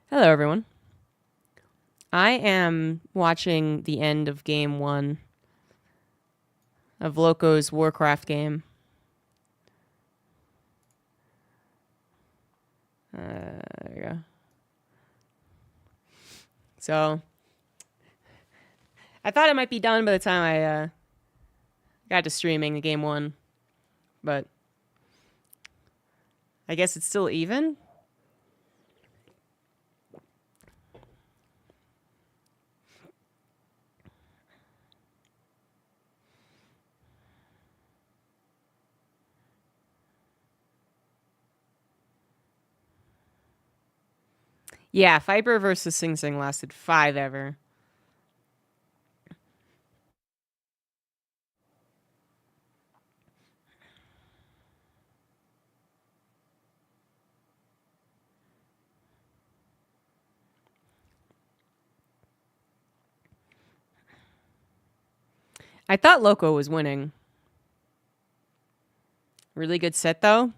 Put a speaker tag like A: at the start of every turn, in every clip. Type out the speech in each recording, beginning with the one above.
A: Hello, everyone. I am watching the end of game one of Loco's Warcraft game. There you go. So, I thought it might be done by the time I got to streaming the game one, but I guess it's still even. Yeah, Viper versus Sing Sing lasted 5 ever. I thought Loco was winning. Really good set, though.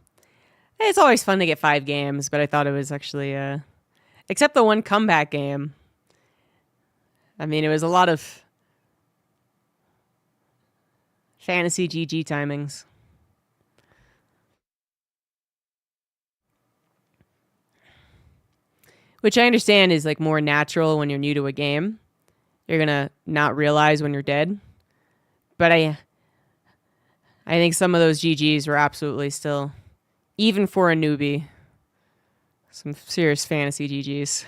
A: It's always fun to get 5 games, but I thought it was actually, except the one comeback game. I mean, it was a lot of fantasy GG timings. Which I understand is like more natural when you're new to a game. You're gonna not realize when you're dead. But I think some of those GGs were absolutely still, even for a newbie, some serious fantasy GGs.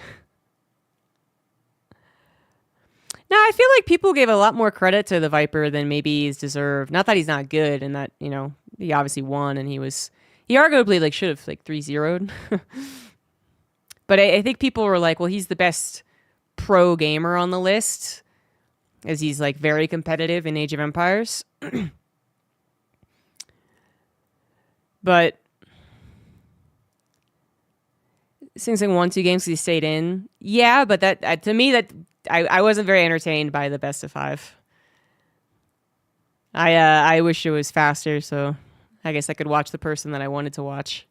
A: Now, I feel like people gave a lot more credit to the Viper than maybe he's deserved. Not that he's not good and that, he obviously won and he arguably like should have like 3-0'd. But I think people were like, well, he's the best pro gamer on the list as he's like very competitive in Age of Empires. But Sing Sing won 2 games because he stayed in. Yeah, but that to me, that I wasn't very entertained by the best of 5. I wish it was faster, so I guess I could watch the person that I wanted to watch.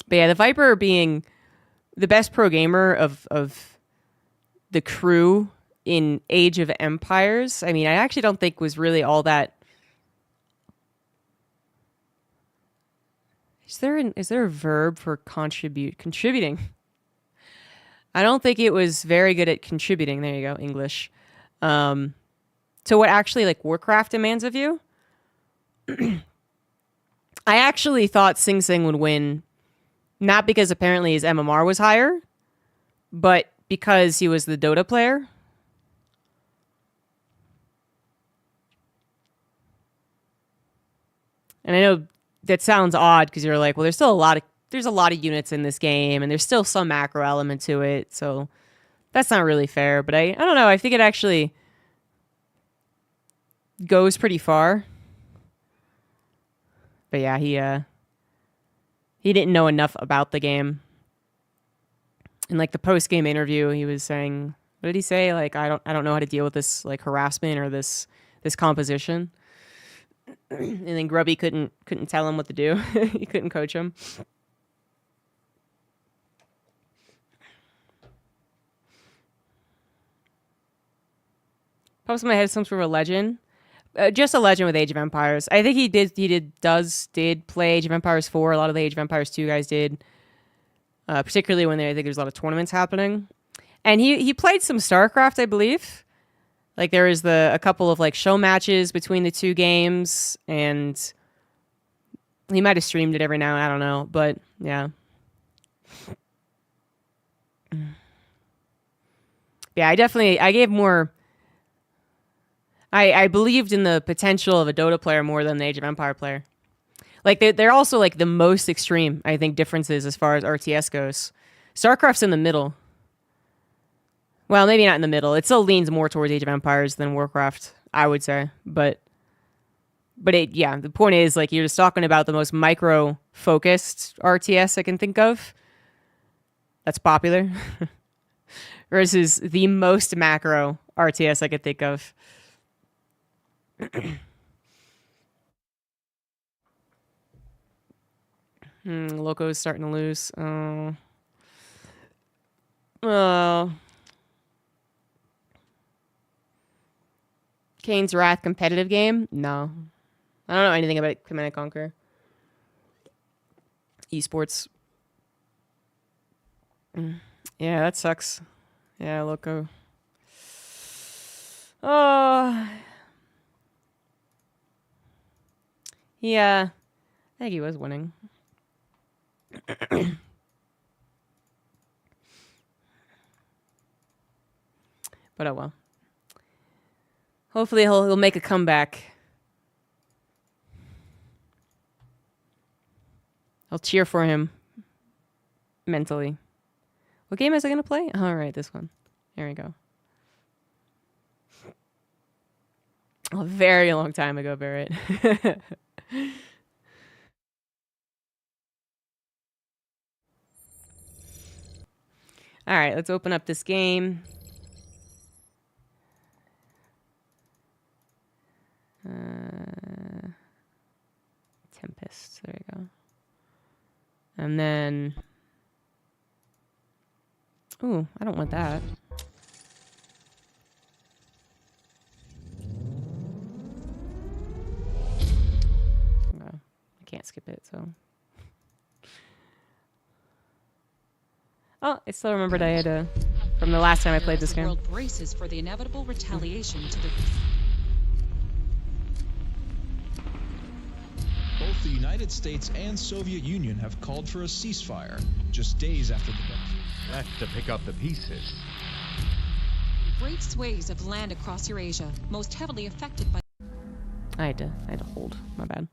A: But yeah, the Viper being the best pro gamer of the crew in Age of Empires, I mean, I actually don't think was really all that. Is there a verb for contributing? I don't think it was very good at contributing. There you go, English. To what actually like Warcraft demands of you. I actually thought Sing Sing would win, not because apparently his MMR was higher, but because he was the Dota player. And I know that sounds odd because you're like, well, there's a lot of units in this game, and there's still some macro element to it, so that's not really fair. But I don't know. I think it actually goes pretty far. But yeah, he didn't know enough about the game. In like the post game interview, he was saying, what did he say? Like, I don't know how to deal with this like harassment or this composition. And then Grubby couldn't tell him what to do. He couldn't coach him. Pops in my head some sort of a legend. Just a legend with Age of Empires. I think he did play Age of Empires 4. A lot of the Age of Empires 2 guys did. Particularly when I think there's a lot of tournaments happening. And he played some StarCraft, I believe. Like there is a couple of like show matches between the 2 games, and he might have streamed it every now. I don't know, but yeah. Yeah, I gave more. I believed in the potential of a Dota player more than the Age of Empire player. Like they're also like the most extreme, I think, differences as far as RTS goes. StarCraft's in the middle. Well, maybe not in the middle. It still leans more towards Age of Empires than Warcraft, I would say. But the point is like you're just talking about the most micro focused RTS I can think of. That's popular. Versus the most macro RTS I could think of. Loco's starting to lose. Oh. Kane's Wrath competitive game? No. I don't know anything about Command & Conquer. Esports. Yeah, that sucks. Yeah, Loco. Oh. Yeah. I think he was winning. But oh well. Hopefully he'll make a comeback. I'll cheer for him mentally. What game is I going to play? All right, this one. Here we go. A very long time ago, Barrett. All right, let's open up this game. Tempest. There we go. And then... Ooh, I don't want that. No, I can't skip it, so... Oh, I still remembered I had to... From the last time I played this game.
B: The world braces for the inevitable retaliation to the...
C: Both the United States and Soviet Union have called for a ceasefire just days after the...
D: Left to pick up the pieces.
B: Great swathes of land across Eurasia, most heavily affected by...
A: I had to hold. My bad.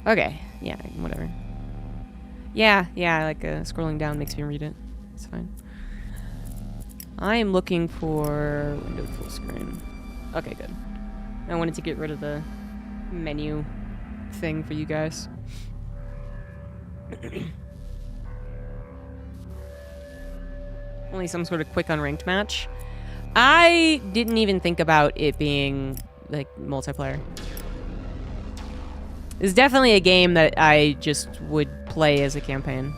A: Okay. Yeah, whatever. Yeah, like scrolling down makes me read it. It's fine. I am looking for window full screen. Okay, good. I wanted to get rid of the menu thing for you guys. Only some sort of quick unranked match. I didn't even think about it being like multiplayer. It's definitely a game that I just would play as a campaign.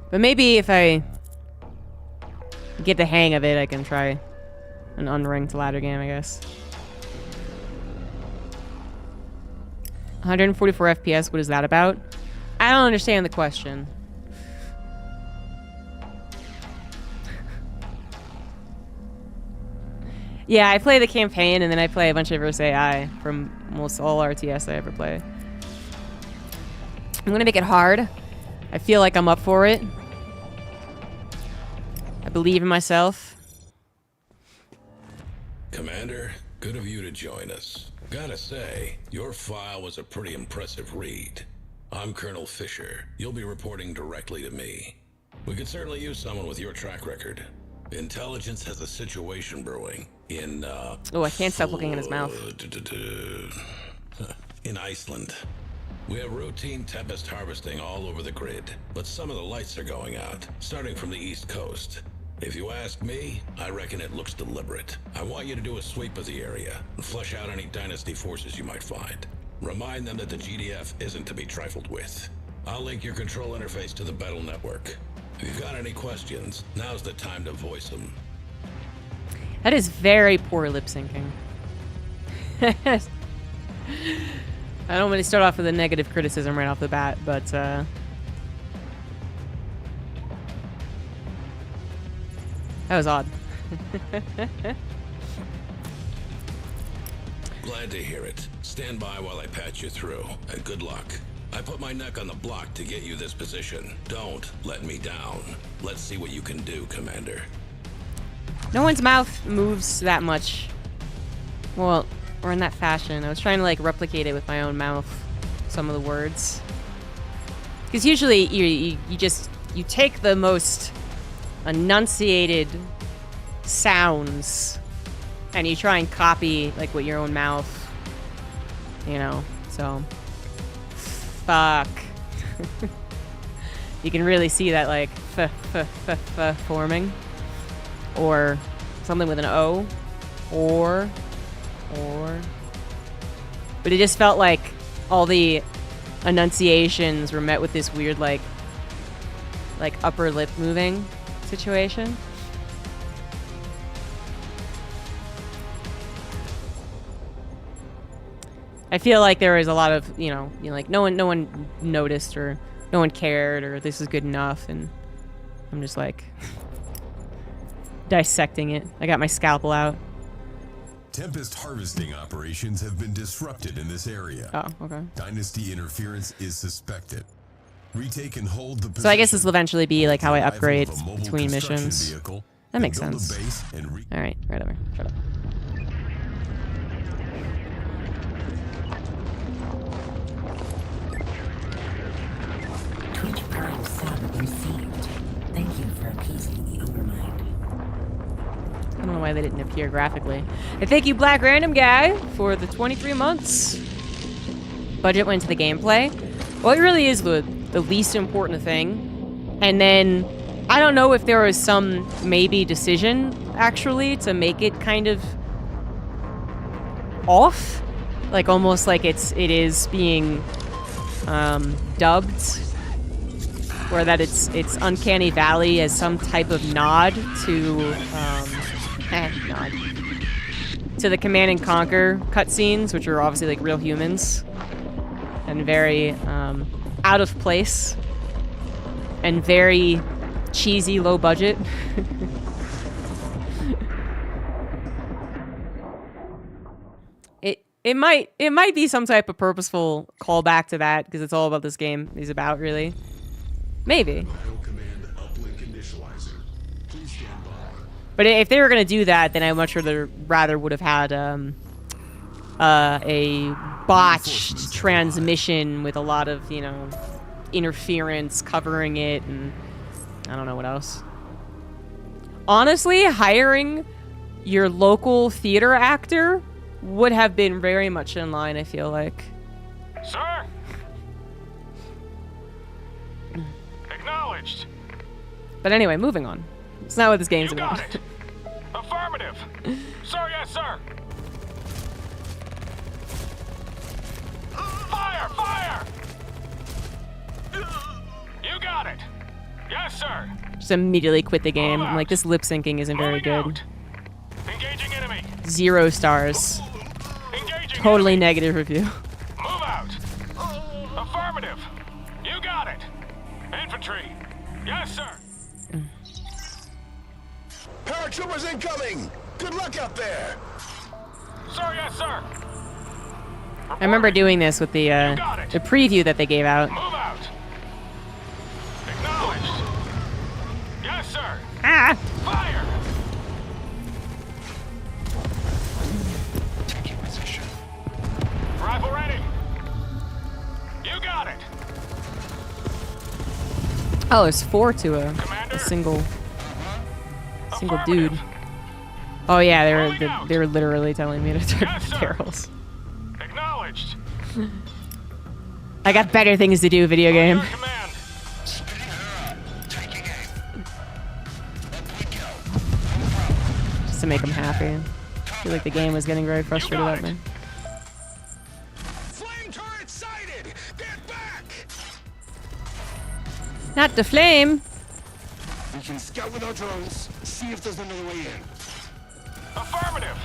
A: But maybe if I get the hang of it, I can try an unranked ladder game, I guess. 144 FPS, what is that about? I don't understand the question. Yeah, I play the campaign and then I play a bunch of versus AI from almost all RTS I ever play. I'm gonna make it hard. I feel like I'm up for it. I believe in myself.
E: Commander, good of you to join us. Gotta say, your file was a pretty impressive read. I'm Colonel Fisher. You'll be reporting directly to me. We could certainly use someone with your track record. Intelligence has a situation brewing in,
A: Oh, I can't stop looking in his mouth.
E: In Iceland. We have routine Tempest harvesting all over the grid, but some of the lights are going out, starting from the East Coast. If you ask me, I reckon it looks deliberate. I want you to do a sweep of the area and flush out any Dynasty forces you might find. Remind them that the GDF isn't to be trifled with. I'll link your control interface to the battle network. If you've got any questions, now's the time to voice them.
A: That is very poor lip syncing. I don't want to start off with a negative criticism right off the bat, but that was odd.
E: Glad to hear it. Stand by while I patch you through, and good luck. I put my neck on the block to get you this position. Don't let me down. Let's see what you can do, Commander.
A: No one's mouth moves that much. Well, or in that fashion. I was trying to like replicate it with my own mouth, some of the words. Because usually you take the most enunciated sounds and you try and copy like what your own mouth, you know, so fuck. You can really see that like forming, or something with an O, or. But it just felt like all the enunciations were met with this weird like upper lip moving situation. I feel like there was a lot of, like no one noticed or no one cared or this is good enough, and I'm just like dissecting it. I got my scalpel out.
F: Tempest harvesting operations have been disrupted in this area.
A: Oh, okay.
F: Dynasty interference is suspected. Retake and hold the position.
A: So I guess this will eventually be like how I upgrade between missions. That makes sense. All right, right over. Shut up.
G: Twitch Prime sub received. Thank you for appeasing the overmind.
A: I don't know why they didn't appear graphically. And thank you, Black Random Guy, for the 23 months. Budget went to the gameplay. Well, it really is the least important thing. And then, I don't know if there was some maybe decision, actually, to make it kind of off. Like, almost like it is being dubbed. Or that it's Uncanny Valley as some type of nod to to the Command and Conquer cutscenes, which are obviously like real humans and very out of place and very cheesy, low budget. It might be some type of purposeful callback to that because it's all about this game is about, really. Maybe. But if they were going to do that, then I'm much rather would have had a botched transmission with a lot of, interference covering it, and I don't know what else. Honestly, hiring your local theater actor would have been very much in line, I feel like.
H: Sir? Acknowledged.
A: But anyway, moving on. It's not what this game's about.
H: Got it. Affirmative. Sir, yes, sir. Fire! Fire! You got it. Yes, sir.
A: Just immediately quit the game. I'm like, this lip syncing isn't very good.
H: Engaging enemy.
A: 0 stars.
H: Engaging
A: Totally
H: enemy.
A: negative review.
H: Move out. Affirmative. You got it. Infantry. Yes, sir.
F: Paratroopers incoming! Good luck out there!
H: Sir, yes, sir.
A: I remember doing this with the preview that they gave out.
H: Move out. Acknowledged. Yes, sir.
A: Ah!
H: Fire.
F: Taking position.
H: Rifle ready. You got it.
A: Oh, there's 4 to a
H: Commander.
A: single dude. Oh yeah, they were literally telling me to turn
H: Yes, sir.
A: barrels.
H: Acknowledged.
A: I got better things to do, video game.
H: Your command.
A: Just to make them happy. I feel like the game was getting very frustrated at me.
F: Flame turret sighted! Get back!
A: Not the flame.
F: We can scout with our drones, see if there's another way in.
H: Affirmative.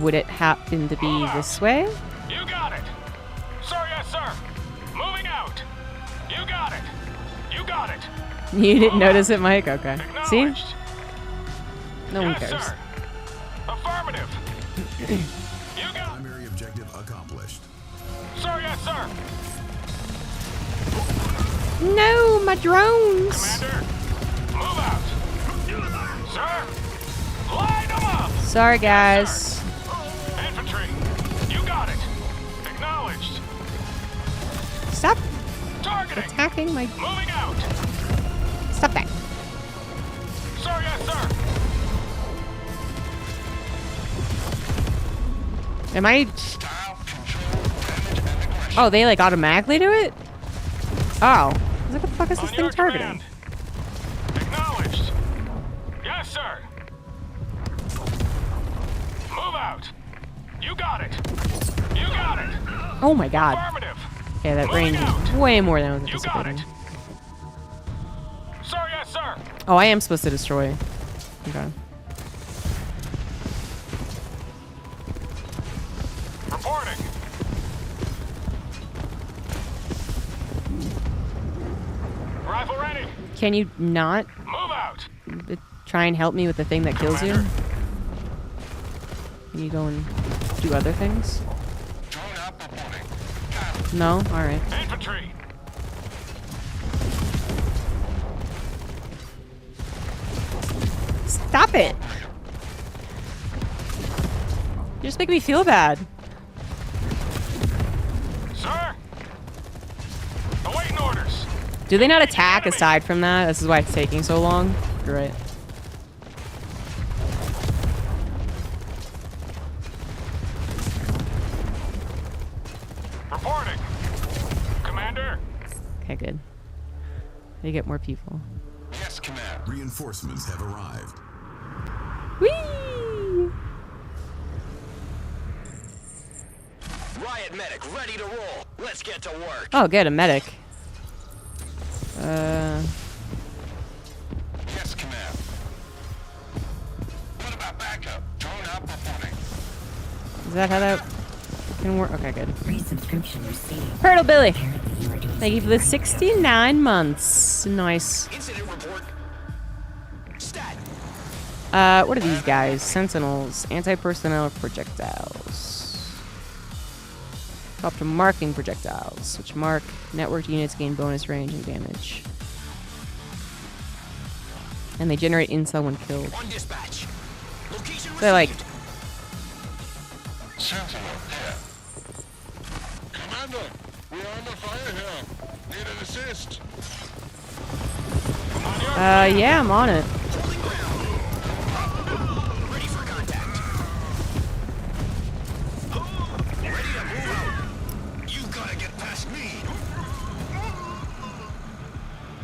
A: Would it happen to be this way?
H: You got it. Sir, yes, sir. Moving out. You got it. You got it.
A: You didn't notice it, Mike? Okay. See?
H: Acknowledged.
A: No one
H: Yes,
A: cares.
H: sir. Affirmative. You got it.
F: Primary objective accomplished.
H: Sir, yes, sir.
A: No, my drones.
H: Commander, move out. Sir, line them up.
A: Sorry, guys.
H: Infantry, you got it. Acknowledged.
A: Stop
H: Targeting.
A: attacking my...
H: Moving out.
A: Stop that.
H: Sir, yes, sir.
A: Am I... Oh, they like automatically do it? Oh. I was like, what the fuck is this
H: On
A: thing
H: your
A: targeting?
H: command. Acknowledged. Yes, sir.
A: Oh my god.
H: Affirmative.
A: Yeah, that
H: Moving
A: range
H: out.
A: is way more than I was
H: You got
A: anticipating.
H: it. Sir, yes, sir.
A: Oh, I am supposed to destroy. Okay.
H: Reporting. Rifle ready.
A: Can you not
H: Move out.
A: try and help me with the thing that kills you?
H: Commander.
A: Can you go and do other things?
H: Drone up reporting.
A: No? Alright.
H: Infantry.
A: Stop it! You just make me feel bad.
H: Sir. Awaiting orders.
A: Do they not attack aside from that? This is why it's taking so long? You're right.
H: Reporting. Commander.
A: Okay, good. They get more people.
H: Yes, Commander.
F: Reinforcements have arrived.
A: Whee!
H: Riot medic ready to roll. Let's get to work.
A: Oh, good, a medic.
H: Yes, Commander. What about backup? Drone up reporting.
A: Is that how that can work? Okay, good.
G: Resubscription received.
A: Hurdle Billy!
G: Apparently you are doing
A: Thank you for the 69 months. Nice.
H: Incident report. Stat.
A: What are these guys? Sentinels. Anti-personnel projectiles. Up to marking projectiles, which mark networked units gain bonus range and damage. And they generate intel when killed.
H: On dispatch. Location
A: So like,
H: Sentinel, here. Commander, we are under fire here. Need an assist.
A: yeah, I'm on it.
H: Holding ground. Ready for contact. Ready to move out. You gotta get past me.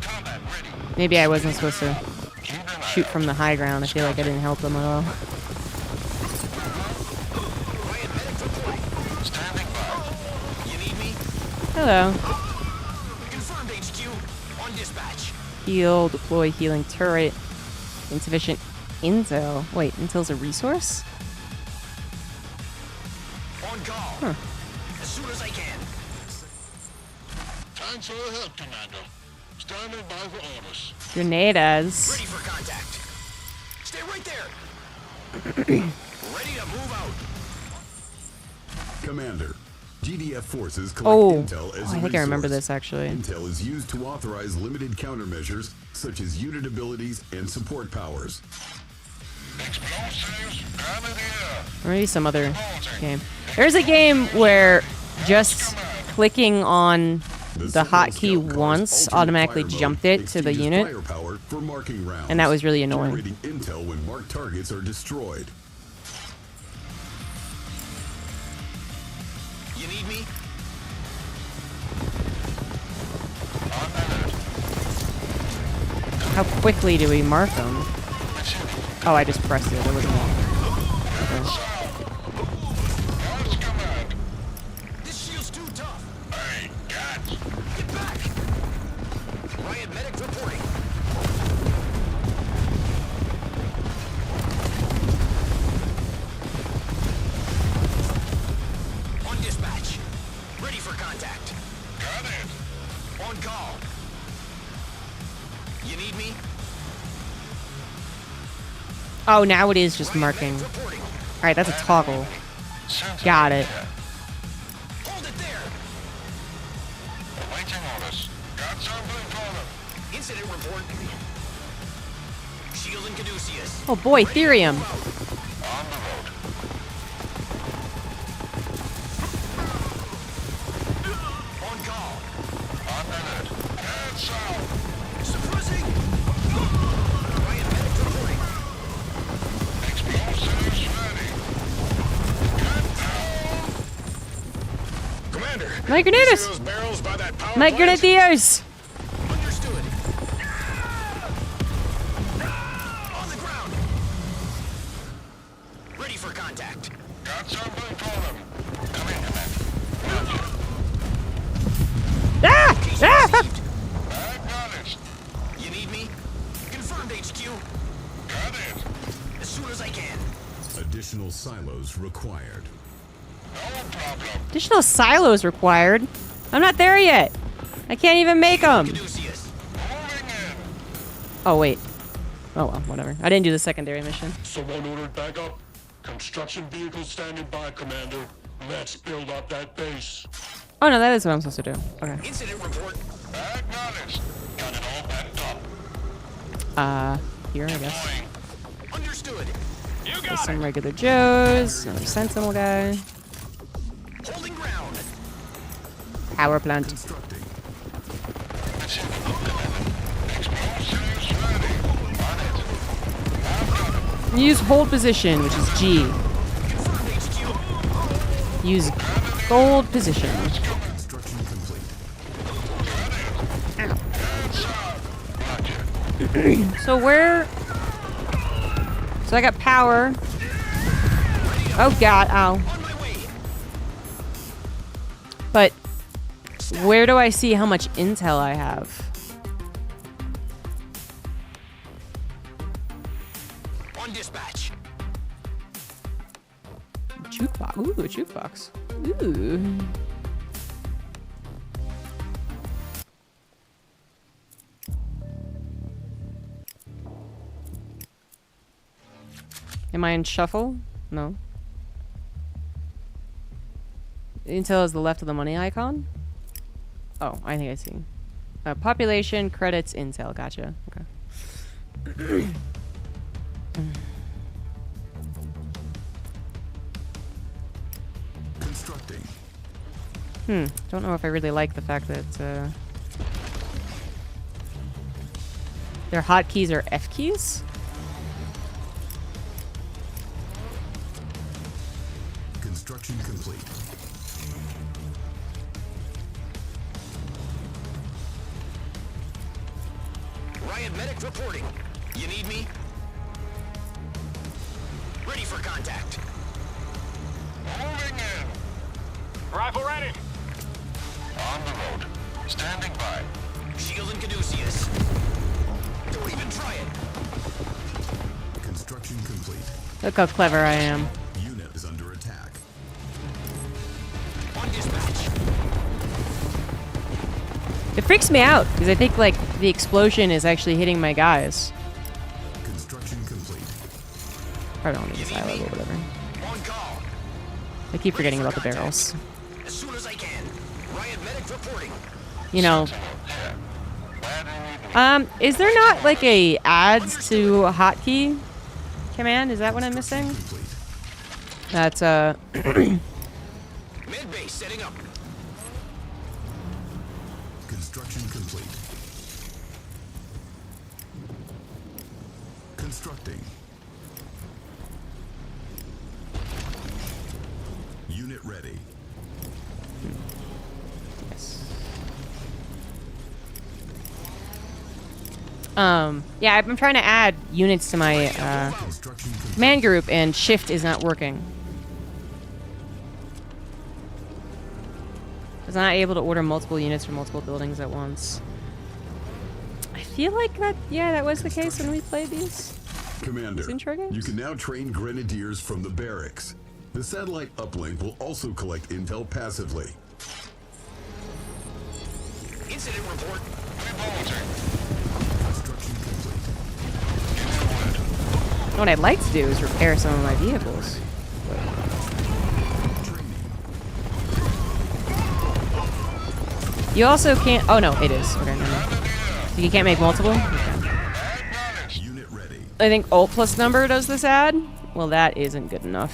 H: Combat ready.
A: Maybe I wasn't supposed to shoot from the high ground. I feel like I didn't help them at all.
H: Riot medic deployed. Standing by. You need me?
A: Hello.
H: Confirmed HQ. On dispatch.
A: Heal, deploy healing turret. Insufficient intel. Wait, intel's a resource?
H: On call.
A: Huh.
H: As soon as I can. Thanks for the help, Commander. Standing by for orders.
A: Grenades.
H: Ready for contact. Stay right there. Ready to move out.
F: Commander, GDF forces collect
A: Oh,
F: intel as
A: I
F: a
A: think I remember
F: resource.
A: this actually.
F: Intel is used to authorize limited countermeasures such as unit abilities and support powers.
H: Explosives, grab in the air.
A: Or maybe some other game. There's a game where just clicking on the
F: Sentinel
A: hotkey
F: Scout cars
A: once
F: alternate
A: automatically
F: fire mode
A: jumped it to the
F: exchanges
A: unit.
F: firepower for marking rounds,
A: And that was really annoying.
F: generating intel when marked targets are destroyed.
H: You need me?
A: How quickly do we mark them? Oh, I just pressed it. It wasn't okay.
H: This shield's too tough. Hey, God. Get back. Riot medic reporting. On dispatch. Ready for contact. Got it. On call. You need me?
A: Oh, now it is just marking.
H: Reporting.
A: All right, that's a toggle. Got it.
H: Hold it there. Awaiting orders. Got something for them. Incident report. Shielding Caduceus.
A: Oh boy, Therium.
H: On the road. On call. On alert. Heads south. Suppressing. Riot medic reporting. Explosives ready. Get down. Commander.
A: My
H: See
A: grenades!
H: those barrels by that power
A: My
H: plant?
A: grenadiers!
H: Understood. On the ground. Ready for contact. Got something for them. Come in, Commander. Roger.
F: Additional silos required.
A: Additional silos required? I'm not there yet. I can't even make them. Oh, wait. Oh, well, whatever. I didn't do the secondary mission.
I: Someone ordered backup. Construction vehicle standing by, Commander. Let's build up that base.
A: Oh, no, that is what I'm supposed to do. Okay.
H: Incident report. Acknowledged. Got it all backed up.
A: Here, I guess.
H: Understood. You
A: There's
H: got
A: some regular Joes, another Sentinel guy.
H: Holding ground.
A: Power plant.
F: Constructing.
A: Use hold position, which is G. Use gold position.
F: Construction complete.
A: So where... So I got power. Oh god, ow. But where do I see how much intel I have?
H: On dispatch.
A: Jukebox. Ooh, a jukebox. Ooh. Am I in shuffle? No. Intel is the left of the money icon? Oh, I think I see. Population, credits, intel. Gotcha. Okay.
F: Constructing.
A: Don't know if I really like the fact that their hotkeys are F keys.
F: Construction complete.
H: Riot medic reporting. You need me? Ready for contact. Moving in. Rifle ready. On the road. Standing by. Shield and Caduceus. Don't even try it.
F: Construction complete.
A: Look how clever I am.
F: Unit is under attack.
H: On dispatch.
A: It freaks me out because I think like the explosion is actually hitting my guys.
F: Construction complete.
A: I don't need a silo or whatever.
H: On call.
A: I keep forgetting about the barrels.
H: As soon as I can. Riot medic reporting.
A: You know. Is there not like a adds to a hotkey command? Is that what I'm missing?
F: Complete.
A: That's
H: Med base setting up.
F: Construction complete. Constructing. Unit ready.
A: Yeah, I'm trying to add units to my
F: Construction complete.
A: command group, and shift is not working. Because I'm not able to order multiple units from multiple buildings at once. I feel like that, yeah, that was the case when we played these.
F: Commander,
A: intro games?
F: you can now train grenadiers from the barracks. The satellite uplink will also collect intel passively.
H: Incident report.
F: Construction complete.
A: What I'd like to do is repair some of my vehicles. You also can't... Oh, no, it is. Okay, never mind. So you can't make multiple? Okay.
F: Unit ready.
A: I think Alt plus number does this ad. Well, that isn't good enough.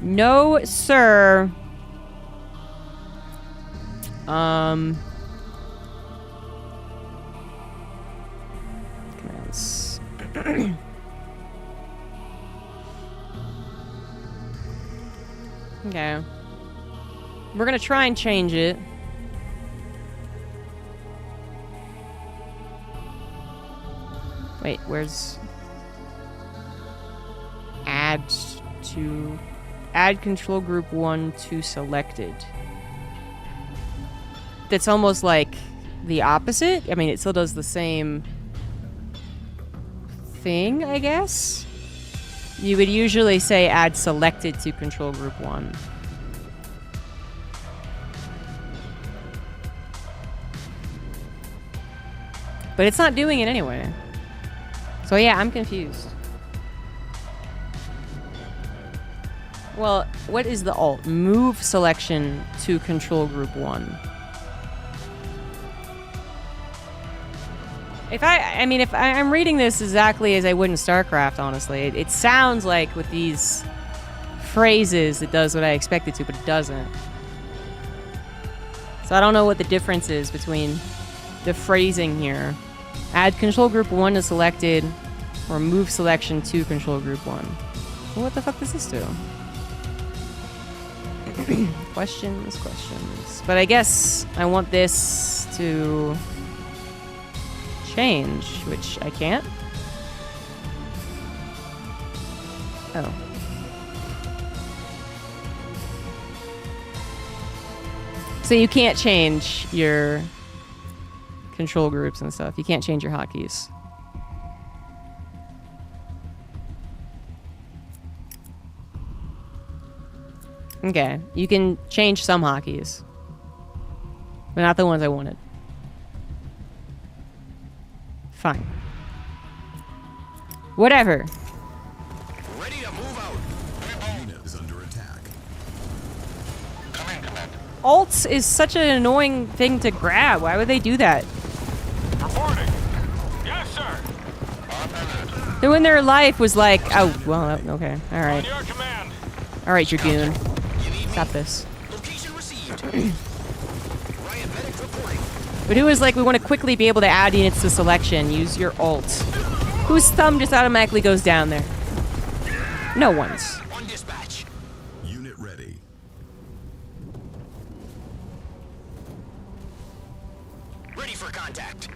A: No, sir. Commands. Okay. We're gonna try and change it. Wait, where's... Add control group 1 to selected. That's almost like the opposite. I mean, it still does the same thing, I guess. you would usually say add selected to control group 1. But it's not doing it anyway. So yeah, I'm confused. Well, what is the alt? Move selection to control group 1. If I'm reading this exactly as I would in StarCraft, honestly. It sounds like with these phrases it does what I expect it to, but it doesn't. So I don't know what the difference is between the phrasing here. Add control group 1 to selected, or move selection to control group 1. Well, what the fuck does this do? Questions. But I guess I want this to change, which I can't. Oh. So you can't change your control groups and stuff. You can't change your hotkeys. Okay, you can change some hotkeys, but not the ones I wanted. Fine. Whatever.
H: Ready to move out.
F: Unit is under attack.
I: Come in, Commander.
A: Alts is such an annoying thing to grab. Why would they do that?
I: Reporting. Yes, sir.
A: Who in their life was like, oh, well, okay, all right.
I: Your command.
A: All right, Dragoon. Stop this.
H: Location received. Riot medic reporting.
A: But who was like, we want to quickly be able to add units to selection. Use your alt. Whose thumb just automatically goes down there? No one's.
H: On dispatch.
F: Unit ready.
H: Ready for contact.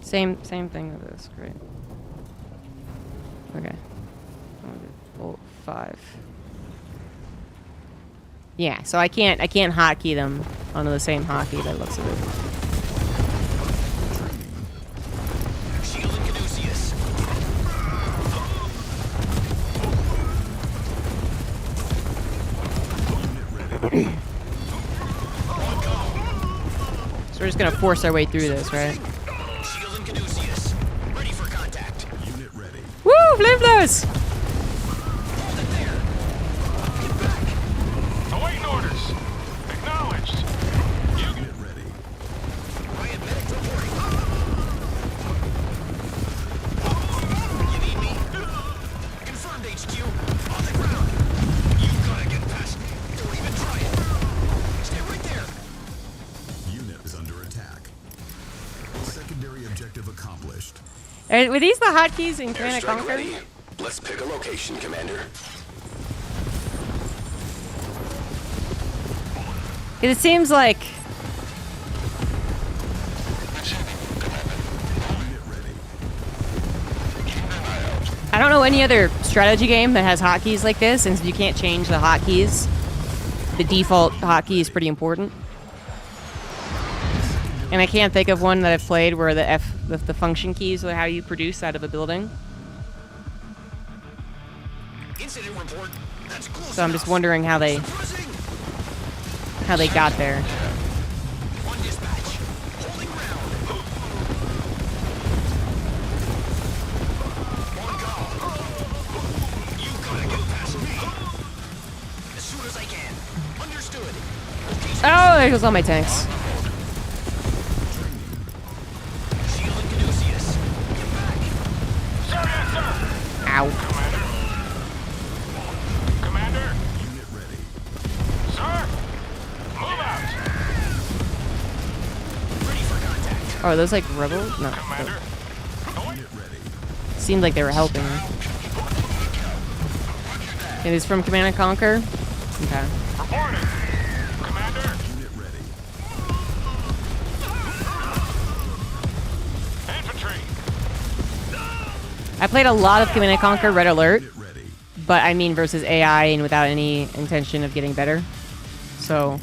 A: Same thing with this. Great. Okay. Alt 5. Yeah, so I can't hotkey them onto the same hotkey that looks of it.
H: Shield and Caduceus.
A: So we're just gonna force our way through this, right?
H: Shield and Caduceus. Ready for contact.
F: Unit ready.
A: Woo! Flame those!
H: Hold it there. Get back.
I: Awaiting orders. Acknowledged.
F: Unit ready.
H: Riot medic reporting. You need me? Confirmed, HQ. On the ground. You gotta get past me. Don't even try it. Stay right there.
F: Unit is under attack. Secondary objective accomplished.
A: Were these the hotkeys in Command & Conquer?
H: Let's pick a location, Commander.
A: It seems like
F: Unit ready.
A: I don't know any other strategy game that has hotkeys like this, and you can't change the hotkeys. The default hotkey is pretty important. And I can't think of one that I've played where the function keys are how you produce out of a building.
H: Incident report. That's close
A: So I'm just
H: enough.
A: wondering how they got there.
H: On dispatch. Holding ground. On go. You gotta get past me. As soon as I can. Understood. Location.
A: Oh, there goes all my tanks.
H: Shield and Caduceus. Get back.
I: Sir, yes, sir.
A: Ow.
I: Commander. Commander.
F: Unit ready.
I: Sir. Move out.
H: Ready for contact.
A: Oh, are those like rebels? No.
I: Commander.
F: Unit ready.
A: Seemed like they were helping. It is from Command & Conquer? Okay.
I: Reporting. Commander.
F: Unit ready.
I: Infantry.
A: I played a lot of Command & Conquer Red Alert,
F: Unit ready.
A: but I mean versus AI and without any intention of getting better. So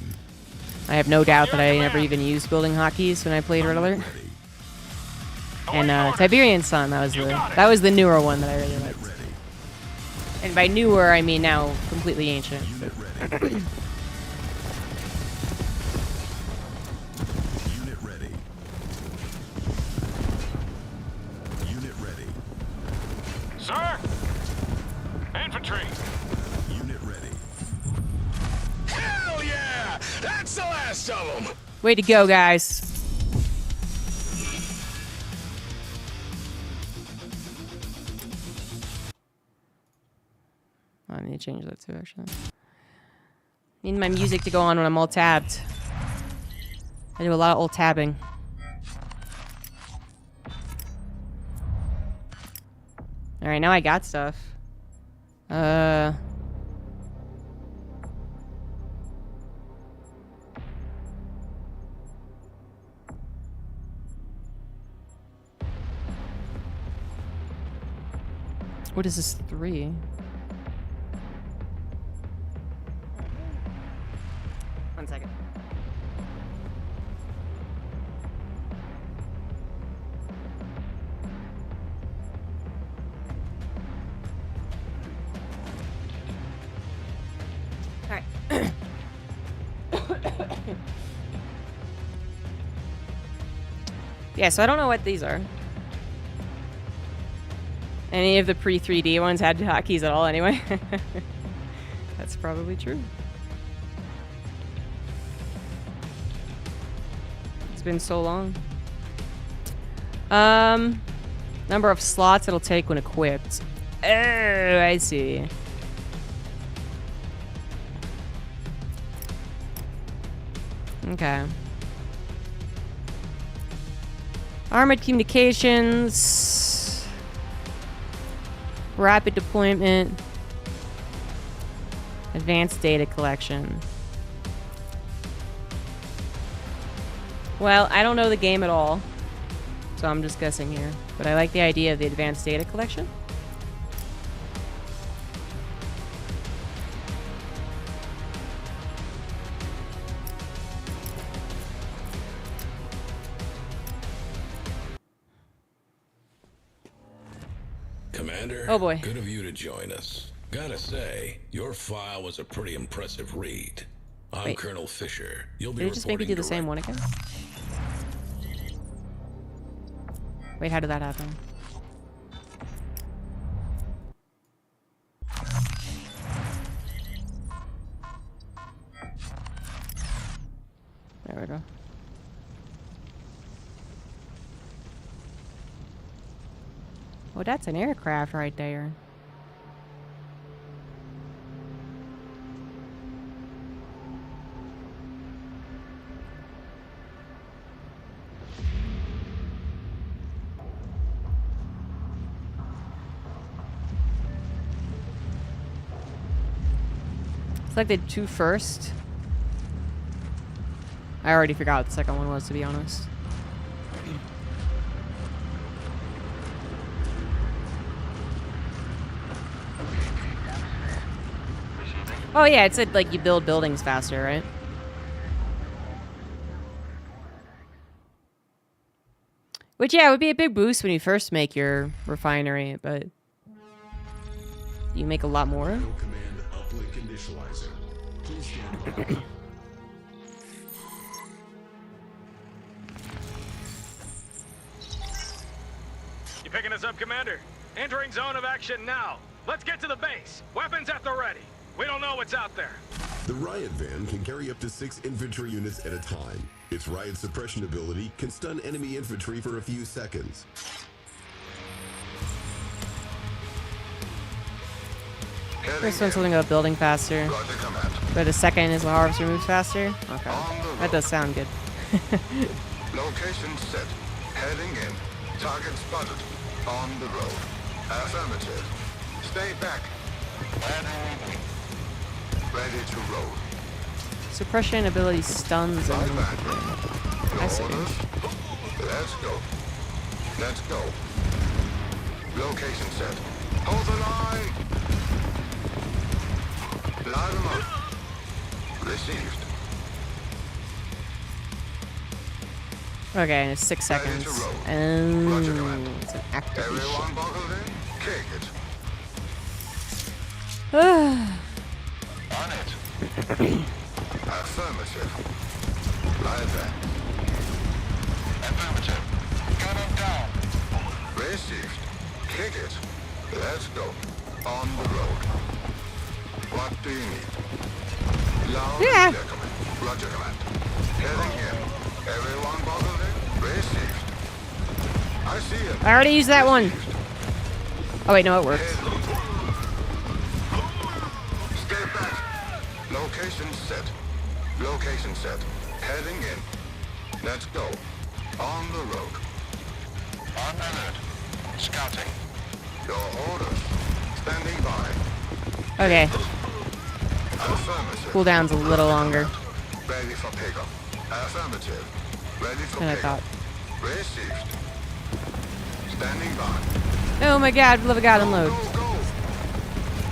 A: I have no doubt that I never even used building hotkeys when I played Red Alert.
F: Ready.
A: And Tiberian Sun, that was the newer one that I really liked.
F: Ready.
A: And by newer, I mean now completely ancient.
F: Unit ready. Unit ready. Unit ready.
I: Sir? Infantry!
F: Unit ready.
H: Hell yeah! That's the last of them!
A: Way to go, guys. I need to change that too, actually. Need my music to go on when I'm all tabbed. I do a lot of alt tabbing. Alright, now I got stuff. What is this? 3? One second. All right. Yeah, so I don't know what these are. Any of the pre-3D ones had hotkeys at all anyway. That's probably true. It's been so long. Number of slots it'll take when equipped. Oh, I see. Okay. Armored communications. Rapid deployment. Advanced data collection. Well, I don't know the game at all, so I'm just guessing here. But I like the idea of the advanced data collection.
E: Commander,
A: oh boy.
E: Good of you to join us. Gotta say, your file was a pretty impressive read. I'm
A: Wait.
E: Colonel Fisher. You'll be
A: Did it just make me do the same one again? Wait, how did that happen? There we go. Oh, that's an aircraft right there. It's like the 2 first. I already forgot what the second one was, to be honest. Oh yeah, it said like you build buildings faster, right? Which yeah, would be a big boost when you first make your refinery, but you make a lot more.
F: Command uplink initializer. Please stand by.
H: You picking us up, Commander? Entering zone of action now. Let's get to the base. Weapons at the ready. We don't know what's out there.
F: The riot van can carry up to 6 infantry units at a time. Its riot suppression ability can stun enemy infantry for a few seconds.
A: First one's something about building faster, but the second is the harvester moves faster. Okay, that does sound good.
J: Location set. Heading in. Target spotted. On the road. Affirmative. Stay back. Ready to roll.
A: Suppression ability stuns
J: Bye
A: enemy.
J: back.
A: I see.
J: Orders. Let's go. Let's go. Location set. Hold the line. Light them up. Received.
A: Okay, and it's 6
J: Ready
A: seconds.
J: to roll.
A: And
J: Roger, Commander.
A: it's an activation.
J: Everyone buckled in? Kick it. On it. Affirmative. Right there. Affirmative. Gunner down. Received. Kick it. Let's go. On the road. What do you need? Loud and clear, command. Roger, command. Heading in. Everyone boggled in? Received. I see it.
A: I already used that one. Oh wait, no, it worked.
J: Stay back. Location set. Location set. Heading in. Let's go. On the road. On alert. Scouting. Your orders. Standing by.
A: Okay,
J: Affirmative.
A: cooldown's a little longer
J: Ready for pickup. Affirmative. Ready for
A: than I
J: pickup.
A: thought.
J: Received. Standing by.
A: Oh my god, love a god unload.
J: Go, go.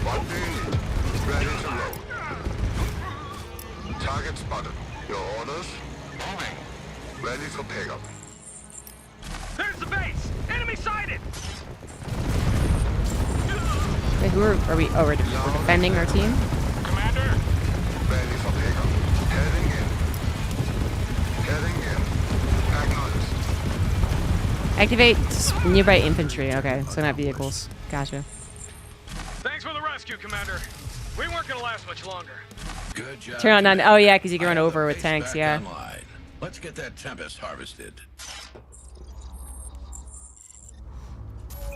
J: What do you need? Ready to roll. Target spotted. Your orders? Moving. Ready for pickup.
H: There's the base! Enemy sighted!
A: Wait, who are we? Oh, we're defending our team?
H: Commander!
J: Ready for pickup. Heading in. Heading in. Acknowledged.
A: Activate nearby infantry. Okay, so not vehicles. Gotcha.
H: Thanks for the rescue, Commander. We weren't gonna last much longer.
E: Good job.
A: Turn on none. Oh yeah, because you can
E: I
A: run
E: have
A: over
E: the
A: with
E: base
A: tanks,
E: back
A: yeah.
E: online. Let's get that Tempest harvested.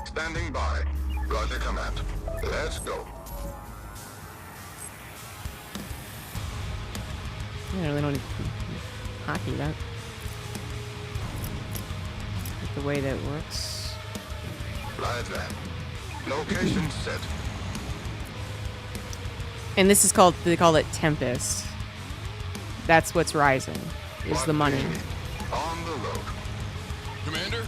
J: Standing by. Roger, command. Let's go.
A: I really don't hockey that. Like the way that works.
J: Right there. Location set.
A: And this is called, they call it Tempest. That's what's rising, is
J: What
A: the money.
J: do you need? On the road.
H: Commander?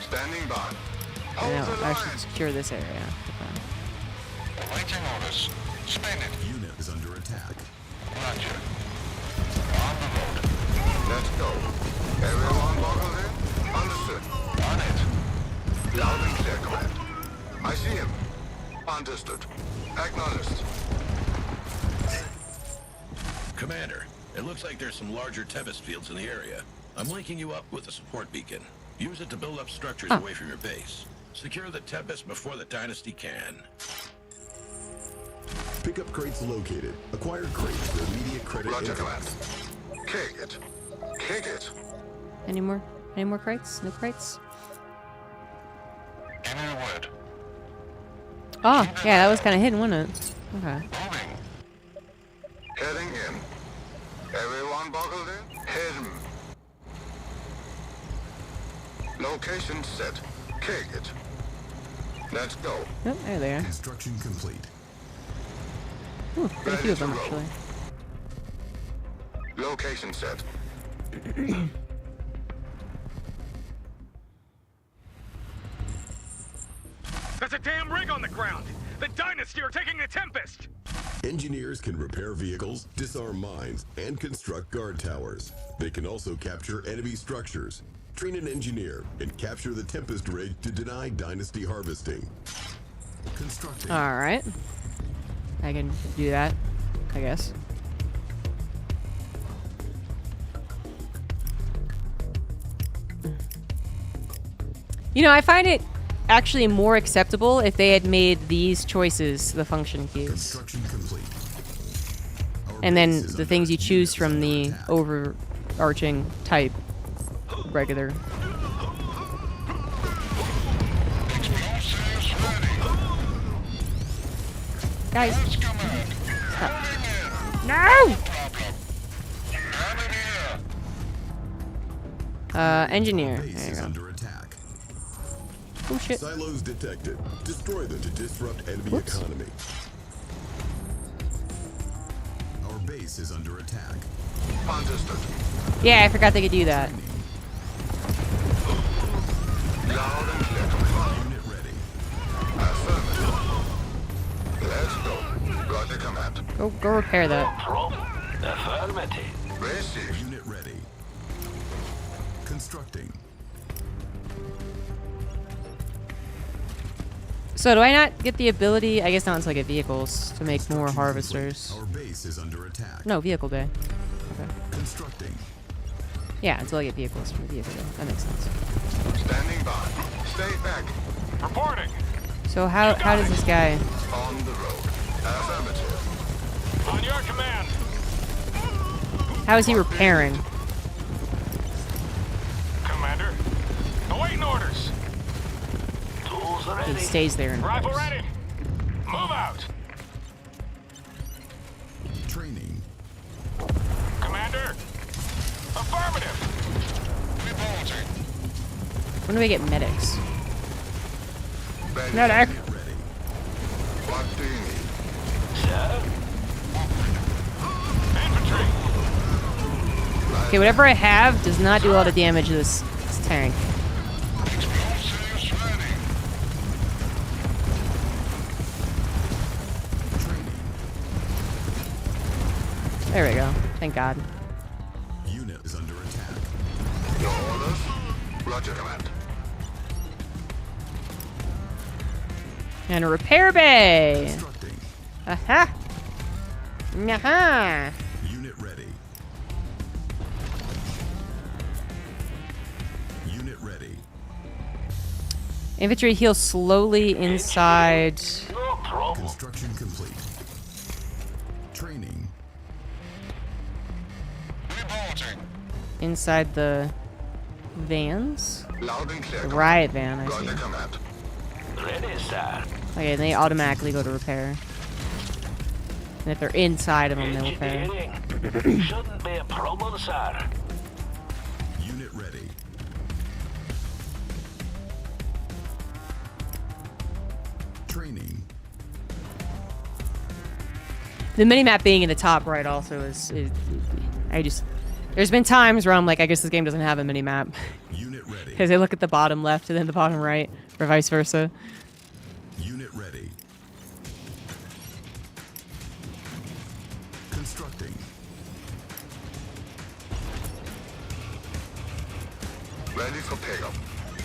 J: Standing by.
A: I
J: Hold
A: know,
J: the
A: I
J: line.
A: should secure this area. Okay.
J: Awaiting orders. Spin it.
F: Unit is under attack.
J: Roger. On the road. Let's go. Everyone boggled in? Understood. On it. Loud and clear, command. I see him. Understood. Acknowledged.
E: Commander, it looks like there's some larger Tempest fields in the area. I'm linking you up with a support beacon. Use it to build up structures away from your base. Secure the Tempest before the Dynasty can.
F: Pickup crates located. Acquired crates for immediate credit.
J: Roger,
F: income.
J: command. Kick it. Kick it.
A: Any more crates? No crates?
J: Give me a word.
A: Oh, yeah, that was kind of hidden, wasn't it? Okay.
J: Moving. Heading in. Everyone boggled in? Hit him. Location set. Kick it. Let's go.
A: Oh, there they are.
F: Construction complete.
A: Ooh, quite a few of them, actually.
J: Location set.
H: There's a damn rig on the ground! The Dynasty are taking the Tempest!
F: Engineers can repair vehicles, disarm mines, and construct guard towers. They can also capture enemy structures. Train an engineer and capture the Tempest rig to deny Dynasty harvesting. Constructing.
A: Alright. I can do that, I guess. You know, I find it actually more acceptable if they had made these choices the function keys.
F: Construction complete. Our
A: And then
F: base is
A: the
F: under
A: things you
F: attack.
A: choose from the overarching type. Regular.
J: Explosives ready.
A: Guys.
J: Let's command.
A: Stop.
J: Problem.
A: No!
J: Enemy here.
A: Engineer.
F: Base
A: There you
F: is
A: go.
F: under attack.
A: Oh shit.
F: Silos detected. Destroy them to disrupt enemy
A: Whoops.
F: economy. Our base is under attack.
J: Understood.
A: Yeah, I forgot they could do that.
J: Loud and clear, command.
F: Unit ready.
J: Affirmative. Let's go. Roger, command.
A: Go repair that.
J: Affirmative. Received.
F: Unit ready. Constructing.
A: So do I not get the ability? I guess not until I get vehicles to make more harvesters.
F: Our base is under attack.
A: No, vehicle bay. Okay.
F: Constructing.
A: Yeah, until I get vehicles from the vehicle bay. That makes sense.
J: Standing by. Stay back.
I: Reporting.
A: So how does this guy?
J: On the road. Affirmative.
I: On your command.
A: How is he repairing?
I: Commander. Awaiting orders. Tools are
A: He
I: ready.
A: stays there and
I: Rifle
A: repairs.
I: ready. Move out.
F: Training.
I: Commander. Affirmative. Reporting.
A: When do we get medics?
J: Ready.
A: Medic.
F: Get ready.
J: What do you need?
I: Sir. Infantry.
A: Okay, whatever I have does not do a lot of damage to this tank.
I: Explosives ready.
A: There we go. Thank God.
F: Unit is under attack.
J: Your orders? Roger, command.
A: And a repair bay.
F: Constructing.
A: Aha. Aha.
F: Unit ready. Unit ready.
A: Infantry heals slowly inside.
I: No problem.
F: Construction complete. Training.
I: Reporting.
A: Inside the vans.
J: Loud and clear.
A: The
J: command.
A: riot van, I
J: Roger,
A: see.
J: command.
I: Ready, sir.
A: Okay, and they automatically go to repair. And if they're inside of them, they'll repair.
I: Engineering. Shouldn't be a problem, sir.
F: Unit ready. Training.
A: The minimap being in the top right also is there's been times where I'm like, I guess this game doesn't have a minimap.
F: Unit ready.
A: Because I look at the bottom left and then the bottom right, or vice versa.
F: Unit ready. Constructing.
J: Ready for pickup.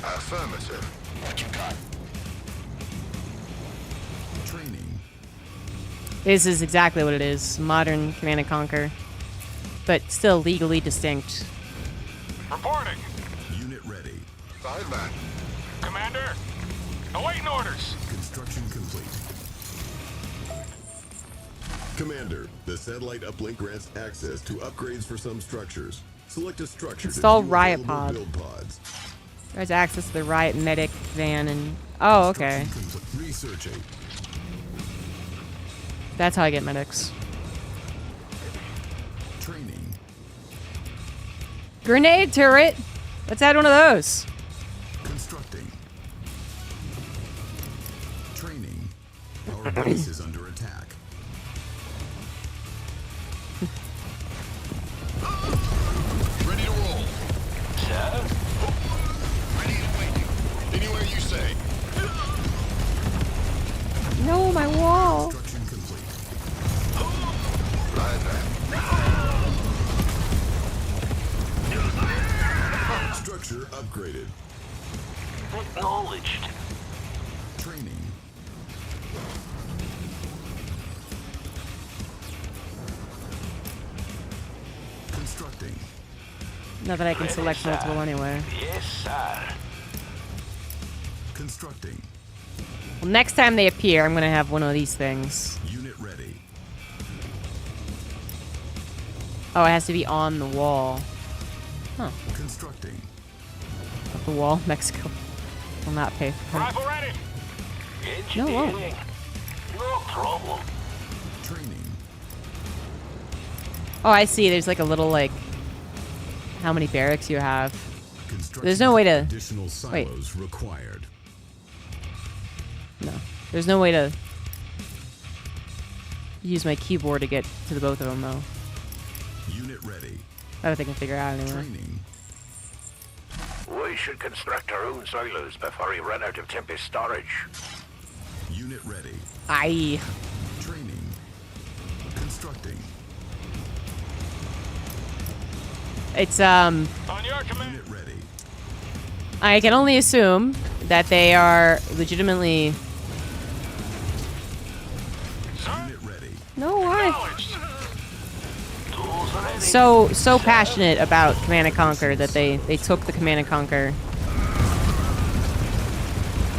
J: Affirmative.
I: What you got?
F: Training.
A: This is exactly what it is. Modern Command & Conquer. But still legally distinct.
I: Reporting.
F: Unit ready.
J: Five man.
I: Commander. Awaiting orders.
F: Construction complete. Commander, the satellite uplink grants access to upgrades for some structures. Select a structure
A: Install
F: to view
A: riot
F: available
A: pod.
F: build pods.
A: There's access to the riot medic van and... Oh, okay.
F: Construction complete. Researching.
A: That's how I get medics.
F: Training.
A: Grenade turret! Let's add one of those.
F: Constructing. Training. Our base is under attack.
I: Ready to roll. Sir? Ready and waiting. Anywhere you say.
A: No, my wall.
F: Construction complete.
J: Right there.
F: Structure upgraded.
I: Acknowledged.
F: Training. Constructing.
A: Not that I can select multiple anyway.
I: Yes, sir.
F: Constructing.
A: Well, next time they appear, I'm gonna have one of these things.
F: Unit ready.
A: Oh, it has to be on the wall. Huh.
F: Constructing.
A: Up the wall, Mexico will not pay for it.
I: Rifle ready.
A: No, it won't.
I: Engineering. No problem.
F: Training.
A: Oh, I see. There's like a little like how many barracks you have.
F: Construction.
A: There's no way to...
F: Additional
A: Wait.
F: silos required.
A: No. There's no way to use my keyboard to get to the both of them, though.
F: Unit ready.
A: I don't think I can figure it out anyway.
F: Training.
I: We should construct our own silos before we run out of Tempest storage.
F: Unit ready.
A: Aye.
F: Training. Constructing.
A: It's,
I: On your command.
F: Unit ready.
A: I can only assume that they are legitimately So passionate about Command and Conquer that they took the Command and Conquer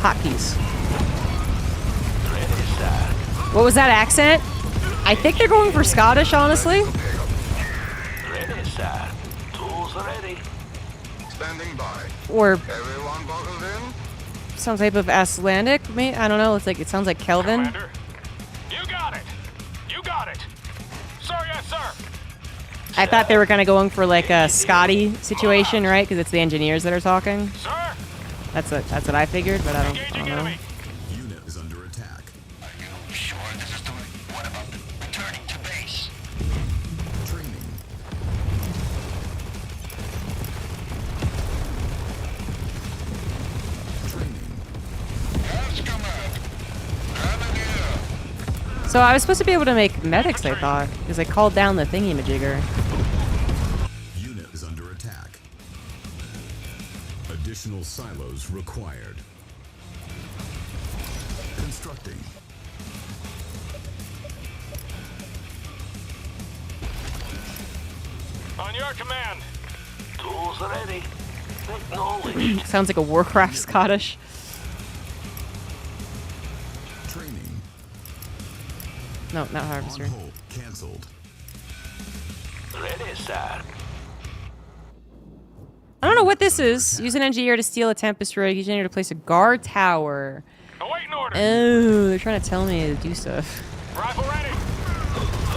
A: hotkeys. What was that accent? I think they're going for Scottish, honestly.
J: Standing by.
A: Or
J: Everyone buckled in?
A: some type of Icelandic, maybe? I don't know. It sounds like Kelvin.
H: Commander, you got it. You got it. Sir, yes, sir.
A: I thought they were kind of going for like a Scotty situation, right? Because it's the engineers that are talking.
H: Sir.
A: That's what I figured, but I don't know.
H: Enemy.
F: Unit is under attack.
H: Are you sure this is the way? What about returning to base?
F: Training. Training.
H: Yes, command. Grenadier.
A: So I was supposed to be able to make medics, I thought, because I called down the thingy-majigger.
F: Unit is under attack. Additional silos required. Constructing.
H: On your command. Tools ready. Acknowledged.
A: Sounds like a Warcraft Scottish.
F: Training.
A: No, not Harvester.
F: On hold. Cancelled.
H: Ready, sir.
A: I don't know what this is. Use an engineer to steal a Tempest rig. Use an engineer to place a guard tower.
H: Awaiting order.
A: Oh, they're trying to tell me to do stuff.
H: Rifle ready.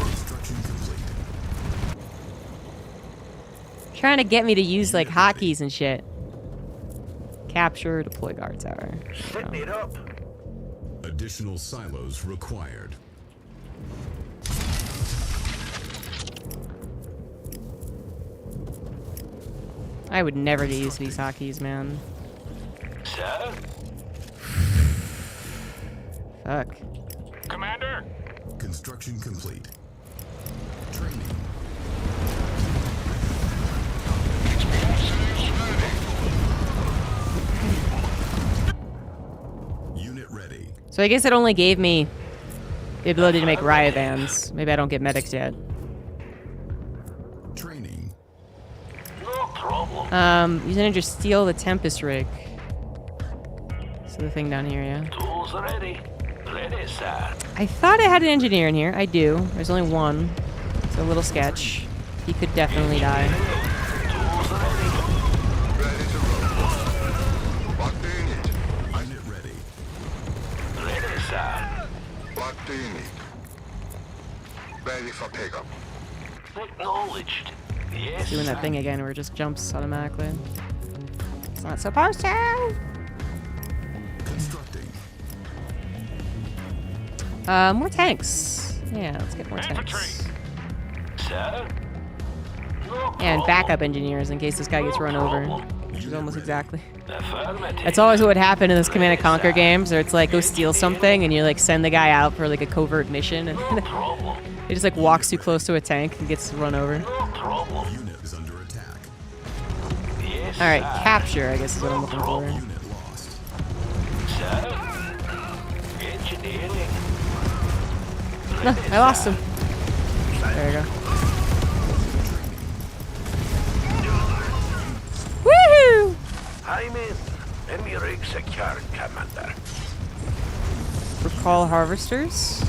F: Construction complete.
A: Trying to get me to use like hotkeys and shit. Capture, deploy guard tower.
H: Setting it up.
F: Additional silos required.
A: I would never get used to these hotkeys, man.
H: Sir.
A: Fuck.
H: Commander.
F: Construction complete. Training. Unit ready.
A: So I guess it only gave me the ability to make riot bands. Maybe I don't get medics yet.
F: Training.
H: No problem.
A: Use an engineer to steal the Tempest rig. So the thing down here, yeah.
H: Tools ready. Ready, sir.
A: I thought I had an engineer in here. I do. There's only one. It's a little sketch. He could definitely die.
H: Tools ready.
J: Ready to roll. What do you need?
F: Unit ready.
H: Ready, sir.
J: What do you need? Ready for pickup.
H: Acknowledged. Yes,
A: Doing that thing again where it just jumps automatically. It's not supposed to.
F: Constructing.
A: More tanks. Yeah, let's get more
H: Infantry.
A: tanks.
H: Sir. No
A: And backup
H: problem.
A: engineers in case this guy gets run over. Which is almost exactly.
H: Affirmative.
A: That's always what would happen in those Command & Conquer games, where it's like, go steal something, and you like send the guy out for like a covert mission, and
H: No problem.
A: he just like walks too close to a tank and gets run over.
H: No problem.
F: Unit is under attack.
H: Yes,
A: Alright,
H: sir.
A: capture, I guess is what I'm looking for.
F: Unit lost.
H: Sir. Engineering.
A: No, I lost him. There you go. Woohoo!
H: I'm in. Enemy rig secured, Commander.
A: Recall harvesters.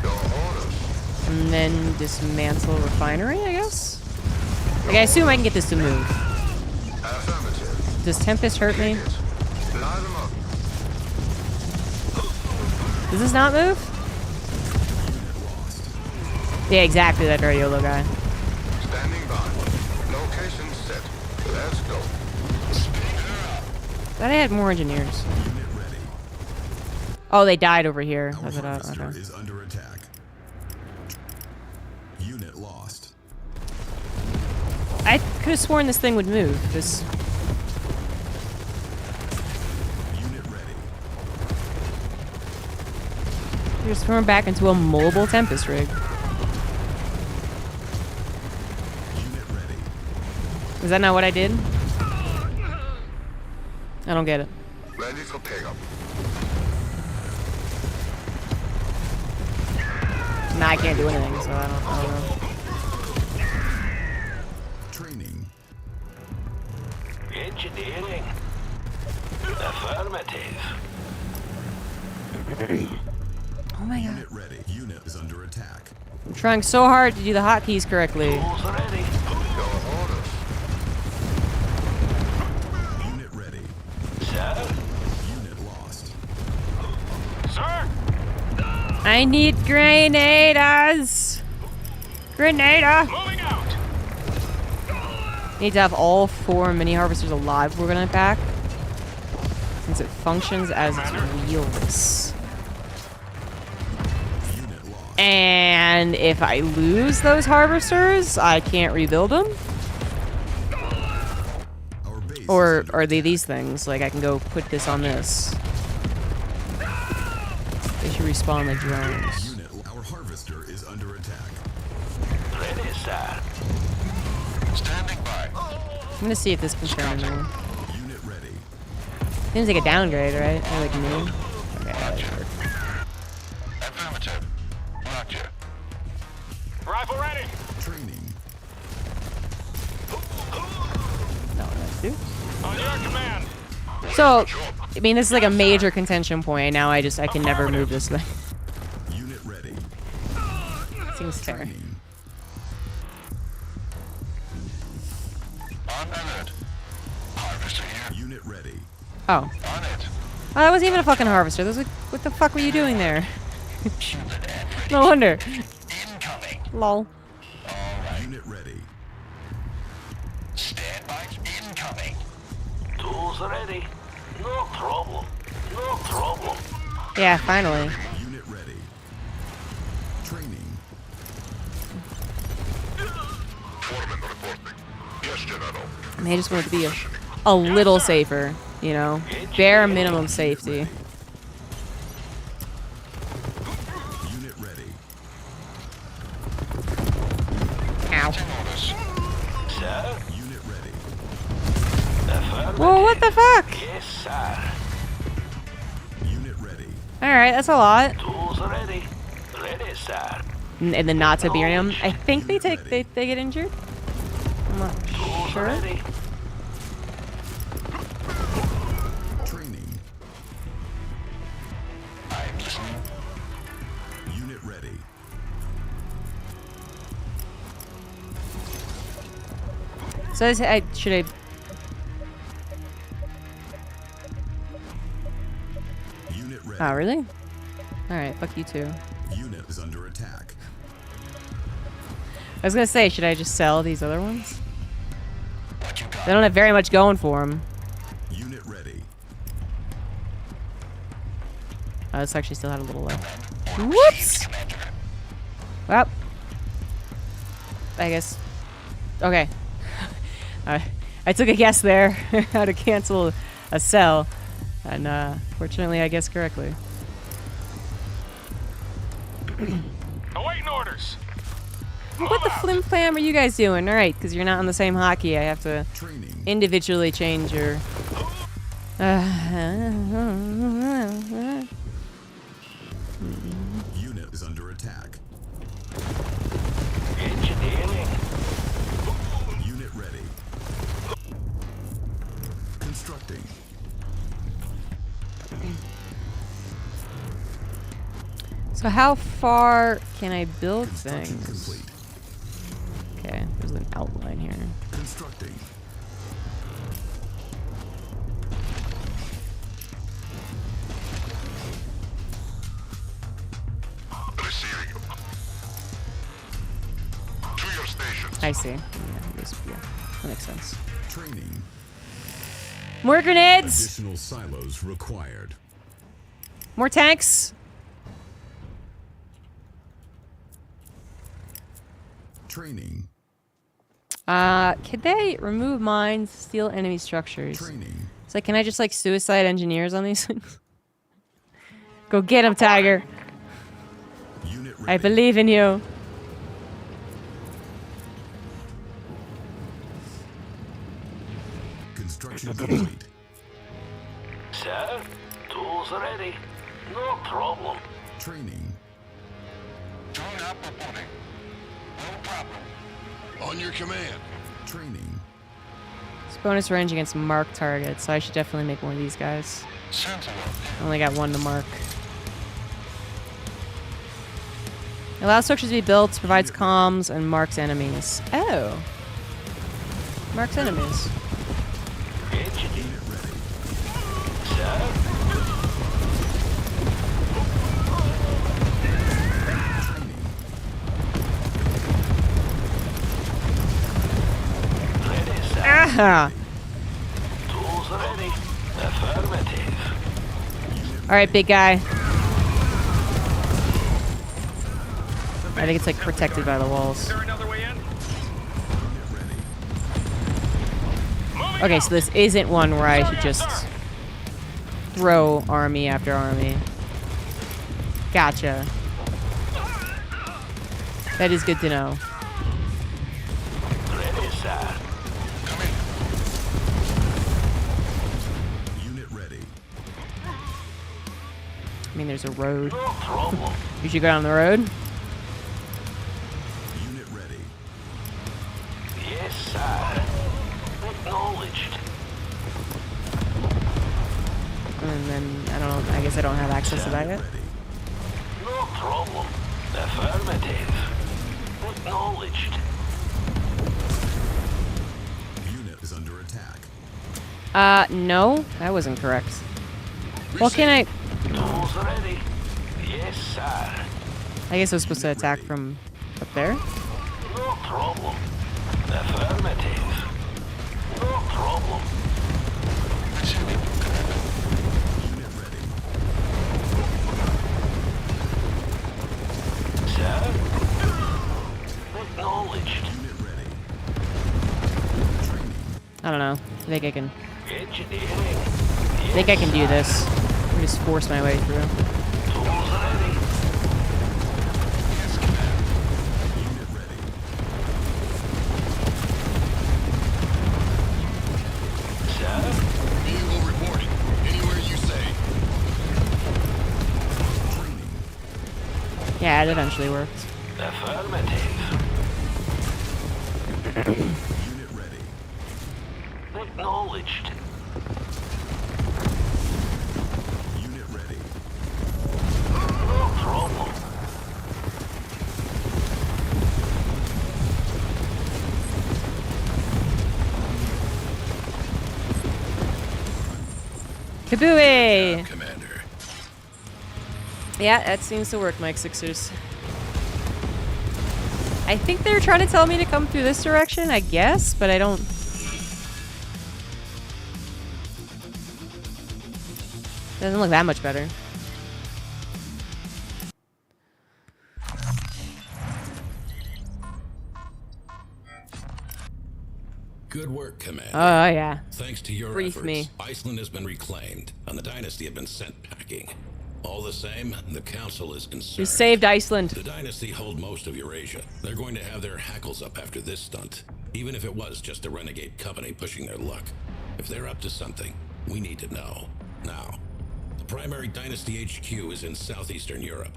J: Your orders.
A: And then dismantle refinery, I guess? Like, I assume I can get this to move.
J: Affirmative.
A: Does Tempest hurt me?
J: Line them up.
A: Does this not move? Yeah, exactly, that Radiolo guy.
J: Standing by. Location set. Let's go.
A: Thought I had more engineers.
F: Unit ready.
A: Oh, they died over here.
F: Our
A: That's what I,
F: harvester
A: okay.
F: is under attack. Unit lost.
A: I could have sworn this thing would move. This.
F: Unit ready.
A: Just turn back into a mobile Tempest rig.
F: Unit ready.
A: Is that not what I did? I don't get it.
J: Ready for pickup.
A: Nah, I can't do anything, so I don't know.
F: Training.
E: Engineering. Affirmative.
A: Oh my god.
F: Unit ready. Unit is under attack.
A: I'm trying so hard to do the hotkeys correctly.
E: Tools ready.
J: Your orders.
F: Unit ready.
E: Sir.
F: Unit lost.
H: Sir!
A: I need grenades! Grenada!
H: Moving out!
A: Need to have all 4 mini harvesters alive we're gonna attack. Since it functions as its wheels.
F: Unit lost.
A: And if I lose those harvesters, I can't rebuild them?
F: Our base
A: Or
F: is under
A: are they
F: attack.
A: these things? Like I can go put this on this. They should respawn the drones.
F: Unit. Our harvester is under attack.
E: Ready, sir.
J: Standing by.
A: I'm gonna see if this can turn into one.
F: Unit ready.
A: Seems like a downgrade, right? Or like new. Okay, that should work.
J: Affirmative. Roger.
H: Rifle ready!
F: Training.
A: No, that's two.
H: On your command!
A: So, I mean, this is like a major contention point. Now I can never move this thing.
F: Unit ready.
A: Seems fair.
F: Training.
J: On alert. Harvester here.
F: Unit ready.
A: Oh.
J: On it.
A: Oh, that wasn't even a fucking harvester. That was like, what the fuck were you doing there?
J: Human and ready.
A: No wonder.
J: Incoming.
A: Lol.
F: Unit ready.
J: Stand by. Incoming.
E: Tools ready. No problem. No problem.
A: Yeah, finally.
F: Unit ready. Training.
J: Foreman reporting. Yes, General.
A: And they just want it to be a little safer, you know? Bare minimum safety.
F: Unit ready.
A: Ow.
J: Orders.
E: Sir.
F: Unit ready.
E: Affirmative.
A: Whoa, what the fuck?
E: Yes, sir.
F: Unit ready.
A: Alright, that's a lot.
E: Tools ready. Ready, sir.
A: And then not Tiberium. I think they get injured. I'm not
E: Tools
A: sure.
E: ready.
F: Training.
J: I'm listening.
F: Unit ready.
A: So should I?
F: Unit ready.
A: Oh, really? All right, fuck you too.
F: Unit is under attack.
A: I was gonna say, should I just sell these other ones?
J: What you got?
A: They don't have very much going for them.
F: Unit ready.
A: Oh, this actually still had a little left. Whoops!
J: Commander.
A: Well, I guess. Okay. I took a guess there how to cancel a sell, and fortunately, I guessed correctly.
H: Awaiting orders!
A: What the flim flam are you guys doing? All right, because you're not on the same hotkey, I have to
F: Training.
A: individually change your.
F: Unit is under attack.
E: Engineering.
F: Unit ready. Constructing.
A: So how far can I build
F: Construction
A: things?
F: complete.
A: Okay, there's an outline here.
F: Constructing.
J: Receiving you. To your stations.
A: I see. Yeah, that makes sense.
F: Training.
A: More grenades!
F: Additional silos required.
A: More tanks!
F: Training.
A: Can they remove mines, steal enemy structures?
F: Training.
A: So can I just like suicide engineers on these things? Go get him, Tiger.
F: Unit ready.
A: I believe in you.
F: Construction complete.
E: Sir. Tools ready. No problem.
F: Training.
J: Join up reporting. No problem. On your command.
F: Training.
A: It's bonus range against marked targets, so I should definitely make one of these guys.
J: Sentinel.
A: Only got one to mark. Allows structures to be built, provides comms, and marks enemies. Oh. Marks enemies. Ah!
H: Tools ready. Affirmative.
A: Alright, big guy. I think it's like protected by the walls. Okay, so this isn't one where I should just throw army after army. Gotcha. That is good to know.
H: Ready, sir.
F: Unit ready.
A: I mean, there's a road.
H: No problem.
A: You should go down the road.
F: Unit ready.
H: Yes, sir. Acknowledged.
A: And then, I don't know, I guess I don't have access to that yet.
F: Ready.
H: No problem. Affirmative. Acknowledged.
F: Unit is under attack.
A: No, that wasn't correct. Well, can I...
H: Tools ready. Yes, sir.
A: I guess I was supposed to attack from up there?
H: No problem. Affirmative. No problem.
F: Unit ready.
H: Sir. Acknowledged.
F: Unit ready.
A: I don't know. I think I can...
H: Engineering.
A: I think I can do this. Or just force my way through.
H: Tools ready.
J: Yes, command.
F: Unit ready.
H: Sir.
J: Vehicle reporting. Anywhere you say.
F: Training.
A: Yeah, it eventually worked.
H: Affirmative.
F: Unit ready.
H: Acknowledged.
F: Unit ready.
H: No problem.
A: Kabooey!
E: Commander.
A: Yeah, that seems to work, Mike Sixers. I think they're trying to tell me to come through this direction, I guess, but I don't... Doesn't look that much better.
E: Good work, Commander.
A: Oh, yeah.
E: Thanks to your
A: Brief
E: efforts,
A: me.
E: Iceland has been reclaimed, and the Dynasty have been sent packing. All the same, the Council is concerned.
A: You saved Iceland.
E: The Dynasty hold most of Eurasia. They're going to have their hackles up after this stunt, even if it was just a renegade company pushing their luck. If they're up to something, we need to know. Now, the primary Dynasty HQ is in southeastern Europe.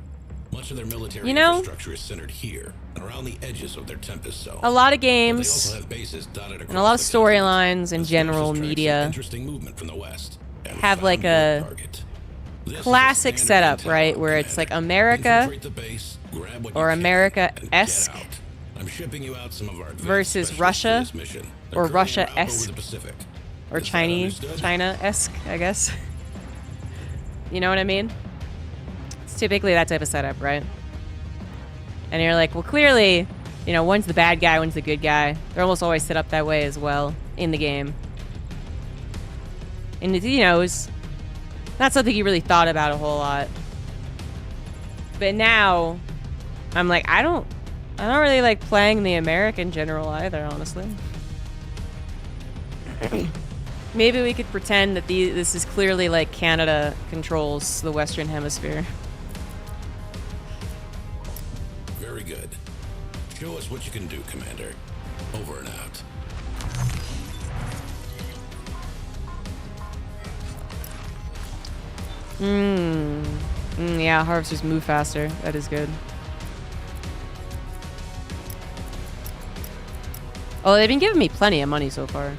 E: Much of their military infrastructure is centered here and around the edges of their Tempest zone.
A: A lot of
E: But they
A: games
E: also have bases dotted
A: and a lot of
E: across the continent.
A: storylines and
E: This
A: general
E: force attracts some
A: media
E: interesting movement from the west and
A: have
E: found
A: like
E: your
A: a
E: target. This is a
A: classic
E: standard
A: setup,
E: intel,
A: right? Where it's like
E: Commander.
A: America
E: Infiltrate the base, grab what you
A: or
E: can,
A: America-esque
E: and get out. I'm shipping you out some of our advanced
A: versus
E: specialists
A: Russia
E: for this mission. They're
A: or
E: currently en route over
A: Russia-esque
E: the Pacific.
A: or
E: Is that
A: Chinese,
E: understood?
A: China-esque, I guess. You know what I mean? It's typically that type of setup, right? And you're like, well, clearly, you know, one's the bad guy, one's the good guy. They're almost always set up that way as well in the game. And it's, you know, it's not something you really thought about a whole lot. But now, I'm like, I don't really like playing the American general either, honestly. Maybe we could pretend that this is clearly like Canada controls the Western Hemisphere.
E: Very good. Show us what you can do, Commander. Over and out.
A: Yeah, harvesters move faster. That is good. Oh, they've been giving me plenty of money so far.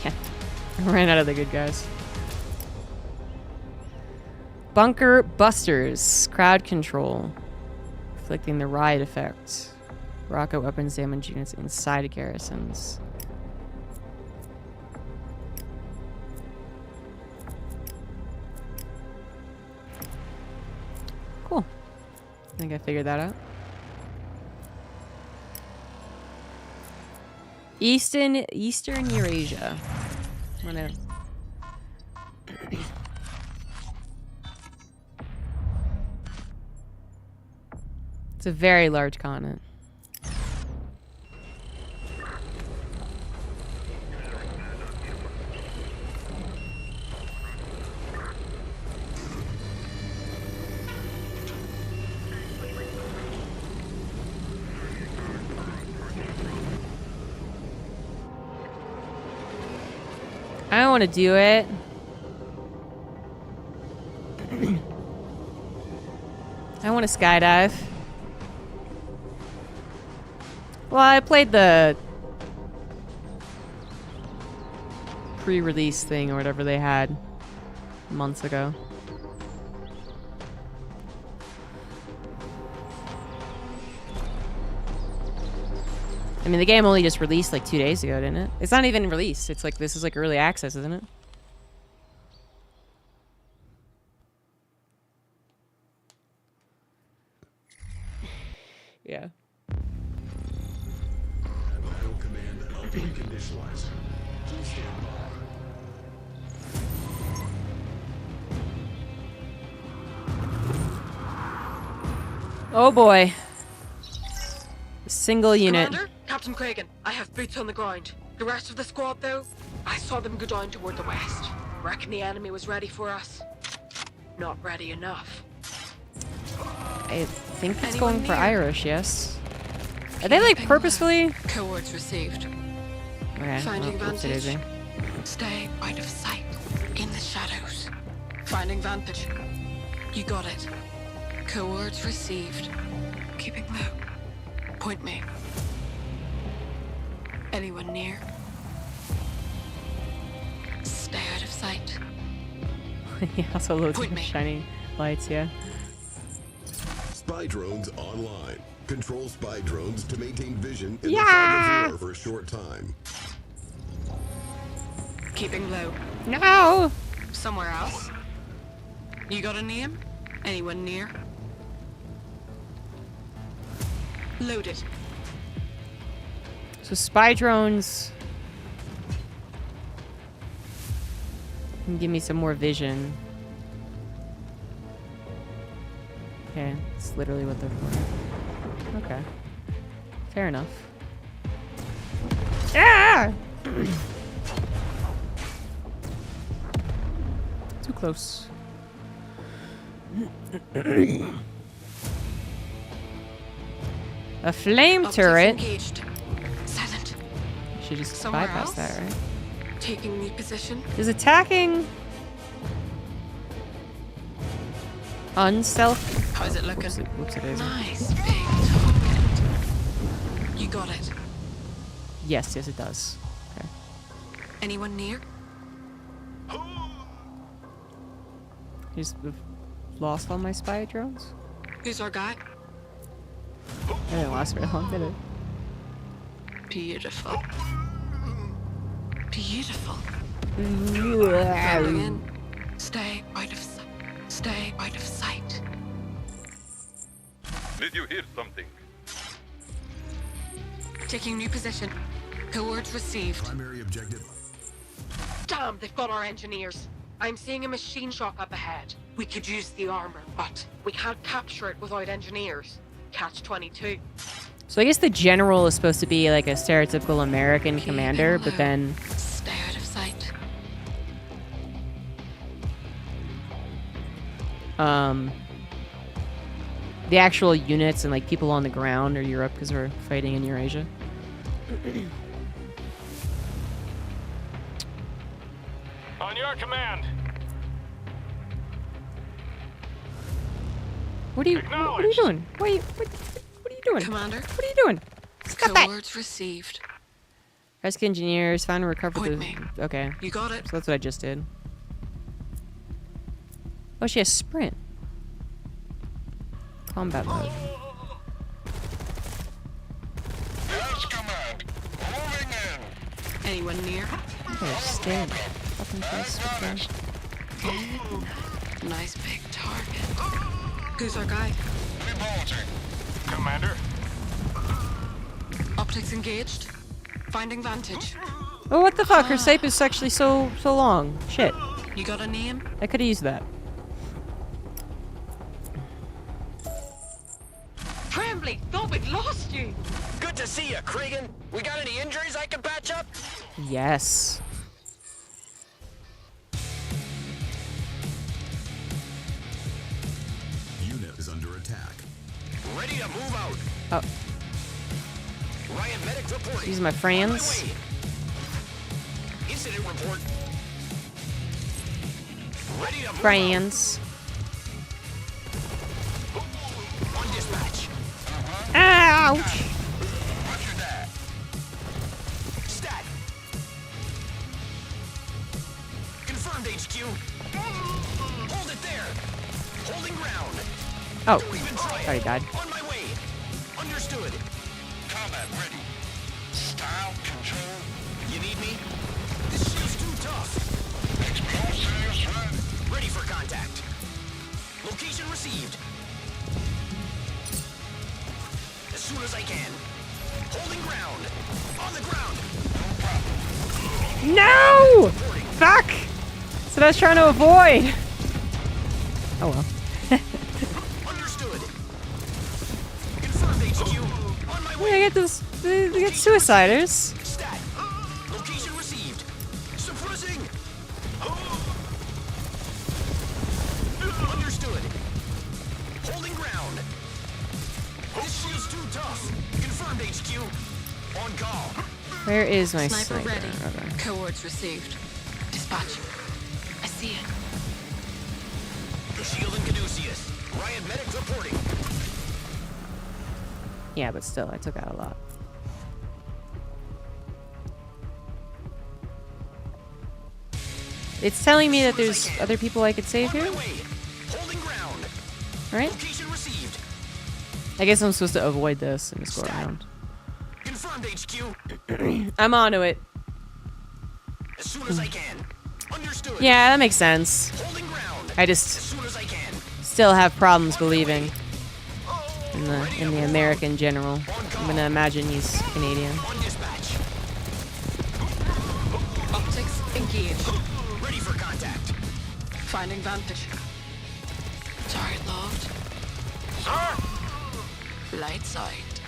A: Yeah. I ran out of the good guys. Bunker Busters. Crowd control. Inflicting the riot effect. Rocket weapons damage units inside garrisons. Cool. I think I figured that out. Eastern Eurasia. I'm gonna... It's a very large continent. I don't want to do it. I want to skydive. Well, I played the pre-release thing or whatever they had months ago. I mean, the game only just released like 2 days ago, didn't it? It's not even released. It's like, this is like early access, isn't it? Yeah.
F: Battle command update initialized. Please stand by.
A: Oh boy. A single unit.
K: Commander, Captain Cragen, I have boots on the ground. The rest of the squad, though, I saw them go down toward the west. Reckon the enemy was ready for us. Not ready enough.
A: I think it's
K: Anyone
A: going for
K: near?
A: Irish, yes. Are they like purposefully?
K: Cohorts received.
A: Okay,
K: Finding
A: well,
K: vantage.
A: oopsie-daisy.
K: Stay out of sight. In the shadows. Finding vantage. You got it. Cohorts received. Keeping low. Point me. Anyone near? Stay out of sight.
A: He also loads
K: Point
A: of
K: me.
A: shiny lights, yeah.
F: Spy drones online. Control spy drones to maintain vision in
A: Yeah!
F: the fog of war for a short time.
K: Keeping low.
A: No!
K: Somewhere else? You got a name? Anyone near? Loaded.
A: So spy drones can give me some more vision. Okay, it's literally what they're for. Okay. Fair enough. Ah! Too close. A flame
K: Optics
A: turret?
K: engaged. Silent.
A: Should just
K: Somewhere
A: bypass
K: else?
A: that, right?
K: Taking new position.
A: Is attacking unstealth?
K: How's it looking?
A: Whoops, it is.
K: Nice big target. You got it.
A: Yes, it does. Okay.
K: Anyone near?
A: Just lost all my spy drones?
K: Who's our guy?
A: I didn't last very long, did it?
K: Beautiful. Beautiful. Falling in. Stay out of sight. Stay out of sight.
I: Did you hear something?
K: Taking new position. Cohorts received.
F: Primary objective.
K: Damn, they've got our engineers. I'm seeing a machine shop up ahead. We could use the armor, but we can't capture it without engineers. Catch 22.
A: So I guess the general is supposed to be like a stereotypical American
K: Keep
A: commander,
K: it
A: but
K: low.
A: then
K: Stay out of sight.
A: the actual units and like people on the ground are Europe because we're fighting in Eurasia.
I: On your command.
A: What are you doing? What are you doing?
K: Commander,
A: What are you doing? Stop that!
K: coordinates received.
A: Rescue engineers, find and recover
K: Point
A: the...
K: me.
A: Okay.
K: You got it.
A: So that's what I just did. Oh, she has sprint. Combat mode.
I: Yes, command. Moving in.
K: Anyone near?
A: Okay, stay. Fucking face.
K: Nice big target. Who's our guy?
I: Reporting. Commander.
K: Optics engaged. Finding vantage.
A: Oh, what the fuck? Her sape is actually so long. Shit.
K: You got a name?
A: I could have used that.
K: Trembly, thought we'd lost you.
H: Good to see you, Cregan. We got any injuries I can patch up?
A: Yes.
F: Unit is under attack.
H: Ready to move out.
A: Oh,
H: Riot medic reporting.
A: these are my friends.
H: On my way. Incident report. Ready to move
A: Friends.
H: out. On dispatch.
A: Ouch!
H: Roger that. Stat. Confirmed, HQ. Hold it there. Holding ground.
A: Oh,
H: Don't even try it.
A: sorry, died.
H: On my way. Understood.
I: Combat ready. Style control.
H: You need me? This shield's too tough.
I: Explosives ready.
H: Ready for contact. Location received. As soon as I can. Holding ground. On the ground.
A: No! Fuck! That's what I was trying to avoid. Oh well.
H: Understood. Confirmed, HQ. On my way.
A: Yeah, I get this. I get suiciders.
H: Stat. Location received. Suppressing. Understood. Holding ground. This shield's too tough. Confirmed, HQ. On call.
A: Where is my
K: Sniper
A: sniper?
K: ready.
A: Okay.
K: Coordinates received. Dispatch. I see it.
H: Shield and Caduceus. Riot medic reporting.
A: Yeah, but still, I took out a lot. It's telling me that there's other people I could save
H: On my
A: here,
H: way. Holding ground.
A: right?
H: Location received.
A: I guess I'm supposed to avoid this and just go around.
H: Confirmed, HQ.
A: I'm onto it.
H: As soon as I can. Understood.
A: Yeah, that makes sense.
H: Holding ground.
A: I
H: As
A: just
H: soon as I can.
A: still have problems believing in the American general. I'm gonna imagine he's Canadian.
H: On dispatch.
K: Optics engaged.
H: Ready for contact.
K: Finding vantage. Target logged. Light sight.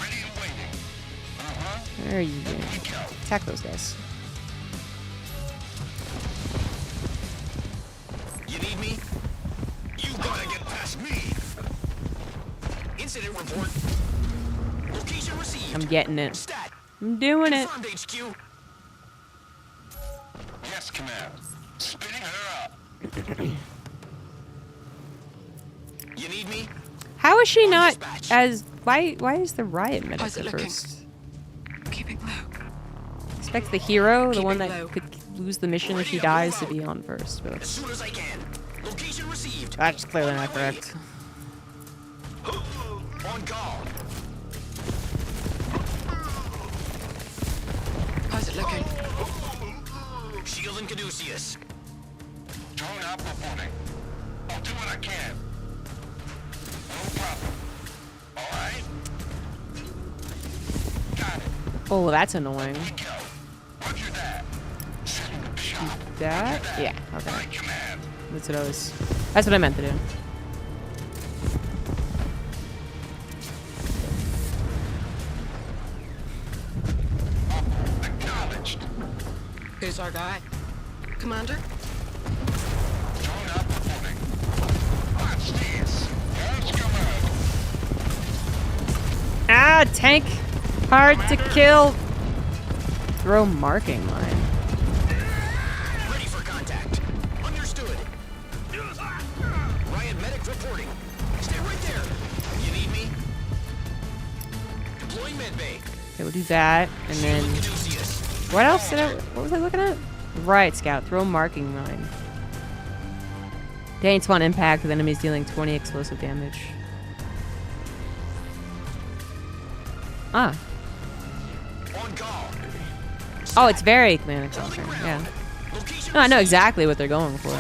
I: Ready and waiting.
A: Where are you going? Attack those guys.
H: You need me? You gotta get past me. Incident report. Location received.
A: I'm getting it.
H: Stat.
A: I'm doing it.
H: Confirmed, HQ.
I: Yes, command. Spinning her up.
H: You need me?
A: How is she
H: On
A: not
H: dispatch.
A: as why is the riot medic
K: How's it
A: at
K: looking?
A: first?
K: Keeping low.
A: Expect the hero, the one
K: Keeping
A: that
K: low.
A: could lose the mission if
H: Ready
A: she
H: to
A: dies, to
H: move
A: be on first. But
H: As soon as I can. Location received.
A: that's clearly
H: On
A: not
H: my way.
A: correct.
H: On call.
K: How's it looking?
H: Shield and Caduceus.
I: Drone out reporting. I'll do what I can. No problem. All right. Got it.
A: Oh, that's annoying.
I: Go. Roger that. Setting up shop.
A: That? Yeah, okay.
I: Right, command.
A: That's what I meant to do.
I: Acknowledged.
K: Who's our guy? Commander?
I: Drone out reporting. Watch this. Yes, command.
A: Ah, tank! Hard to kill! Throw marking line.
H: Ready for contact. Understood. Riot medic Contact reporting. Stay right there. You need me? Deploying medbay.
A: Okay, we'll do that, and then what else did I? What was I looking at? Riot scout. Throw marking mine. Gain 1 impact with enemies dealing 20 explosive damage. Ah. Oh, it's very command and conquer. Yeah. No, I know exactly what they're going for.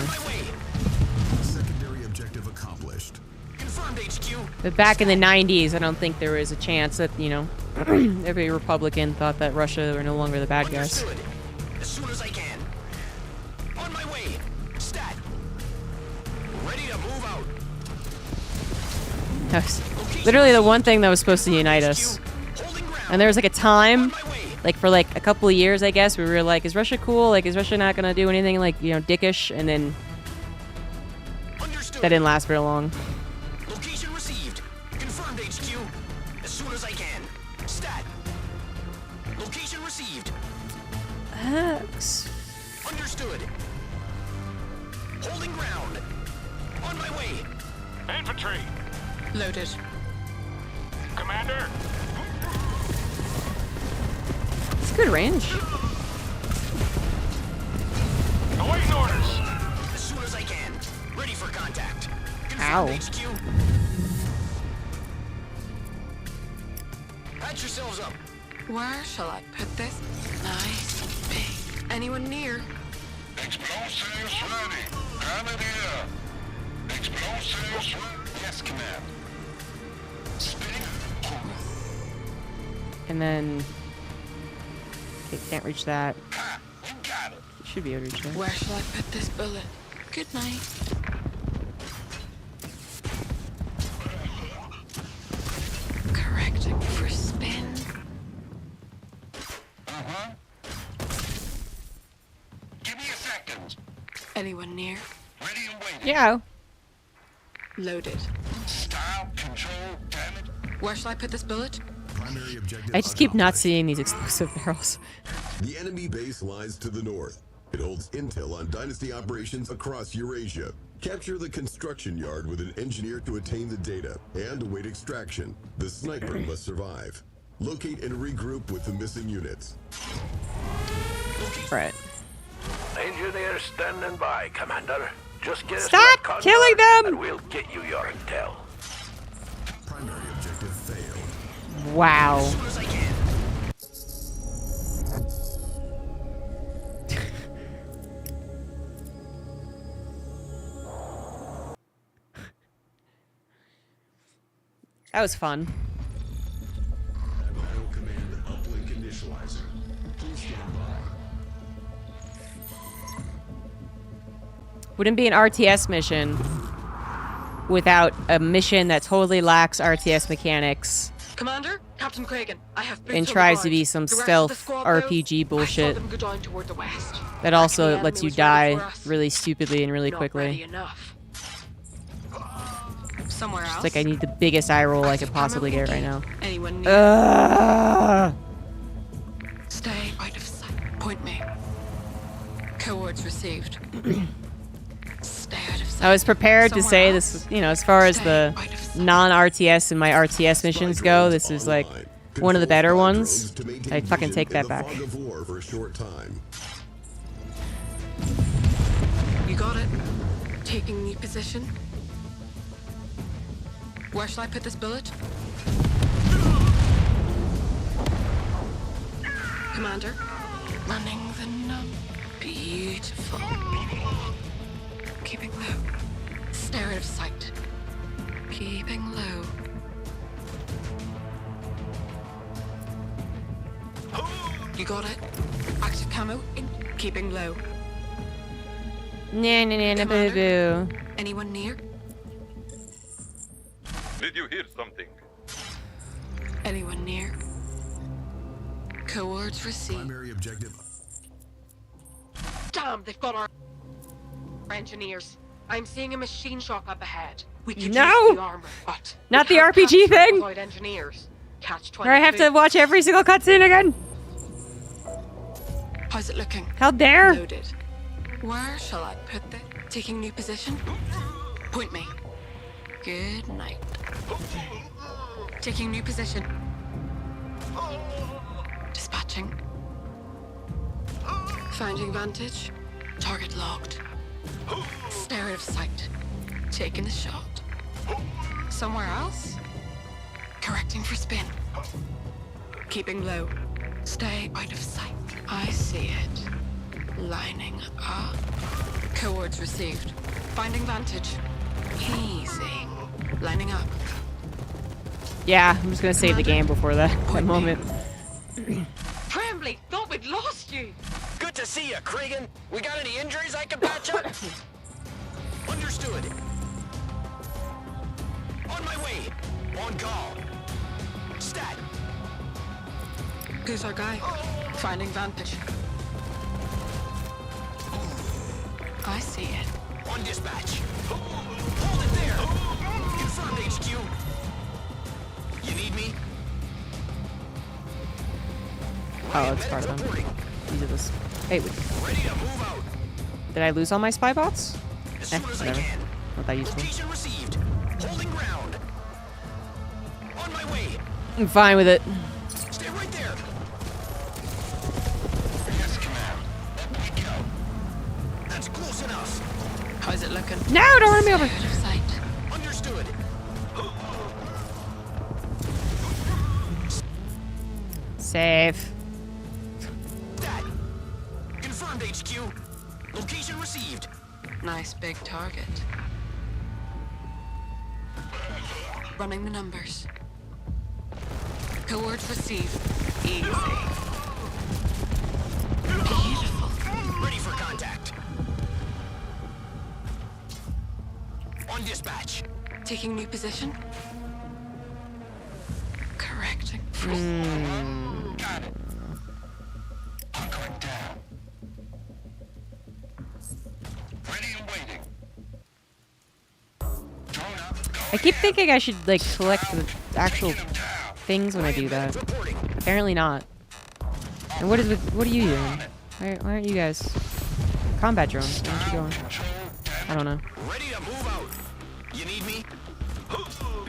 F: Secondary objective accomplished.
H: Confirmed, HQ.
A: But back in the 90s, I don't think there was a chance that, you know, every Republican thought that Russia were no longer the bad guys.
H: Understood. As soon as I can. On my way. Stat. Ready to move out.
A: That was literally the one thing that was supposed to unite us. And there was like a time, like for like a couple of years, I guess, we were like, is Russia cool? Like, is Russia not gonna do anything like, you know, dickish? And then that didn't last very long.
H: Location received. Confirmed, HQ. As soon as I can. Stat. Location received. Understood. Holding ground. On my way.
I: Infantry.
K: Loaded.
I: Commander.
A: It's good range.
I: Awaiting orders.
H: As soon as I can. Ready for contact.
A: Ow.
H: Confirmed, HQ. Patch yourselves up.
K: Where shall I put this? Nice and big. Anyone near?
I: Explosives ready. Grenadier. Explosives ready.
H: Yes, command.
I: Spinning.
A: And then... Okay, can't reach that.
I: Ha! You got it.
A: Should be able to reach that.
K: Where shall I put this bullet? Good night. Correcting for spin.
I: Give me a second.
K: Anyone near?
I: Ready and waiting.
A: Yeah.
K: Loaded.
I: Style, control, damn it.
K: Where shall I put this bullet?
F: Primary objective
A: I just keep not
F: accomplished.
A: seeing these explosive barrels.
F: The enemy base lies to the north. It holds intel on Dynasty operations across Eurasia. Capture the construction yard with an engineer to attain the data and await extraction. The sniper must survive. Locate and regroup with the missing units.
A: Right.
E: Engineer standing by, Commander. Just get us
A: Stop
E: that
A: killing
E: contact
A: them!
E: and we'll get you your intel.
F: Primary objective failed.
A: Wow.
H: As soon as I can.
A: That was fun.
F: Battle command uplink initializing. Please stand by.
A: Wouldn't be an RTS mission without a mission that totally lacks RTS mechanics
K: Commander, Captain Cragen, I have boots
A: and
K: on the
A: tries to
K: ground.
A: be some
K: The rest of
A: stealth
K: the squad,
A: RPG
K: though, I
A: bullshit
K: saw them go down toward the west.
A: that also
K: Reckon the
A: lets
K: enemy
A: you
K: was ready
A: die
K: for us.
A: really stupidly and really
K: Not ready
A: quickly.
K: enough. Somewhere
A: It's
K: else.
A: like I need the biggest eye roll I could possibly get right now.
K: Anyone near? Stay out of sight. Point me. Coordinates received. Stay out of sight.
A: I was prepared to
K: Somewhere
A: say
K: else.
A: this, you know, as far as the non-RTS and my RTS missions go, this is like one of the better ones. I fucking take that back.
F: Fog of war for a short time.
K: You got it. Taking new position. Where shall I put this bullet? Commander, running the numb. Beautiful. Keeping low. Stare out of sight. Keeping low. You got it. Active camo in. Keeping low.
A: Nah, nah, nah, nah, boo boo.
K: Anyone near?
I: Did you hear something?
K: Anyone near? Coordinates received.
F: Primary objective.
K: Damn, they've got our engineers. I'm seeing a machine shop up ahead. We could
A: No!
K: use the armor, but
A: Not
K: we
A: the
K: can't
A: RPG
K: catch them
A: thing!
K: without engineers. Catch
A: Or I have
K: 22.
A: to watch every single cutscene again.
K: How's it looking?
A: How dare?
K: Loaded. Where shall I put this? Taking new position? Point me. Good night. Taking new position. Dispatching. Finding vantage. Target locked. Stare out of sight. Taking the shot. Somewhere else? Correcting for spin. Keeping low. Stay out of sight. I see it. Lining up. Coords received. Finding vantage. Easy. Lining up.
A: Yeah, I'm just gonna save the game before that moment.
K: Trembly, thought we'd lost you.
H: Good to see you, Cregan. We got any injuries I can patch up? Understood. On my way. On call. Stat.
K: Who's our guy? Finding vantage. I see it.
H: On dispatch. Hold it there. Confirmed, HQ. You need me?
A: Oh, it's part of them. These are this. Hey,
H: Ready to move out.
A: did I lose all my spy bots?
H: As soon as I
A: Whatever.
H: can.
A: Not that useful.
H: Location received. Holding ground. On my way.
A: I'm fine with it.
H: Stay right there.
I: Yes, command. Up we go.
H: That's close enough.
K: How's it looking?
A: No, don't run me over.
K: Stay out of sight.
H: Understood.
A: Save.
H: That. Confirmed, HQ. Location received.
K: Nice big target. Running the numbers. Coords received. Easy. Beautiful.
H: Ready for contact. On dispatch.
K: Taking new position. Correcting.
I: Got it. Hunkering down. Ready and waiting. Drone up.
A: I keep thinking I should like collect the actual things when I do that.
H: Reporting.
A: Apparently not. And what are you doing? Why aren't you guys? Combat drones. Where aren't you going? I don't know.
H: Ready to move out. You need me?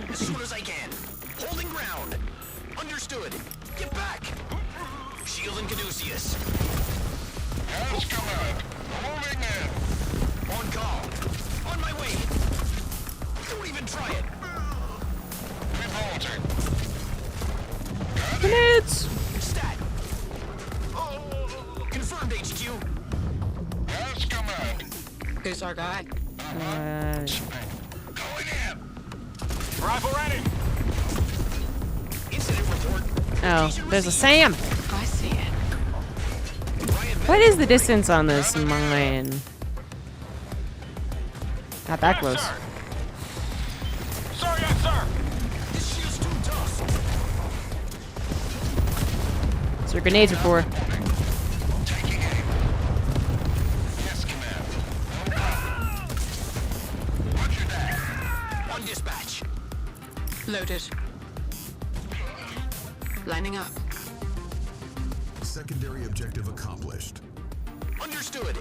H: As soon as I can. Holding ground. Understood. Get back. Shielding Caduceus.
I: Yes, command. Moving in.
H: On call. On my way. Don't even try it.
I: Revolting.
A: Minutes.
H: Stat. Confirmed, HQ.
I: Yes, command.
K: Who's our guy?
I: Going in.
H: Rifle ready. Incident report.
A: Oh, there's a Sam.
K: I see it.
A: What is the distance on this mine? Not that close.
I: Sir, yes, sir.
H: This shield's too tough.
A: That's what grenades are for.
I: Taking aim. Yes, command. Roger that.
H: On dispatch.
K: Loaded. Lining up.
F: Secondary objective accomplished.
H: Understood.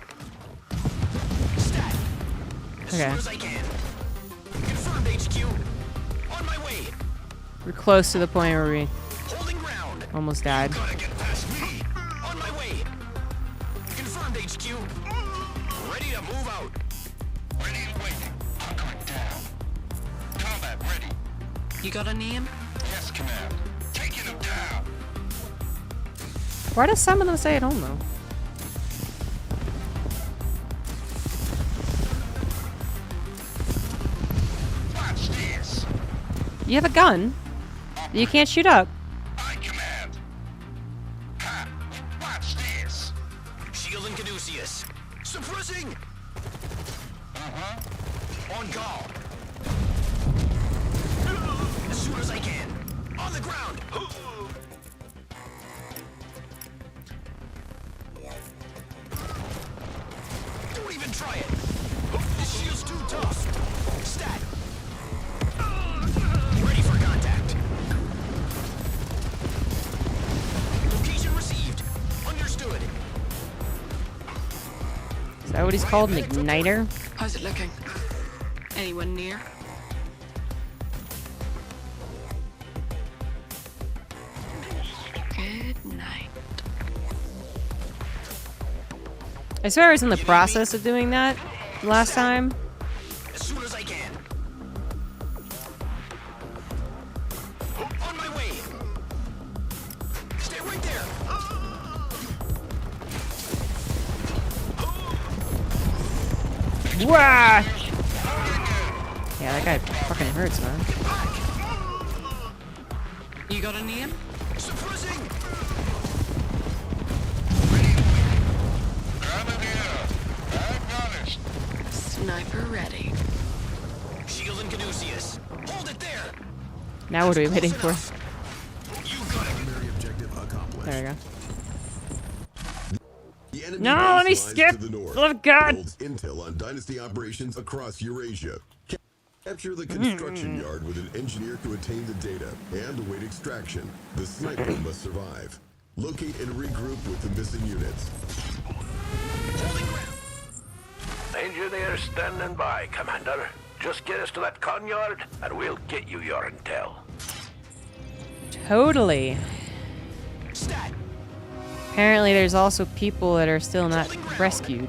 H: Stat. As
A: Okay.
H: soon as I can. Confirmed, HQ. On my way.
A: We're close to the point where we
H: Holding ground.
A: almost died.
H: Gotta get past me. On my way. Confirmed, HQ. Ready to move out.
I: Ready and waiting. Hunkering down. Combat ready.
K: You got a name?
I: Yes, command. Taking him down.
A: Why does some of them say I don't know?
I: Watch this.
A: You have a gun. You can't shoot up.
I: I command. Ha. Watch this.
H: Shielding Caduceus. Suppressing.
I: Uh-huh.
H: On call. As soon as I can. On the ground. Don't even try it. This shield's too tough. Stat. Ready for contact. Location received. Understood.
A: Is that what he's called? An igniter?
K: How's it looking? Anyone near?
A: I swear I was in the process of doing that last time.
H: As soon as I can. On my way. Stay right there.
A: Wah! Yeah, that guy fucking hurts, man.
K: You got a name?
H: Suppressing.
K: Sniper ready.
H: Shield and Caduceus. Hold it there.
A: Now what are we waiting for?
H: You got it.
F: Primary objective accomplished.
A: There we go.
F: The enemy
A: No,
F: base
A: let me
F: lies
A: skip.
F: to the north.
A: Oh, God.
F: Holds intel on dynasty operations across Eurasia. Capture the construction yard with an engineer to attain the data and await extraction. The sniper must survive. Locate and regroup with the missing units.
H: Holding ground.
E: Engineer standing by, Commander. Just get us to that con yard, and we'll get you your intel.
A: Totally.
H: Stat.
A: Apparently, there's also people that are still not rescued.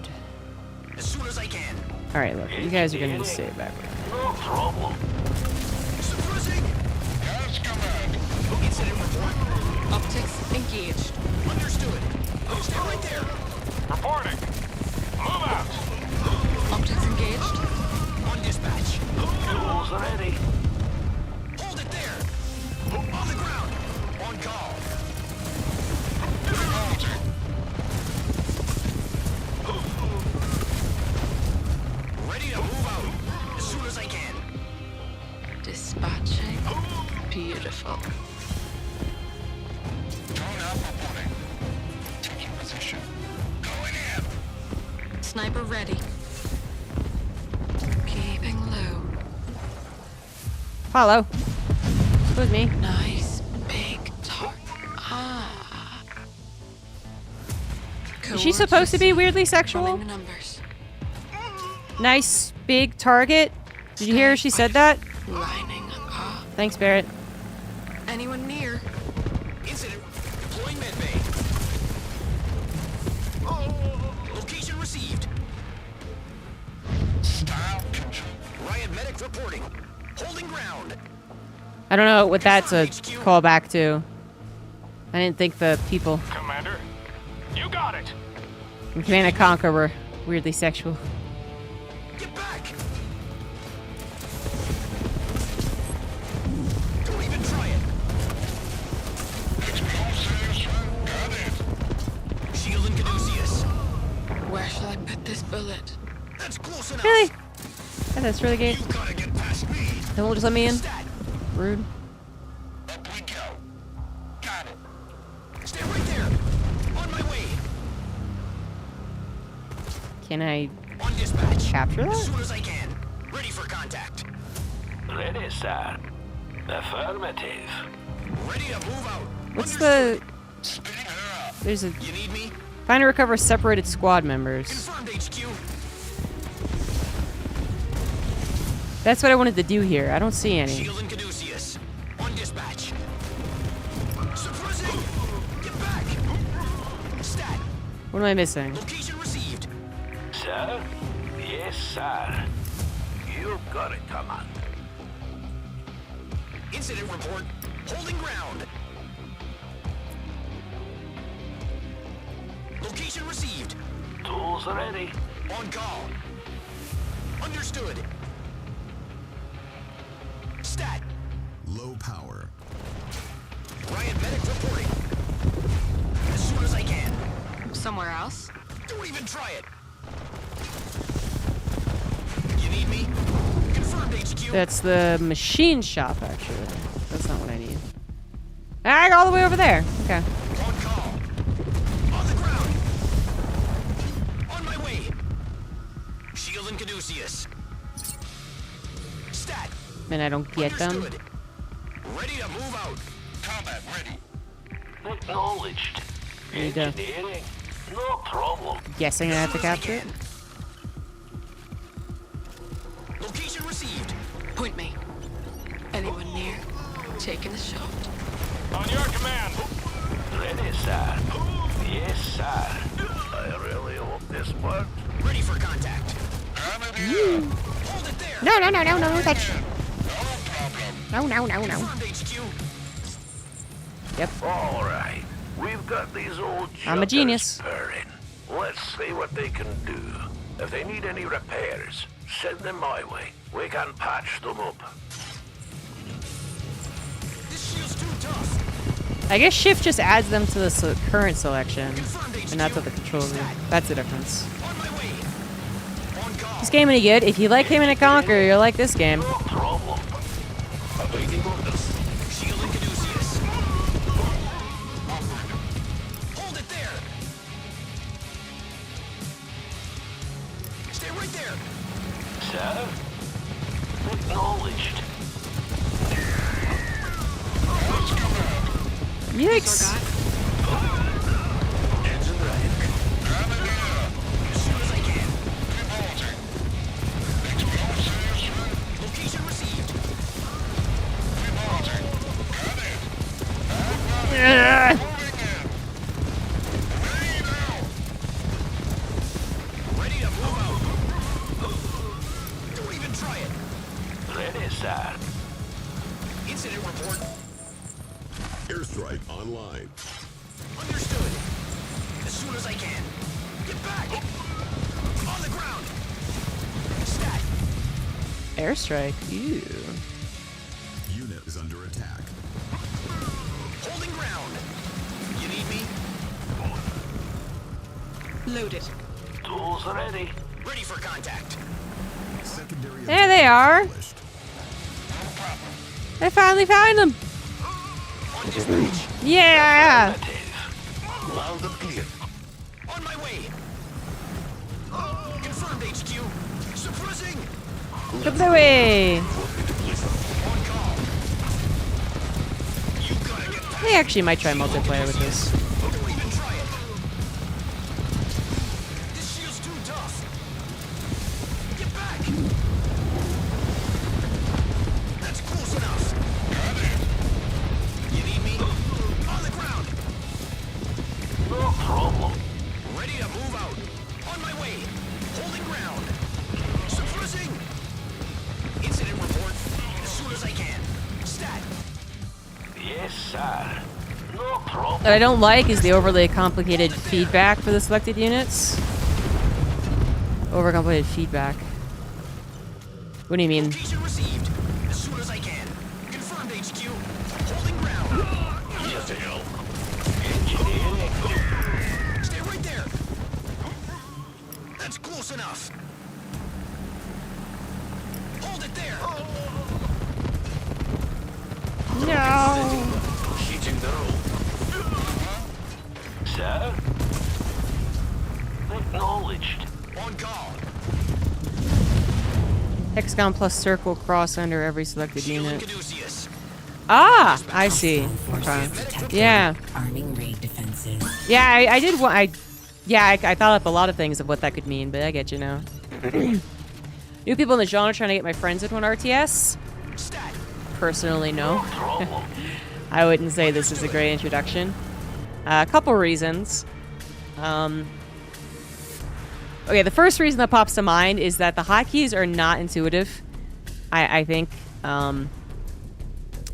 H: As soon as I can.
A: All right, look, you guys are gonna need to stay back.
E: No problem.
H: Suppressing.
I: Yes, command.
H: Incident report.
K: Optics engaged.
H: Understood. Stay right there.
I: Reporting. Move out.
K: Optics engaged.
H: On dispatch.
E: Tools ready.
H: Hold it there. On the ground. On call. Ready to move out. As soon as I can.
K: Dispatching. Beautiful.
I: Drone out reporting. Taking position. Going in.
K: Sniper ready. Keeping low.
A: Follow. With me.
K: Nice big target. Ah.
A: Is she supposed to be weirdly sexual?
K: Running the numbers.
A: Nice big target. Did you hear she said that?
K: Lining up.
A: Thanks, Barrett.
K: Anyone near?
H: Incident. Deploying medbay. Location received.
I: Style control.
H: Riot medic reporting. Holding ground.
A: I don't know what that's a callback to. I didn't think the people
I: Commander, you got it.
A: in Command and Conquer were weirdly sexual.
H: Get back. Don't even try it.
I: Explosives. Got it.
H: Shield and Caduceus.
K: Where shall I put this bullet?
H: That's close enough.
A: Really? Yeah, that's really gay.
H: You gotta get past me.
A: Then we'll just let me in.
H: Stat.
A: Rude.
I: Up we go. Got it.
H: Stay right there. On my way.
A: Can I
H: On dispatch.
A: capture
H: As
A: that?
H: soon as I can. Ready for contact.
E: Ready, sir. Affirmative.
H: Ready to move out.
A: What's the...
I: Spinning her up.
A: There's a...
H: You need me?
A: Find and recover separated squad members.
H: Confirmed HQ.
A: That's what I wanted to do here. I don't see any.
H: Shield and Caduceus. On dispatch. Suppressing. Get back. Stat.
A: What am I missing?
H: Location received.
E: Sir? Yes, sir. You've got it, Command.
H: Incident report. Holding ground. Location received.
E: Tools ready.
H: On call. Understood. Stat.
F: Low power.
H: Riot medic reporting. As soon as I can.
K: Somewhere else?
H: Don't even try it. You need me? Confirmed HQ.
A: That's the machine shop, actually. That's not what I need. I go all the way over there. Okay.
H: On call. On the ground. On my way. Shield and Caduceus. Stat.
A: And I don't get them.
H: Understood. Ready to move out.
I: Combat ready.
E: Acknowledged.
A: Need to-
E: Engineering. No problem.
A: Guessing I have to capture it.
H: Location received.
K: Point me. Anyone near? Taking a shot.
I: On your command.
E: Ready, sir. Yes, sir. I really hope this
I: What?
H: Ready for contact.
I: I'm in here.
H: Hold it there.
A: No, no, no, no, no, that's...
I: No problem.
A: No, no, no, no.
H: Confirmed HQ.
A: Yep.
I: All right. We've got these old
A: I'm a
I: junkers
A: genius.
I: purring. Let's see what they can do. If they need any repairs, send them my way. We can patch them up.
H: This shield's too tough.
A: I guess shift just adds them to the current selection, and not to the control room. That's the difference.
H: On my way. On call.
A: This game any good? If you like Command & Conquer, you'll like this game.
I: No problem. Awaiting orders.
H: Shield and Caduceus. Hold it there. Stay right there.
I: Sir? Acknowledged.
A: Yikes.
I: Engine ready. I'm in here.
H: As soon as I can.
I: Reporting. Explosives.
H: Location received.
I: Reporting. Got it.
A: Ugh.
I: Moving in. Ready now.
H: Ready to move out. Don't even try it.
I: Ready, sir.
H: Incident report.
F: Airstrike online.
H: Understood. As soon as I can. Get back. On the ground. Stat.
A: Airstrike. Ew.
F: Unit is under attack.
H: Holding ground. You need me?
K: Loaded.
I: Tools ready.
H: Ready for contact.
F: Secondary
A: There they are.
F: established.
A: I finally found them.
H: On dispatch.
A: Yeah.
I: Loud and clear.
H: On my way. Confirmed HQ. Suppressing.
A: Come the way.
H: On call. You gotta get back.
A: I actually might try multiplayer with this.
H: Don't even try it. This shield's too tough. Get back. That's close enough. You need me? On the ground.
I: No problem.
H: Ready to move out. On my way. Holding ground. Suppressing. Incident report. As soon as I can. Stat.
I: Yes, sir. No problem.
A: What I don't like is the overly complicated feedback for the selected units. Overcomplicated feedback. What do you mean?
H: Location received. As soon as I can. Confirmed HQ. Holding ground.
I: Yes, to help. Engineering.
H: Stay right there. That's close enough. Hold it there.
A: No.
I: Heating the room. Sir? Acknowledged.
H: On call.
A: Hexagon plus circle cross under every selected
H: Shield and
A: unit.
H: Caduceus.
A: Ah, I see.
G: Forces
A: Okay.
G: detected.
A: Yeah.
G: Arming raid defenses.
A: Yeah, I did. I thought up a lot of things of what that could mean, but I get you now. New people in the genre trying to get my friends into an RTS?
H: Stat.
A: Personally, no.
I: Problem.
A: I wouldn't say this is a great introduction. A couple reasons. Okay, the first reason that pops to mind is that the hotkeys are not intuitive. I think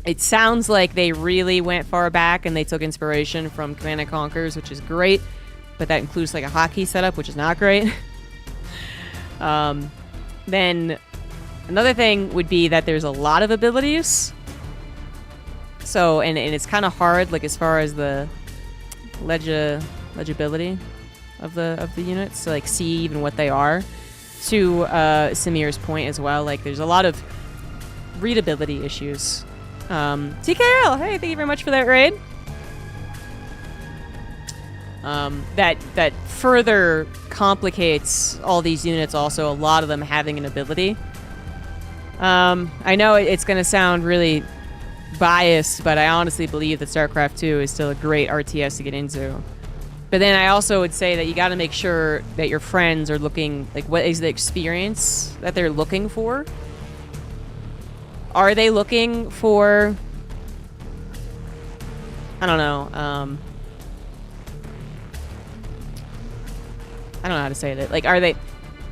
A: it sounds like they really went far back and they took inspiration from Command & Conquer's, which is great, but that includes like a hotkey setup, which is not great. Then another thing would be that there's a lot of abilities. So, and it's kind of hard, like as far as the legibility of the units to like see even what they are. To Samir's point as well, like there's a lot of readability issues. TKL, hey, thank you very much for that raid. That further complicates all these units. Also, a lot of them having an ability. I know it's going to sound really biased, but I honestly believe that StarCraft 2 is still a great RTS to get into. But then I also would say that you got to make sure that your friends are looking, like, what is the experience that they're looking for? Are they looking for, I don't know, I don't know how to say it. Like,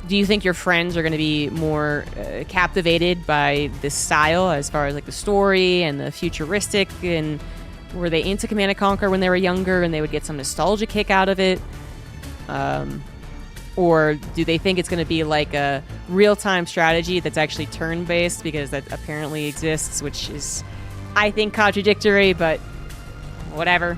A: do you think your friends are going to be more captivated by this style as far as like the story and the futuristic, and were they into Command & Conquer when they were younger and they would get some nostalgia kick out of it? Or do they think it's going to be like a real-time strategy that's actually turn-based, because that apparently exists, which is, I think, contradictory, but whatever.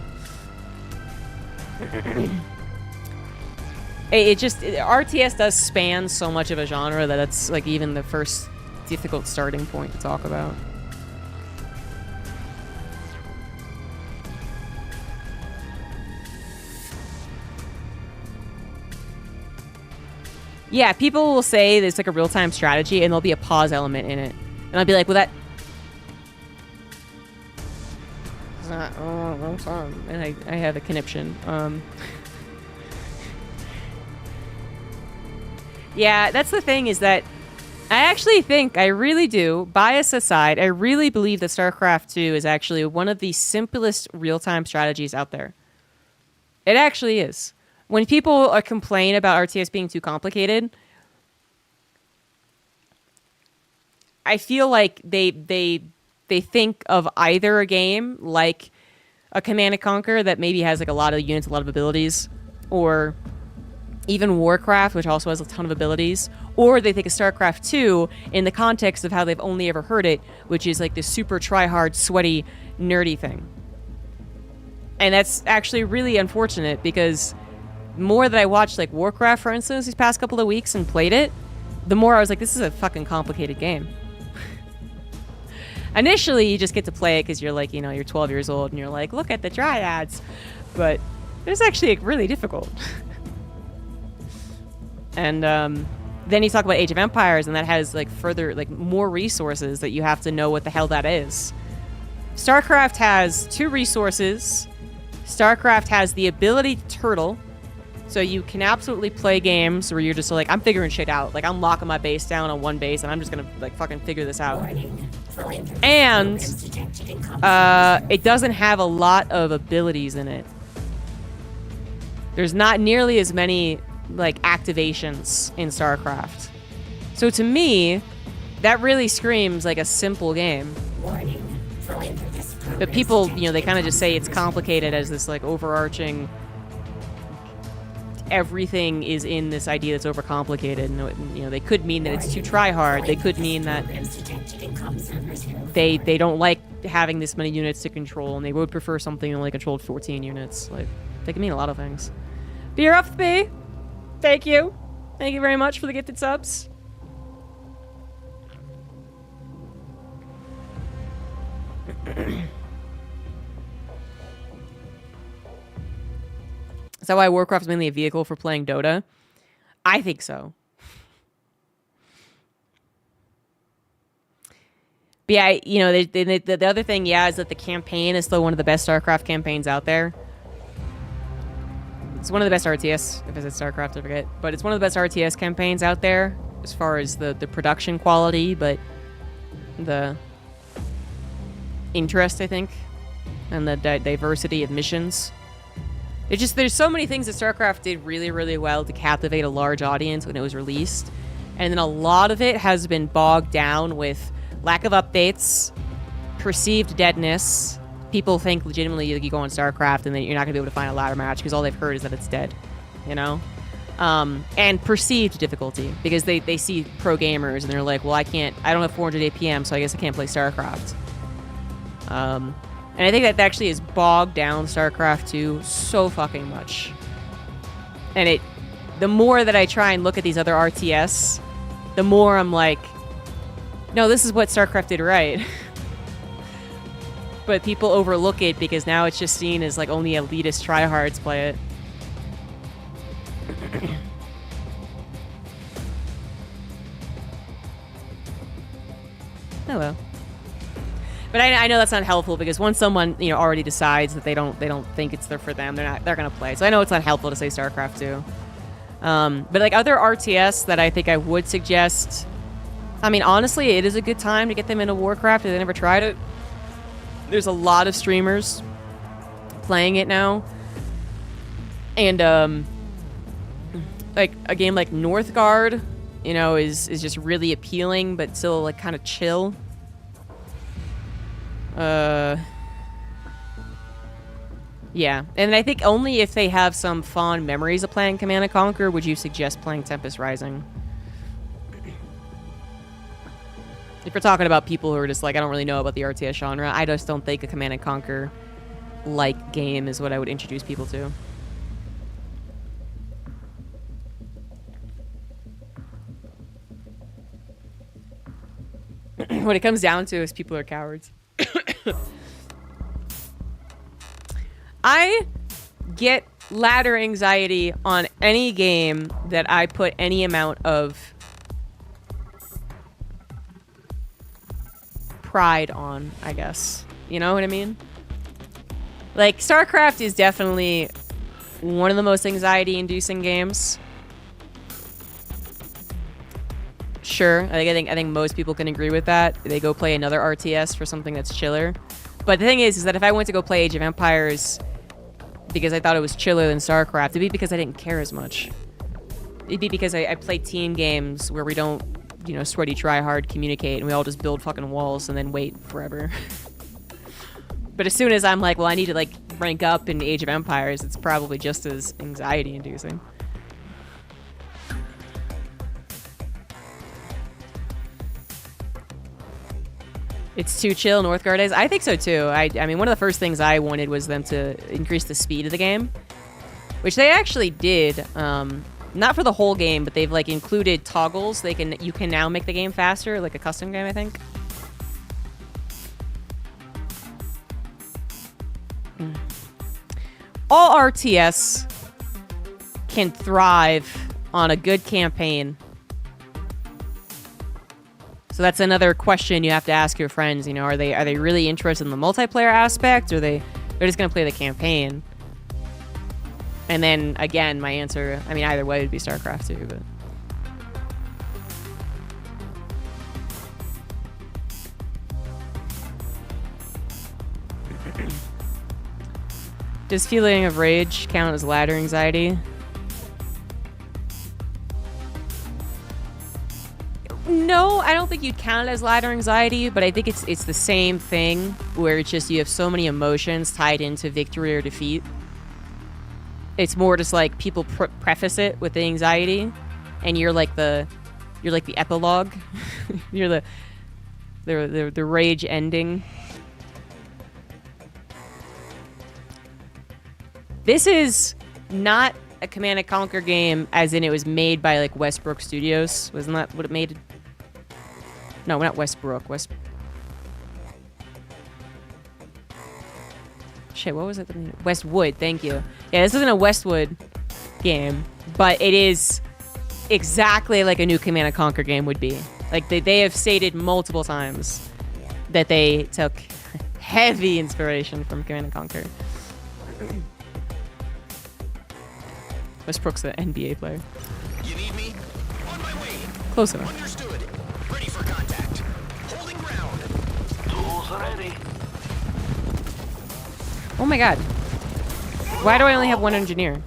A: RTS does span so much of a genre that it's like even the first difficult starting point to talk about. Yeah, people will say there's like a real-time strategy and there'll be a pause element in it. And I'll be like, well, that... It's not... Oh, wrong time. And I have a conniption. Yeah, that's the thing, is that I actually think, I really do, bias aside, I really believe that StarCraft 2 is actually one of the simplest real-time strategies out there. It actually is. When people complain about RTS being too complicated, I feel like they think of either a game like a Command & Conquer that maybe has like a lot of units, a lot of abilities, or even Warcraft, which also has a ton of abilities, or they think of StarCraft 2 in the context of how they've only ever heard it, which is like this super try-hard, sweaty, nerdy thing. And that's actually really unfortunate, because the more that I watched like Warcraft, for instance, these past couple of weeks and played it, the more I was like, this is a fucking complicated game. Initially, you just get to play it because you're like, you know, you're 12 years old and you're like, look at the dryads. But it's actually like, really difficult. And then you talk about Age of Empires, and that has like further, like more resources that you have to know what the hell that is. StarCraft has 2 resources. StarCraft has the ability to turtle. So you can absolutely play games where you're just like, I'm figuring shit out. Like, I'm locking my base down on one base, and I'm just gonna like fucking figure this out. And it doesn't have a lot of abilities in it. There's not nearly as many like activations in StarCraft. So to me, that really screams like a simple game. But people, you know, they kind of just say it's complicated as this like overarching, everything is in this idea that's overcomplicated. And, you know, they could mean that it's too try-hard. They could mean that they don't like having this many units to control, and they would prefer something that only controlled 14 units. Like, they can mean a lot of things. But you're up with me. Thank you. Thank you very much for the gifted subs. Is that why Warcraft is mainly a vehicle for playing Dota? I think so. But yeah, you know, the other thing, yeah, is that the campaign is still one of the best StarCraft campaigns out there. It's one of the best RTS, if it's StarCraft, I forget. But it's one of the best RTS campaigns out there as far as the production quality, but the interest, I think, and the diversity of missions. There's so many things that StarCraft did really, really well to captivate a large audience when it was released. And then a lot of it has been bogged down with lack of updates, perceived deadness. People think legitimately you go on StarCraft and then you're not going to be able to find a ladder match because all they've heard is that it's dead, you know? And perceived difficulty, because they see pro gamers and they're like, well, I don't have 400 APM, so I guess I can't play StarCraft. And I think that actually has bogged down StarCraft 2 so fucking much. And the more that I try and look at these other RTS, the more I'm like, no, this is what StarCraft did right. But people overlook it because now it's just seen as like only elitist tryhards play it. Hello. But I know that's not helpful, because once someone, you know, already decides that they don't think it's there for them, they're gonna play. So I know it's not helpful to say StarCraft 2. But like other RTS that I think I would suggest, I mean, honestly, it is a good time to get them into Warcraft if they never tried it. There's a lot of streamers playing it now. And like a game like Northgard, you know, is just really appealing, but still like kind of chill. Yeah, and I think only if they have some fond memories of playing Command & Conquer would you suggest playing Tempest Rising. If you're talking about people who are just like, I don't really know about the RTS genre, I just don't think a Command & Conquer-like game is what I would introduce people to. What it comes down to is people are cowards. I get ladder anxiety on any game that I put any amount of pride on, I guess. You know what I mean? Like, StarCraft is definitely one of the most anxiety-inducing games. Sure, I think most people can agree with that. They go play another RTS for something that's chiller. But the thing is that if I went to go play Age of Empires because I thought it was chiller than StarCraft, it'd be because I didn't care as much. It'd be because I play team games where we don't, you know, sweaty, try hard, communicate, and we all just build fucking walls and then wait forever. But as soon as I'm like, well, I need to like rank up in Age of Empires, it's probably just as anxiety-inducing. It's too chill, Northgard is. I think so too. I mean, one of the first things I wanted was them to increase the speed of the game, which they actually did. Not for the whole game, but they've like included toggles. You can now make the game faster, like a custom game, I think. All RTS can thrive on a good campaign. So that's another question you have to ask your friends. You know, are they really interested in the multiplayer aspect, or they're just gonna play the campaign? And then again, my answer, I mean, either way would be StarCraft too, but. Does feeling of rage count as ladder anxiety? No, I don't think you'd count it as ladder anxiety, but I think it's the same thing where it's just you have so many emotions tied into victory or defeat. It's more just like people preface it with the anxiety, and you're like the epilogue. You're the rage ending. This is not a Command & Conquer game, as in it was made by like Westbrook Studios. Wasn't that what it made? No, not Westbrook. Shit, what was it? Westwood, thank you. Yeah, this isn't a Westwood game, but it is exactly like a new Command & Conquer game would be. Like, they have stated multiple times that they took heavy inspiration from Command & Conquer. Westbrook's the NBA player.
H: You need me? On my way.
A: Close enough.
H: Understood. Ready for contact. Holding ground. Tools ready.
A: Oh my god. Why do I only have one engineer?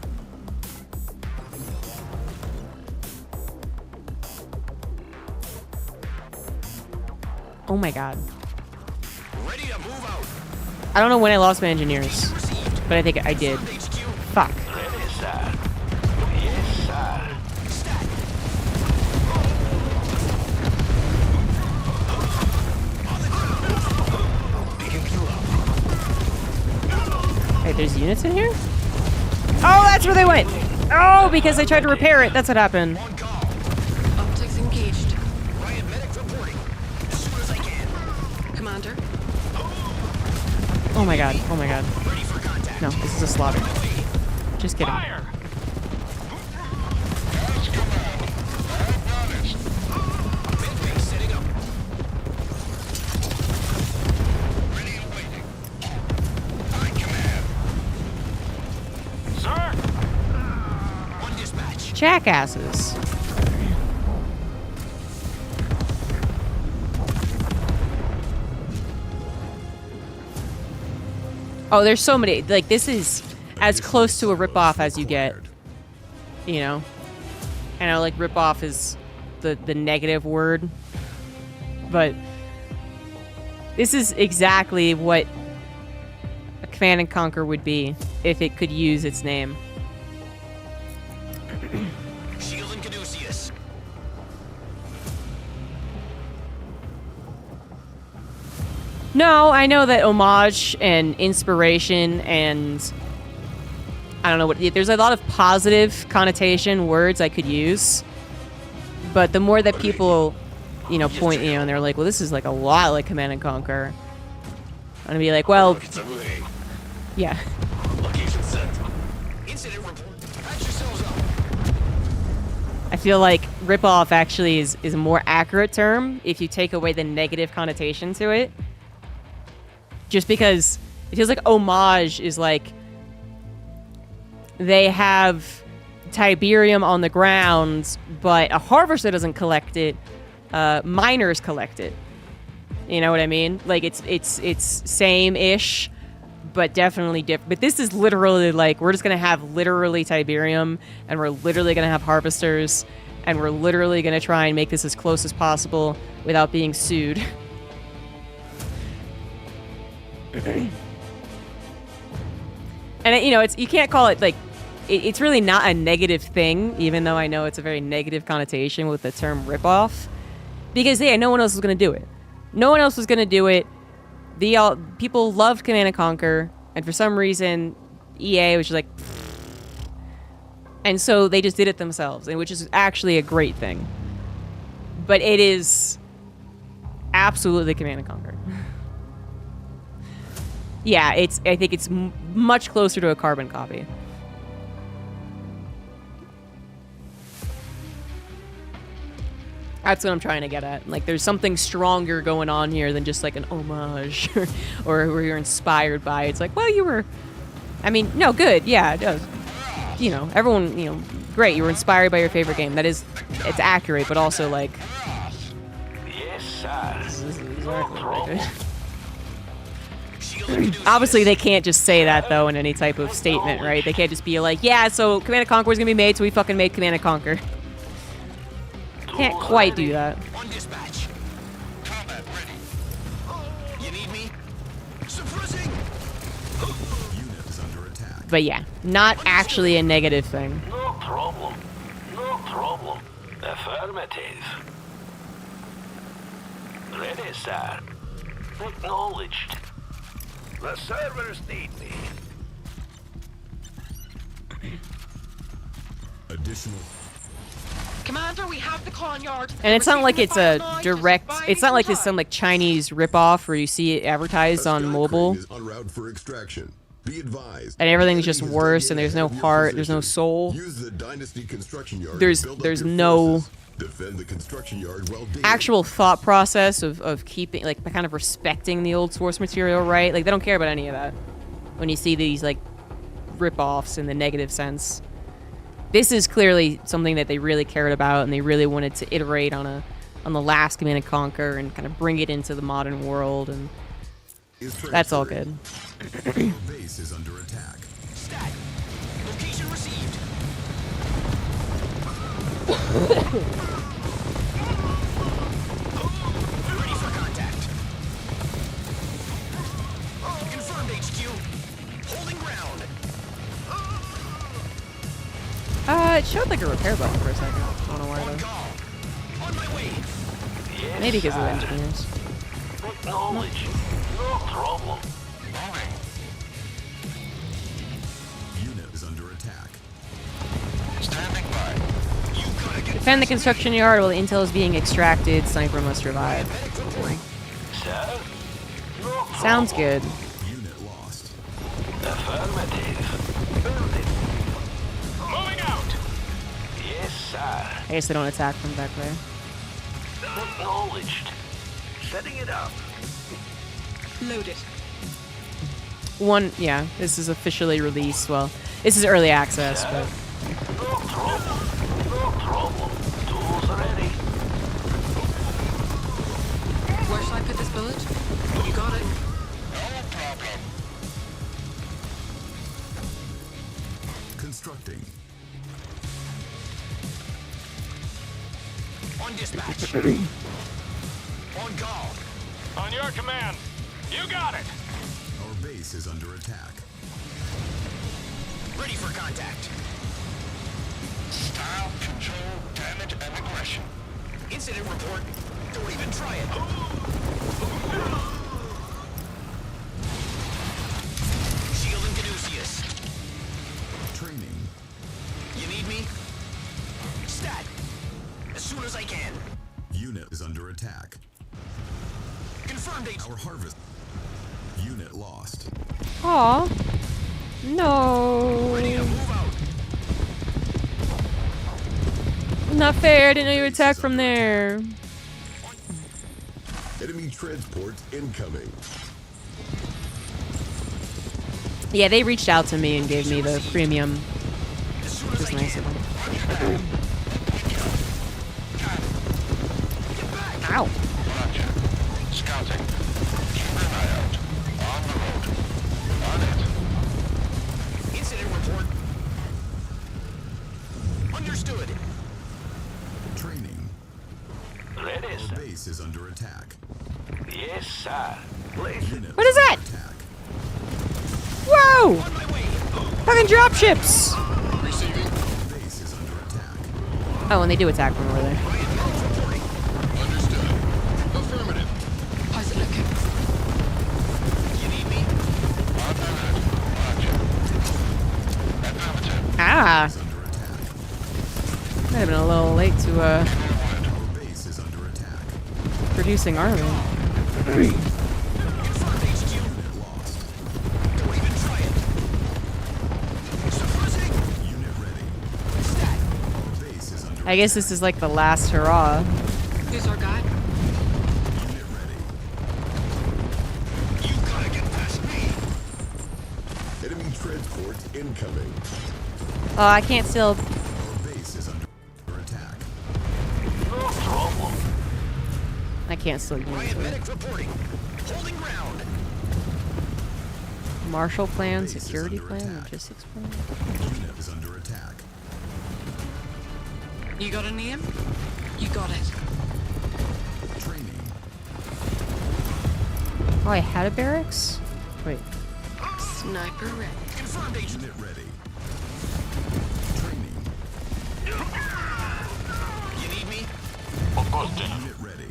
A: Oh my god.
H: Ready to move out.
A: I don't know when I lost my engineers, but I think I did. Fuck. Hey, there's units in here? Oh, that's where they went! Oh, because I tried to repair it. That's what happened.
K: Optics engaged.
H: Riot medic reporting. As soon as I can.
K: Commander.
A: Oh my god. Oh my god.
H: Ready for contact.
A: No, this is a slaughter. Just kidding.
H: Fire. Midway setting up.
I: Ready and waiting. I command. Sir?
H: One dispatch.
A: Jackasses. Oh, there's so many. Like, this is as close to a ripoff as you get. You know? I know, like, rip off is the negative word, but this is exactly what a Command and Conquer would be if it could use its name.
H: Shield and Caduceus.
A: No, I know that homage and inspiration and I don't know what, there's a lot of positive connotation words I could use, but the more that people, you know, point, you know, and they're like, well, this is like a lot like Command and Conquer, I'm gonna be like, well, yeah.
H: Location set. Incident report. Patch yourselves up.
A: I feel like ripoff actually is a more accurate term if you take away the negative connotation to it. Just because it feels like homage is like they have Tiberium on the ground, but a harvester doesn't collect it. Miners collect it. You know what I mean? Like it's same-ish, but definitely different. But this is literally like we're just gonna have literally Tiberium, and we're literally gonna have harvesters, and we're literally gonna try and make this as close as possible without being sued. And you know, it's you can't call it like it's really not a negative thing, even though I know it's a very negative connotation with the term ripoff, because yeah, no one else was gonna do it. No one else was gonna do it. People loved Command and Conquer, and for some reason, EA was just like, and so they just did it themselves, and which is actually a great thing. But it is absolutely Command and Conquer. Yeah, I think it's much closer to a carbon copy. That's what I'm trying to get at. Like, there's something stronger going on here than just like an homage or where you're inspired by. It's like, well, you were. I mean, no, good. Yeah, it does. You know, everyone, you know, great. You were inspired by your favorite game. That is, it's accurate, but also like.
I: Yes, sir.
A: This is exactly what I did. Obviously, they can't just say that, though, in any type of statement, right? They can't just be like, yeah, so Command and Conquer is going to be made, so we fucking made Command and Conquer. Can't quite do that.
H: On dispatch. Combat ready. You need me? Suppressing.
F: Unit is under attack.
A: But yeah, not actually a negative thing.
I: No problem. No problem. Affirmative. Ready, sir. Acknowledged. The servers need me.
F: Additional.
K: Commander, we have the Conyard.
A: And it's not like it's a direct. It's not like it's some like Chinese ripoff where you see it advertised on mobile.
F: Is en route for extraction. Be advised.
A: And everything's just worse, and there's no heart, there's no soul.
F: Use the Dynasty construction yard.
A: There's no
F: defend the construction yard while digging.
A: actual thought process of keeping, like, kind of respecting the old source material, right? Like, they don't care about any of that when you see these, like, rip-offs in the negative sense. This is clearly something that they really cared about, and they really wanted to iterate on the last Command and Conquer and kind of bring it into the modern world, and that's all good.
F: Base is under attack.
H: Stat. Location received. Ready for contact. Confirmed, HQ. Holding ground.
A: It showed like a repair button for a second. I don't know why
H: On
A: though.
H: call. On my way.
I: Yes,
A: Maybe because of the
I: sir.
A: engineers.
I: Acknowledged. No problem.
H: Moving.
F: Unit is under attack.
H: Standing by. You gotta get
A: Defend the construction yard while the intel is being extracted. Sniper must survive.
I: Sir? No
A: Sounds good.
F: Unit lost.
I: Affirmative. Building. Moving out. Yes, sir.
A: I guess they don't attack from back there.
I: Acknowledged. Setting it up.
K: Load it.
A: Yeah, this is officially released. Well, this is early access, but
I: No problem. No problem. Tools ready.
K: Where shall I put this bullet? You got it.
H: no problem.
F: Constructing.
H: On dispatch. On call.
I: On your command. You got it.
F: Our base is under attack.
H: Ready for contact.
I: Style, control, damage, and aggression.
H: Incident report. Don't even try it. Shield and Caduceus.
F: Training.
H: You need me? Stat. As soon as I can.
F: Unit is under attack.
H: Confirmed HQ.
F: Our harvest. Unit lost.
A: Aw. No.
H: Ready to move out.
A: Not fair. I didn't know you would attack from there.
F: Enemy transport incoming.
A: Yeah, they reached out to me and gave me the premium.
H: As soon
A: Which
H: as
A: is
H: I
A: nice of
H: can.
A: them.
H: Get back.
A: Ow.
I: Roger. Scouting. Keep an eye out. On the road. On it.
H: Incident report. Understood.
F: Training.
I: Ready,
F: Our
I: sir.
F: base is under attack.
I: Yes, sir. Please.
F: Unit
A: What is that?
F: attack.
A: Whoa!
H: On my way.
A: Fucking dropships!
J: Receiving.
F: Base is under attack.
A: Oh, and they do attack from over there.
J: Understood. Affirmative.
K: How's it looking?
H: You need me?
I: On the road. Roger. Affirmative.
A: Ah!
F: Is under attack.
A: Might have been a little late to
F: Our base is under attack.
A: producing armor.
H: Confirmed HQ.
F: Unit lost.
H: Don't even try it. Suppressing.
F: Unit ready.
H: Stat.
F: Our base is under
A: I guess this is like the last hurrah.
K: Who's our guy?
F: unit ready.
H: You gotta get past me.
F: Enemy transport incoming.
A: Oh, I can't still.
F: Our base is under attack.
I: No trouble.
A: I can't still use
H: Riot
A: it.
H: medic reporting. Holding ground.
A: Marshall plan,
F: Base is
A: security
F: under
A: plan,
F: attack.
A: logistics plan.
F: Unit is under attack.
K: You got a name? You got it.
F: Training.
A: Oh, I had a barracks? Wait.
K: Sniper ready.
H: Confirmed HQ.
F: Unit ready. Training.
H: You need me?
I: Of course, General.
F: Unit ready.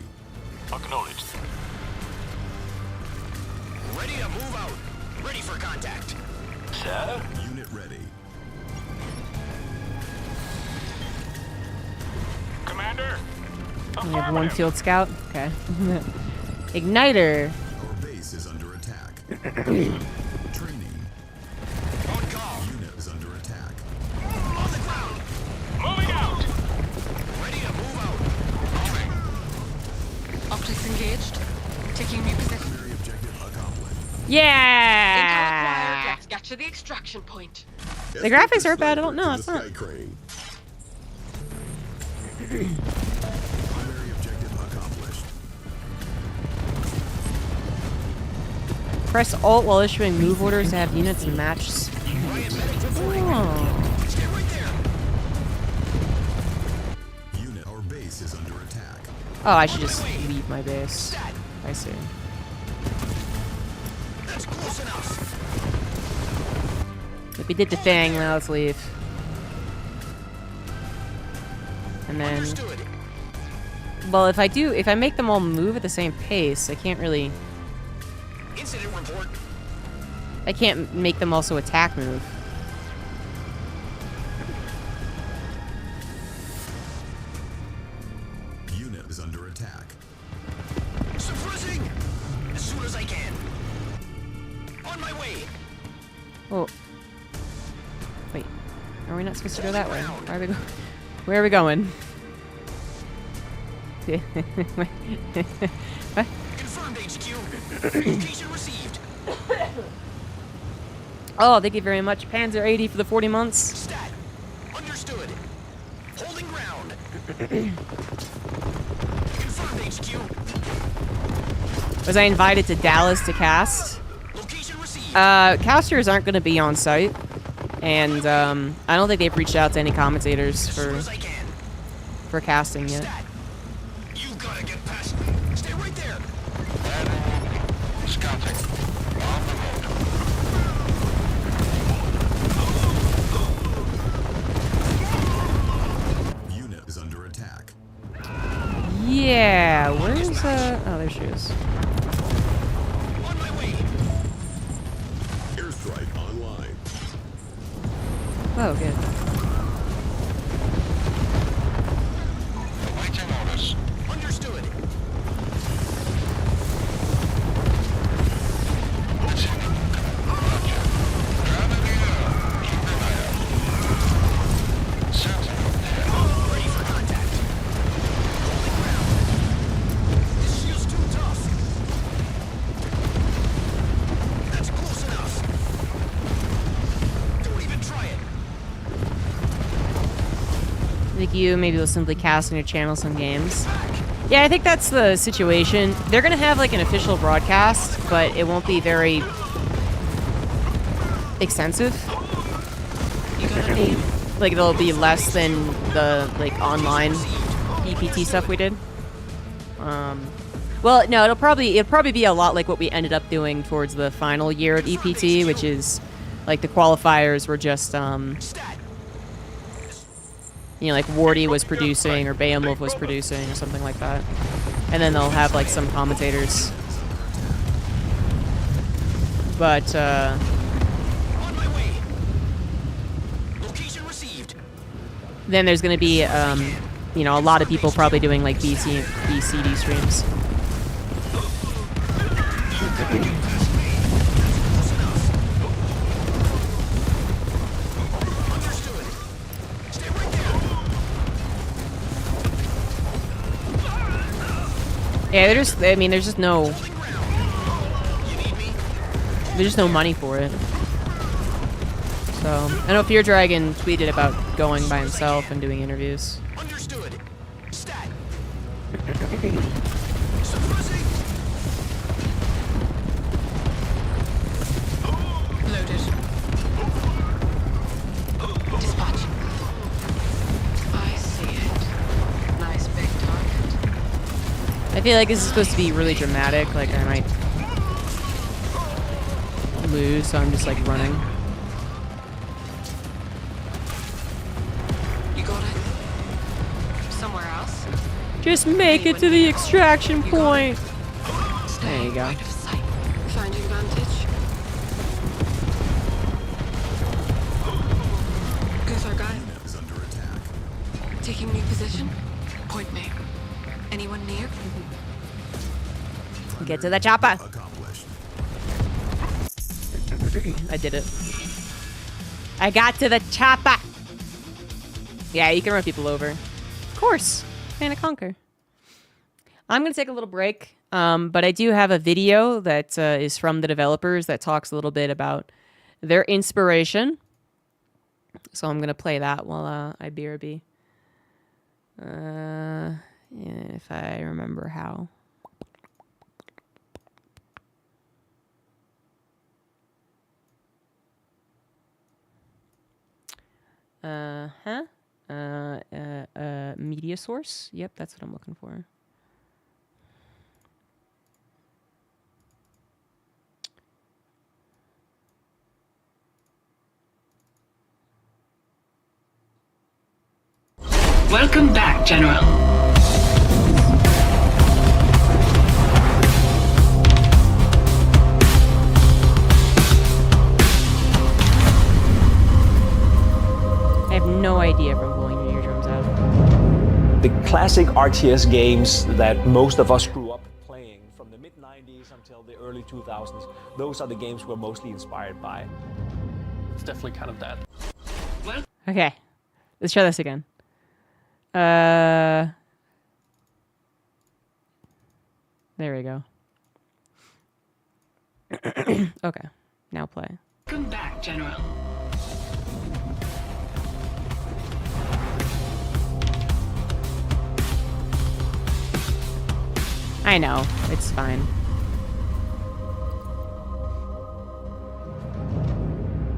I: Acknowledged.
H: Ready to move out. Ready for contact.
I: Sir?
F: Unit ready.
I: Commander?
A: We have one field scout. Okay. Igniter.
F: Our base is under attack. Training.
H: On call.
F: Unit is under attack.
H: On the ground.
I: Moving out!
H: Ready to move out.
K: Optics engaged. Taking new position.
F: Primary objective accomplished.
K: Intel
A: Yeah!
K: acquired. Let's get to the extraction point.
A: The graphics are bad. I don't know.
F: To
A: It's
F: the
A: not.
F: Sky Crane. Primary objective accomplished.
A: Press Alt while issuing move orders to have units match.
H: Riot medic reporting.
A: Oh.
H: Stay right there.
F: Unit. Our base is under attack.
A: Oh, I should just leave my base.
H: Stat.
A: I see.
H: That's close enough.
A: If we did the thing, now let's leave. And then,
H: Understood.
A: well, if I make them all move at the same pace, I can't really,
H: Incident report.
A: I can't make them also attack move.
F: Unit is under attack.
H: Suppressing. As soon as I can. On my way.
A: Oh. Wait. Are we not supposed to go that way? Why are we go Where are we going? What?
H: Confirmed HQ. Location received.
A: Oh, thank you very much. Panzer 80 for the 40 months.
H: Stat. Understood. Holding ground. Confirmed HQ.
A: Was I invited to Dallas to cast?
H: Location received.
A: Casters aren't going to be on site. And I don't think they've reached out to any commentators
H: As soon
A: for
H: as I can.
A: casting yet.
H: Stat. gotta get past me. Stay right there.
I: Scouting. On the road.
F: Unit is under attack.
A: Yeah, where's oh, there she is.
H: On my way.
F: Airstrike online.
A: Oh, good.
I: Awaiting orders.
H: Understood. Ready for contact. Holding ground. This shield's too tough. That's close enough. Don't even try it.
A: I think you maybe will simply cast on your channel some games. Yeah, I think that's the situation. They're gonna have like an official broadcast, but it won't be very extensive. Like it'll be less than the like online EPT stuff we did. Well, no, it'll probably be a lot like what we ended up doing towards the final year of EPT, which is like the qualifiers were just you know, like Wardy was producing or Beowulf was producing or something like that. And then they'll have like some commentators. But
H: On my way. Location received.
A: then there's going to be you know, a lot of people probably doing like BCD streams.
H: Understood. Stay right there.
A: Yeah, they're just, I mean, there's just no,
H: Holding ground. You need me?
A: there's just no money for it. So, I know Fear Dragon tweeted about going by himself and doing interviews.
H: Understood. Stat. Suppressing.
K: Loaded. Dispatch. I see it. Nice big target.
A: I feel like this is supposed to be really dramatic, like I might lose, so I'm just like running.
K: You got it? Somewhere else?
A: Just make it to the extraction
K: You got
A: point!
K: Stay
A: There you go.
K: out of sight. Finding vantage. Who's our guy?
F: Unit is under attack.
K: Taking new position? Point me. Anyone near?
A: Get to the chopper!
F: Accomplished.
A: I did it. I got to the chopper! Yeah, you can run people over. Of course! And conquer. I'm gonna take a little break, but I do have a video that is from the developers that talks a little bit about their inspiration. So I'm gonna play that while I BRB. Yeah, if I remember how. Media source. Yep, that's what I'm looking for.
G: Welcome back, General.
A: I have no idea if I'm blowing your eardrums out.
L: The classic RTS games that most of us grew up playing from the mid-90s until the early 2000s, those are the games we're mostly inspired by. It's definitely kind of that.
A: Okay, let's try this again. There we go. Okay, now play.
G: Welcome back, General.
A: I know, it's fine.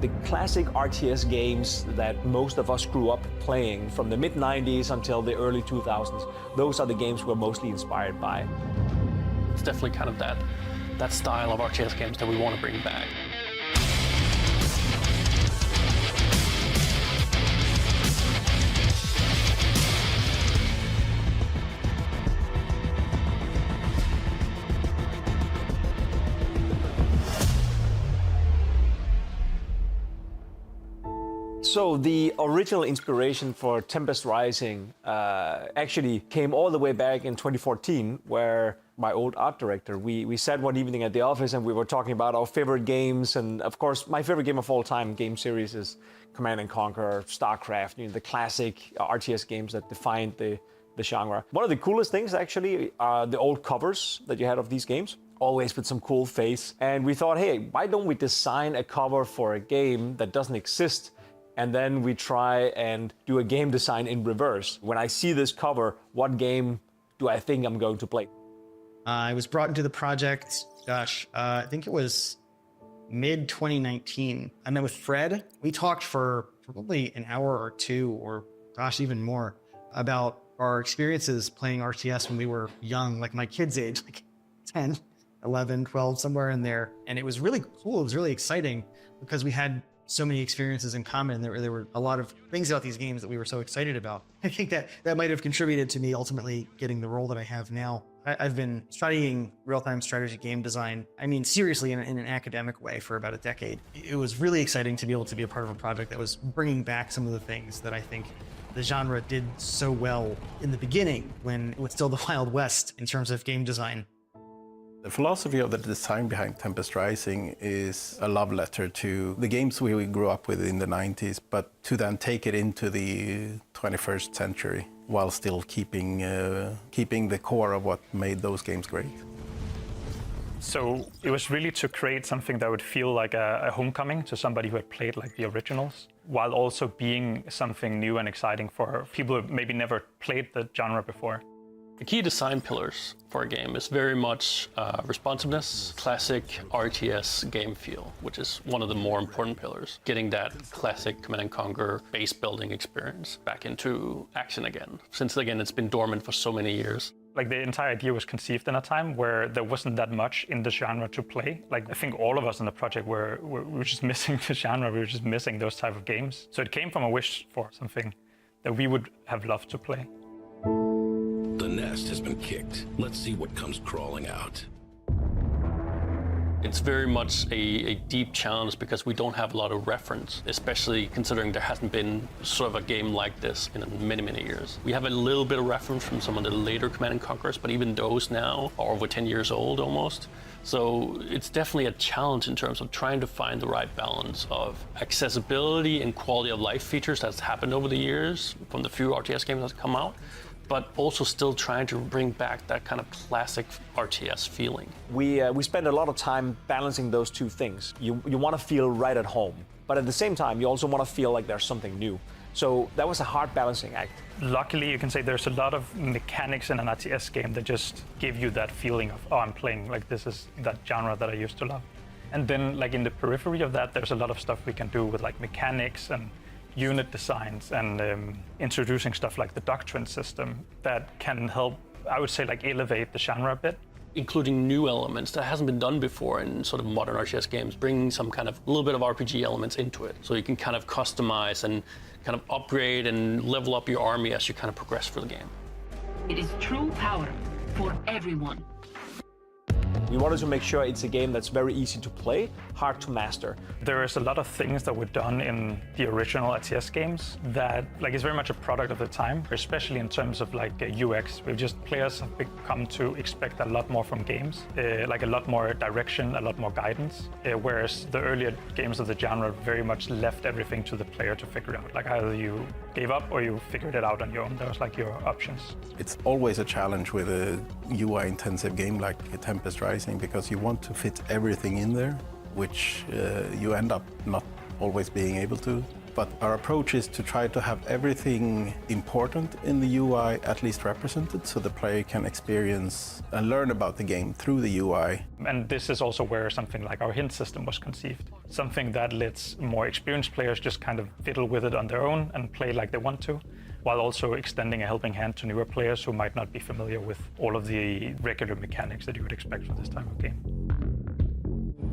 L: The classic RTS games that most of us grew up playing from the mid-90s until the early 2000s, those are the games we're mostly inspired by.
M: It's definitely kind of that style of RTS games that we want to bring back.
L: So the original inspiration for Tempest Rising actually came all the way back in 2014, where my old art director, we sat one evening at the office and we were talking about our favorite games. And of course, my favorite game of all time game series is Command & Conquer, StarCraft, the classic RTS games that defined the genre. One of the coolest things actually are the old covers that you had of these games, always with some cool face. And we thought, hey, why don't we design a cover for a game that doesn't exist? And then we try and do a game design in reverse. When I see this cover, what game do I think I'm going to play?
N: I was brought into the project, I think it was mid-2019. I met with Fred. We talked for probably an hour or two, or even more, about our experiences playing RTS when we were young, like my kids' age, like 10, 11, 12, somewhere in there. And it was really cool. It was really exciting because we had so many experiences in common. There were a lot of things about these games that we were so excited about. I think that might have contributed to me ultimately getting the role that I have now. I've been studying real-time strategy game design, seriously in an academic way for about a decade. It was really exciting to be able to be a part of a project that was bringing back some of the things that I think the genre did so well in the beginning, when it was still the Wild West in terms of game design.
O: The philosophy of the design behind Tempest Rising is a love letter to the games we grew up with in the 90s, but to then take it into the 21st century while still keeping the core of what made those games great.
P: So it was really to create something that would feel like a homecoming to somebody who had played like the originals, while also being something new and exciting for people who maybe never played the genre before.
M: The key design pillars for a game is very much responsiveness, classic RTS game feel, which is one of the more important pillars. Getting that classic Command & Conquer base building experience back into action again, since again it's been dormant for so many years.
P: Like the entire idea was conceived in a time where there wasn't that much in the genre to play. Like I think all of us in the project were just missing the genre, we were just missing those type of games. So it came from a wish for something that we would have loved to play.
E: The nest has been kicked. Let's see what comes crawling out.
M: It's very much a deep challenge because we don't have a lot of reference, especially considering there hasn't been sort of a game like this in many, many years. We have a little bit of reference from some of the later Command & Conquers, but even those now are over 10 years old almost. So it's definitely a challenge in terms of trying to find the right balance of accessibility and quality of life features that's happened over the years from the few RTS games that come out, but also still trying to bring back that kind of classic RTS feeling.
L: We spend a lot of time balancing those two things. You want to feel right at home, but at the same time, you also want to feel like there's something new. So that was a hard balancing act.
P: Luckily, you can say there's a lot of mechanics in an RTS game that just give you that feeling of, oh, I'm playing, like this is that genre that I used to love. And then like in the periphery of that, there's a lot of stuff we can do with like mechanics and unit designs and introducing stuff like the doctrine system that can help, I would say, like elevate the genre a bit.
M: Including new elements that hasn't been done before in sort of modern RTS games, bringing some kind of little bit of RPG elements into it. So you can kind of customize and kind of upgrade and level up your army as you kind of progress through the game.
Q: It is true power for everyone.
L: We wanted to make sure it's a game that's very easy to play, hard to master.
P: There is a lot of things that were done in the original RTS games that like is very much a product of the time, especially in terms of like UX. Players have come to expect a lot more from games, like a lot more direction, a lot more guidance, whereas the earlier games of the genre very much left everything to the player to figure out. Like either you gave up or you figured it out on your own. That was like your options.
O: It's always a challenge with a UI-intensive game like Tempest Rising, because you want to fit everything in there, which you end up not always being able to. but our approach is to try to have everything important in the UI at least represented so the player can experience and learn about the game through the UI.
P: And this is also where something like our hint system was conceived. Something that lets more experienced players just kind of fiddle with it on their own and play like they want to, while also extending a helping hand to newer players who might not be familiar with all of the regular mechanics that you would expect from this type of game.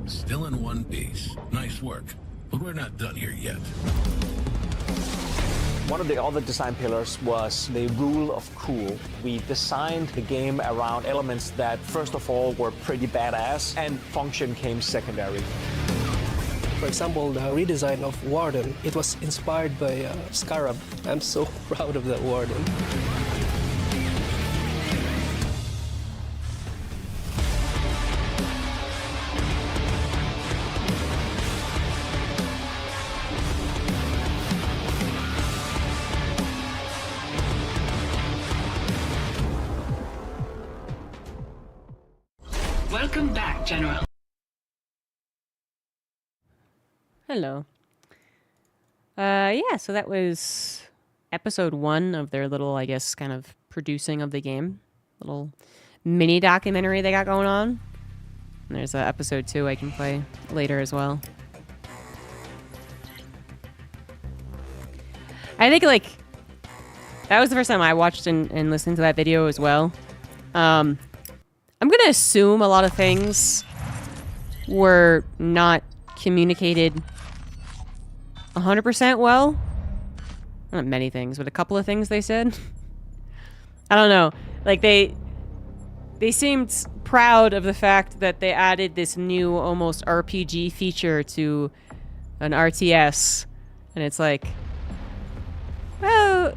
E: Still in one piece. Nice work. But we're not done here yet.
L: One of the other design pillars was the rule of cool. We designed the game around elements that, first of all, were pretty badass, and function came secondary.
R: For example, the redesign of Warden, it was inspired by Scarab. I'm so proud of that Warden.
Q: Welcome back, General.
A: Hello. Yeah, so that was episode 1 of their little, I guess, kind of producing of the game. Little mini documentary they got going on. And there's episode 2 I can play later as well. I think, like, that was the first time I watched and listened to that video as well. I'm gonna assume a lot of things were not communicated 100% well. Not many things, but a couple of things they said. I don't know. Like, they seemed proud of the fact that they added this new, almost RPG feature to an RTS. And it's like, well,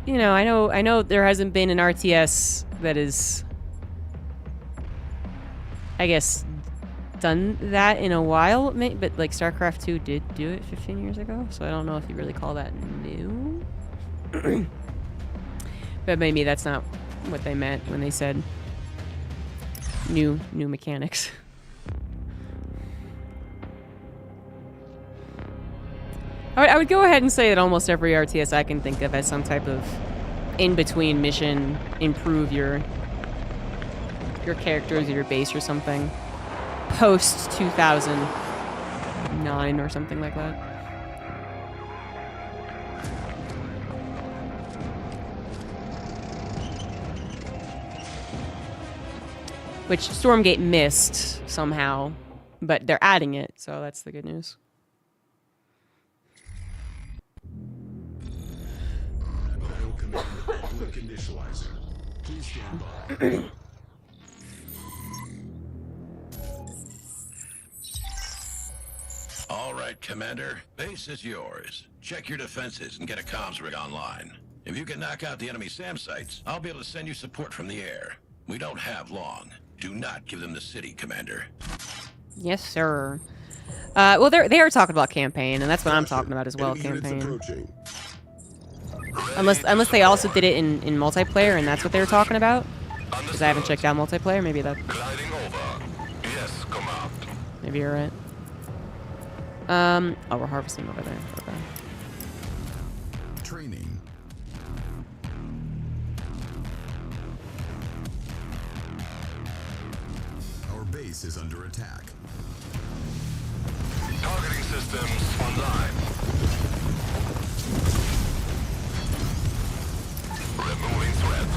A: you know, I know there hasn't been an RTS that is, I guess, done that in a while, but like StarCraft 2 did do it 15 years ago, so I don't know if you really call that new. But maybe that's not what they meant when they said new mechanics. I would go ahead and say that almost every RTS I can think of has some type of in-between mission, improve your characters or your base or something. Post 2009 or something like that. Which Stormgate missed somehow, but they're adding it, so that's the good news.
F: Please stand by.
E: All right, Commander. Base is yours. Check your defenses and get a comms rig online. If you can knock out the enemy SAM sites, I'll be able to send you support from the air. We don't have long. Do not give them the city, Commander.
A: Yes, sir. Well, they are talking about campaign, and that's what I'm talking about as well, campaign. Unless they also did it in multiplayer, and that's what they were talking about. Because I haven't checked out multiplayer. Maybe that.
J: Yes, command.
A: Maybe you're right. Oh, we're harvesting over there. Okay.
F: Training. Our base is under attack.
J: Targeting systems online. Removing threat.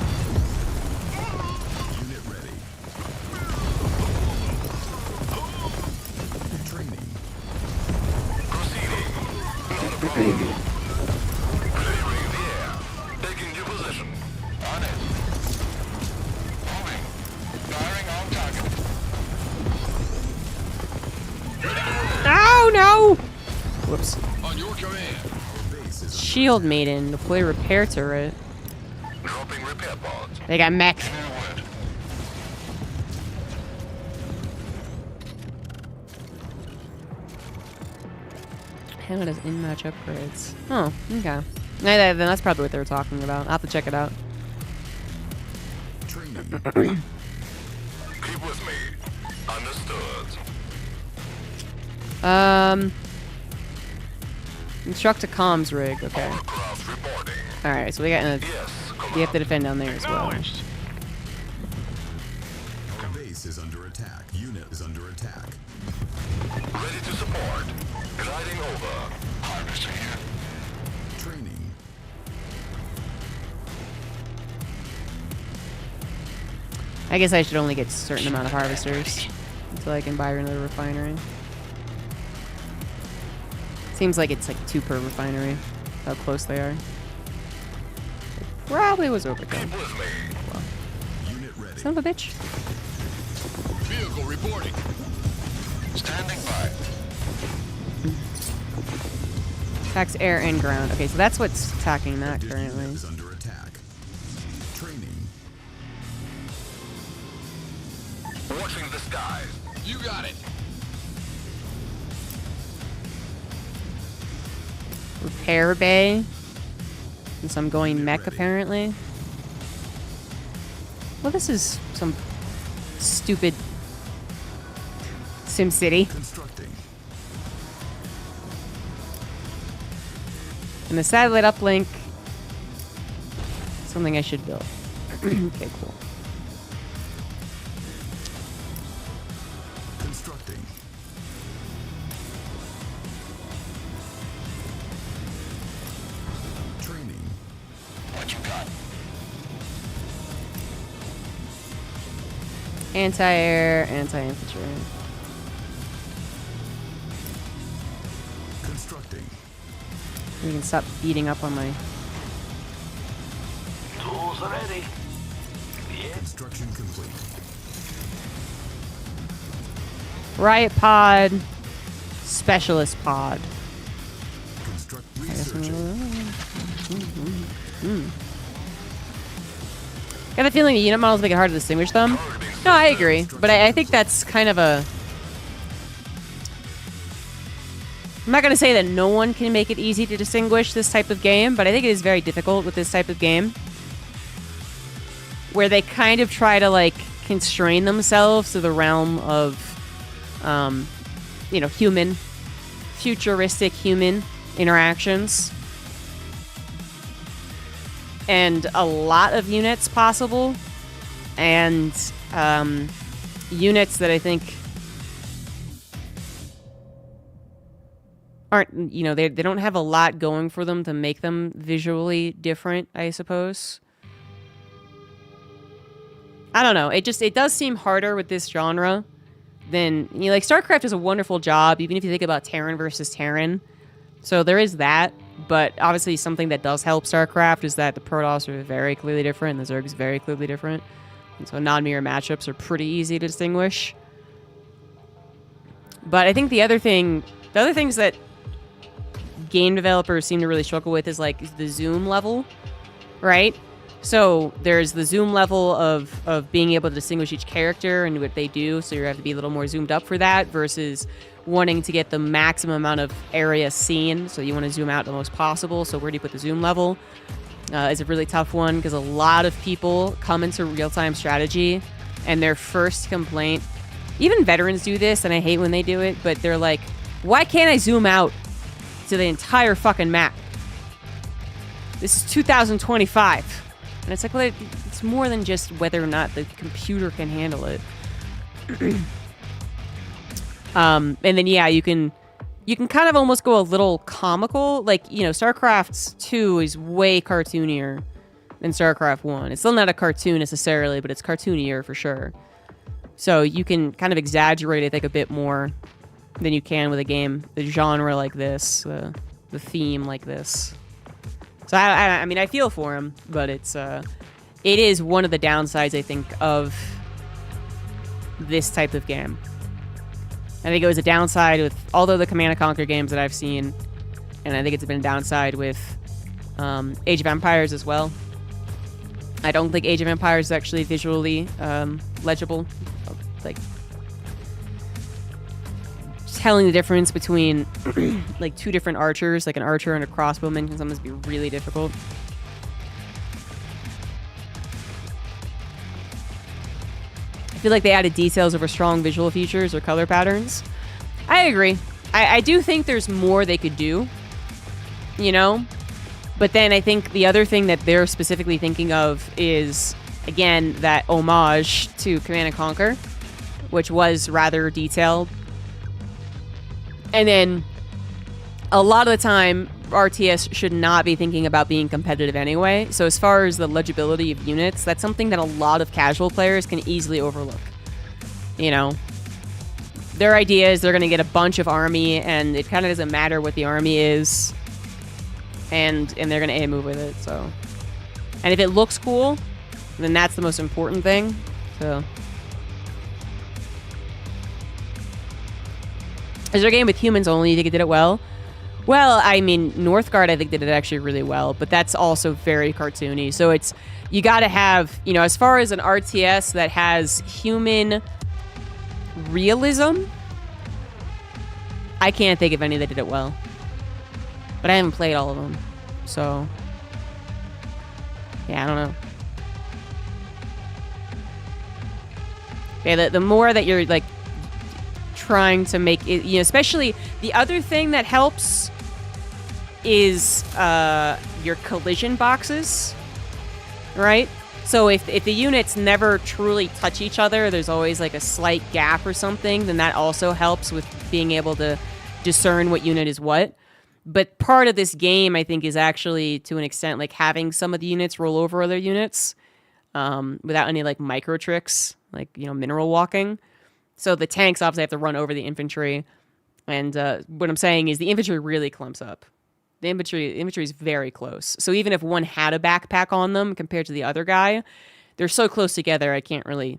F: Unit ready. Training.
J: Proceeding. Not a problem. Clearing the air. Taking your position. On it. Moving. Firing on target.
A: Oh no! Whoops.
J: On your command.
A: Shield Maiden, deploy repair turret.
J: Dropping repair pods.
A: They got mech. Hannah does in-match upgrades. Oh, okay. Then that's probably what they were talking about. I'll have to check it out.
J: Keep with me. Understood.
A: Instruct a comms rig. Okay. All right, so we have to defend down there as well.
F: Base is under attack. Unit is under attack.
I: Ready to support. Gliding over. Harvester here.
F: Training.
A: I guess I should only get a certain amount of harvesters until I can buy another refinery. Seems like it's like 2 per refinery. How close they are. Probably was overkill. Well, son of a bitch.
I: Vehicle reporting. Standing by.
A: Attacks air and ground. Okay, so that's what's attacking that currently.
F: Is under attack. Training.
I: Watching the skies. You got it.
A: Repair bay. Since I'm going mech apparently. Well, this is some stupid SimCity.
F: Constructing.
A: And the satellite uplink. Something I should build. Okay, cool.
F: Constructing. Training.
I: What you got?
A: Anti-air, anti-infantry.
F: Constructing.
A: You can stop beating up on my...
I: Tools are ready.
F: Construction complete.
A: Riot pod. Specialist pod.
F: Construct
A: I guess I have a feeling the unit models make it hard to distinguish them. No, I agree. But I think that's kind of a... I'm not going to say that no one can make it easy to distinguish this type of game, but I think it is very difficult with this type of game. Where they kind of try to, like, constrain themselves to the realm of, you know, human, futuristic human interactions. And a lot of units possible. And units that I think aren't, you know, they don't have a lot going for them to make them visually different, I suppose. I don't know. It does seem harder with this genre than, you know, like StarCraft does a wonderful job, even if you think about Terran versus Terran. So there is that, but obviously something that does help StarCraft is that the Protoss are very clearly different and the Zerg's very clearly different. And so non-mirror matchups are pretty easy to distinguish. But I think the other things that game developers seem to really struggle with is like the zoom level, right? So there's the zoom level of being able to distinguish each character and what they do, so you have to be a little more zoomed up for that, versus wanting to get the maximum amount of area seen, so you want to zoom out the most possible. So where do you put the zoom level? Is a really tough one, because a lot of people come into real-time strategy and their first complaint, even veterans do this, and I hate when they do it, but they're like, why can't I zoom out to the entire fucking map? This is 2025. And it's like, well, it's more than just whether or not the computer can handle it. And then, yeah, you can kind of almost go a little comical. Like, you know, StarCraft 2 is way cartoonier than StarCraft 1. It's still not a cartoon necessarily, but it's cartoonier for sure. So you can kind of exaggerate, I think, a bit more than you can with a game, the genre like this, the theme like this. So I mean, I feel for him, but it is one of the downsides, I think, of this type of game. I think it was a downside with all the Command & Conquer games that I've seen, and I think it's been a downside with Age of Empires as well. I don't think Age of Empires is actually visually legible. Like, telling the difference between like two different archers, like an archer and a crossbowman, can sometimes be really difficult. I feel like they added details over strong visual features or color patterns. I agree. I do think there's more they could do you know? But then I think the other thing that they're specifically thinking of is, again, that homage to Command & Conquer, which was rather detailed. And then a lot of the time, RTS should not be thinking about being competitive anyway. So as far as the legibility of units, that's something that a lot of casual players can easily overlook. You know, their idea is they're going to get a bunch of army, and it kind of doesn't matter what the army is, and they're going to A move with it. So, and if it looks cool, then that's the most important thing. So, is there a game with humans only? You think it did it well? Well, I mean, Northgard, I think, did it actually really well, but that's also very cartoony. So it's, you got to have, you know, as far as an RTS that has human realism, I can't think of any that did it well. But I haven't played all of them, so yeah, I don't know. Yeah, the more that you're like trying to make it, you know, especially the other thing that helps is your collision boxes, right? So if the units never truly touch each other, there's always like a slight gap or something, then that also helps with being able to discern what unit is what. But part of this game, I think, is actually, to an extent, like having some of the units roll over other units without any like micro tricks, like, you know, mineral walking. So the tanks obviously have to run over the infantry. And what I'm saying is the infantry really clumps up. The infantry is very close. So even if one had a backpack on them compared to the other guy, they're so close together, I can't really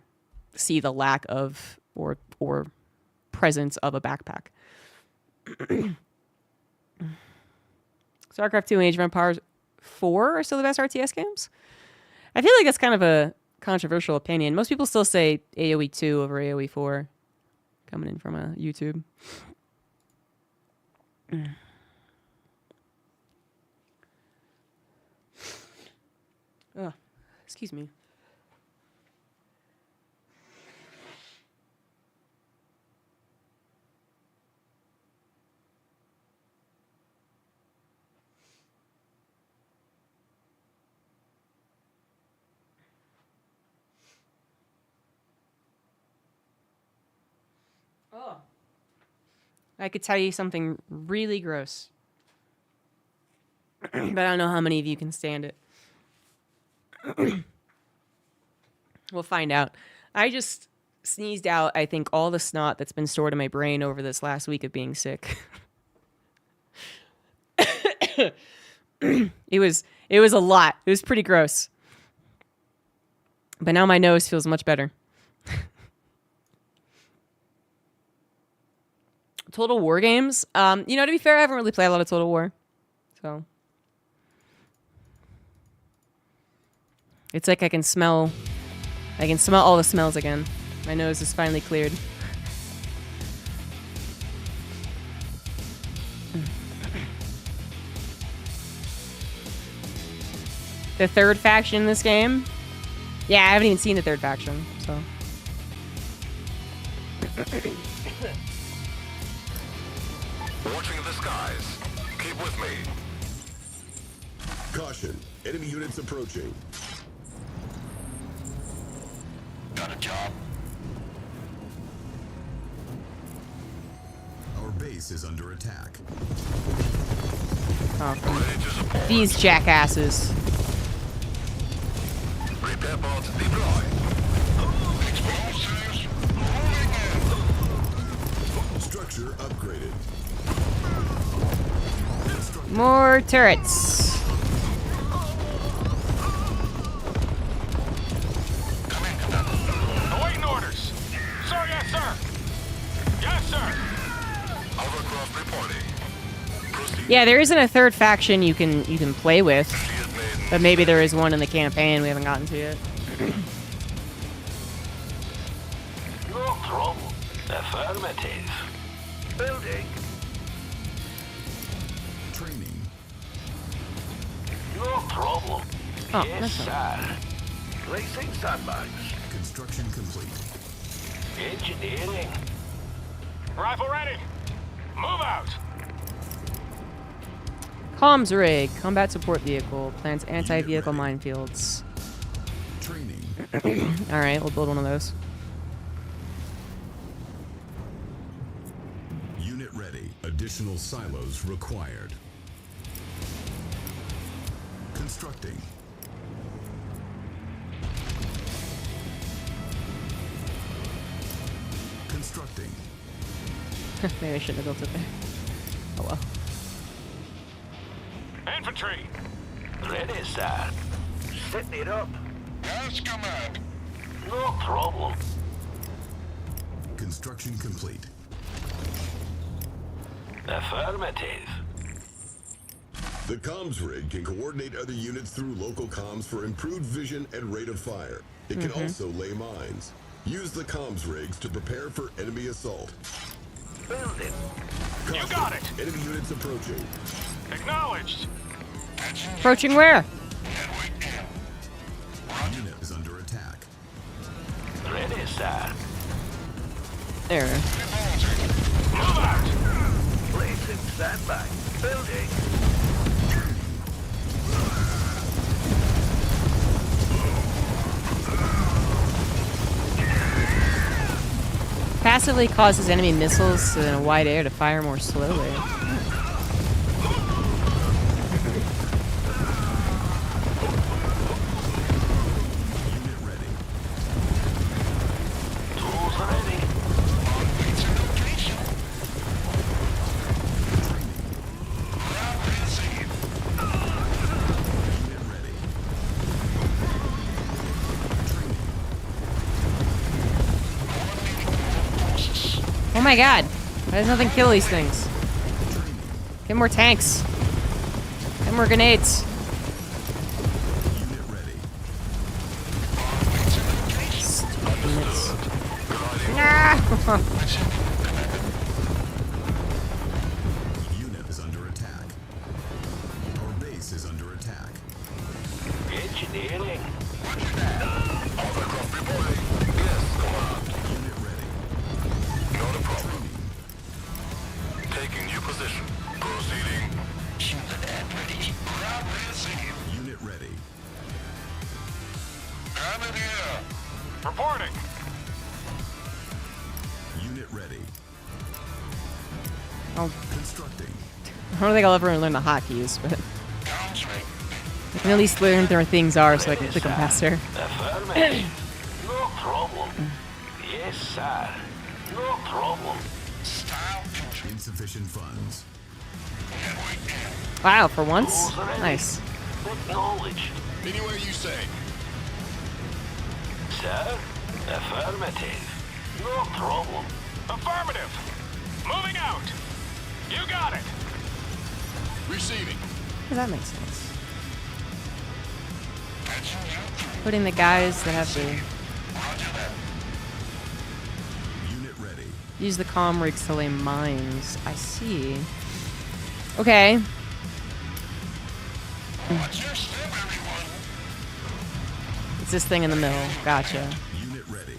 A: see the lack of or presence of a backpack. StarCraft 2 and Age of Empires 4 are still the best RTS games? I feel like that's kind of a controversial opinion. Most people still say AoE 2 over AoE 4. Coming in from YouTube. Oh, excuse me. Oh. I could tell you something really gross. But I don't know how many of you can stand it. We'll find out. I just sneezed out, I think, all the snot that's been stored in my brain over this last week of being sick. It was a lot. It was pretty gross. But now my nose feels much better. Total War games. You know, to be fair, I haven't really played a lot of Total War. So it's like I can smell all the smells again. My nose is finally cleared. The third faction in this game? Yeah, I haven't even seen the third faction, so.
J: Watching the skies. Keep with me. Caution. Enemy units approaching.
I: Got a job?
F: Our base is under attack.
A: Oh, these jackasses.
J: Repair pods deploy.
I: Explosives.
F: Structure upgraded.
A: More turrets.
I: Come in, Commander. Awaiting orders. Sir, yes, sir. Yes, sir.
J: Hovercraft reporting.
A: Yeah, there isn't a third faction you can play with, but maybe there is one in the campaign we haven't gotten to yet.
I: No trouble. Affirmative. Building.
F: Training.
I: No problem.
A: Oh,
I: yes,
A: that's
I: sir. Placing sandbags.
F: Construction complete.
I: Engineering. Rifle ready. Move out.
A: Comms rig, combat support vehicle, plants anti-vehicle minefields.
F: Training.
A: All right, we'll build one of those.
F: Unit ready. Additional silos required. Constructing. Constructing.
A: Maybe I shouldn't have built it there. Oh well.
I: Infantry! Ready, sir. Setting it up. Yes, command. No problem.
F: Construction complete.
I: Affirmative.
F: The comms rig can coordinate other units through local comms for improved vision and rate of fire. It can also lay mines. Use the comms rigs to prepare for enemy assault.
I: Building.
F: You got it! Enemy units approaching.
I: Acknowledged.
A: Approaching where?
F: Unit is under attack.
I: Ready, sir.
A: There.
I: Move out. Placing standby. Building.
A: Passively causes enemy missiles in a wide area to fire more slowly.
I: Tools ready.
A: Oh my god. Why does nothing kill these things? Get more tanks. Get more grenades. Stupid units. Ah!
F: Unit is under attack. Our base is under attack.
I: Engineering.
F: Unit ready.
J: Not a problem. Taking new position. Proceeding.
I: Unit at ready.
F: Unit ready.
J: Cannon here.
I: Reporting.
F: Unit ready.
A: Oh,
F: Constructing.
A: I don't think I'll ever learn the hotkeys, but I can at least learn where things are so I can click them faster.
I: Affirmative. No problem. Yes, sir. No problem.
F: Insufficient funds.
A: Wow, for once? Nice.
I: Acknowledged.
J: Anywhere you say.
I: Sir? Affirmative. No problem. Affirmative. Moving out. You got it.
J: Receiving.
A: Does that make sense? Putting the guys that have to
F: Unit ready.
A: use the comm rigs to lay mines. I see. Okay. It's this thing in the middle. Gotcha.
F: Unit ready.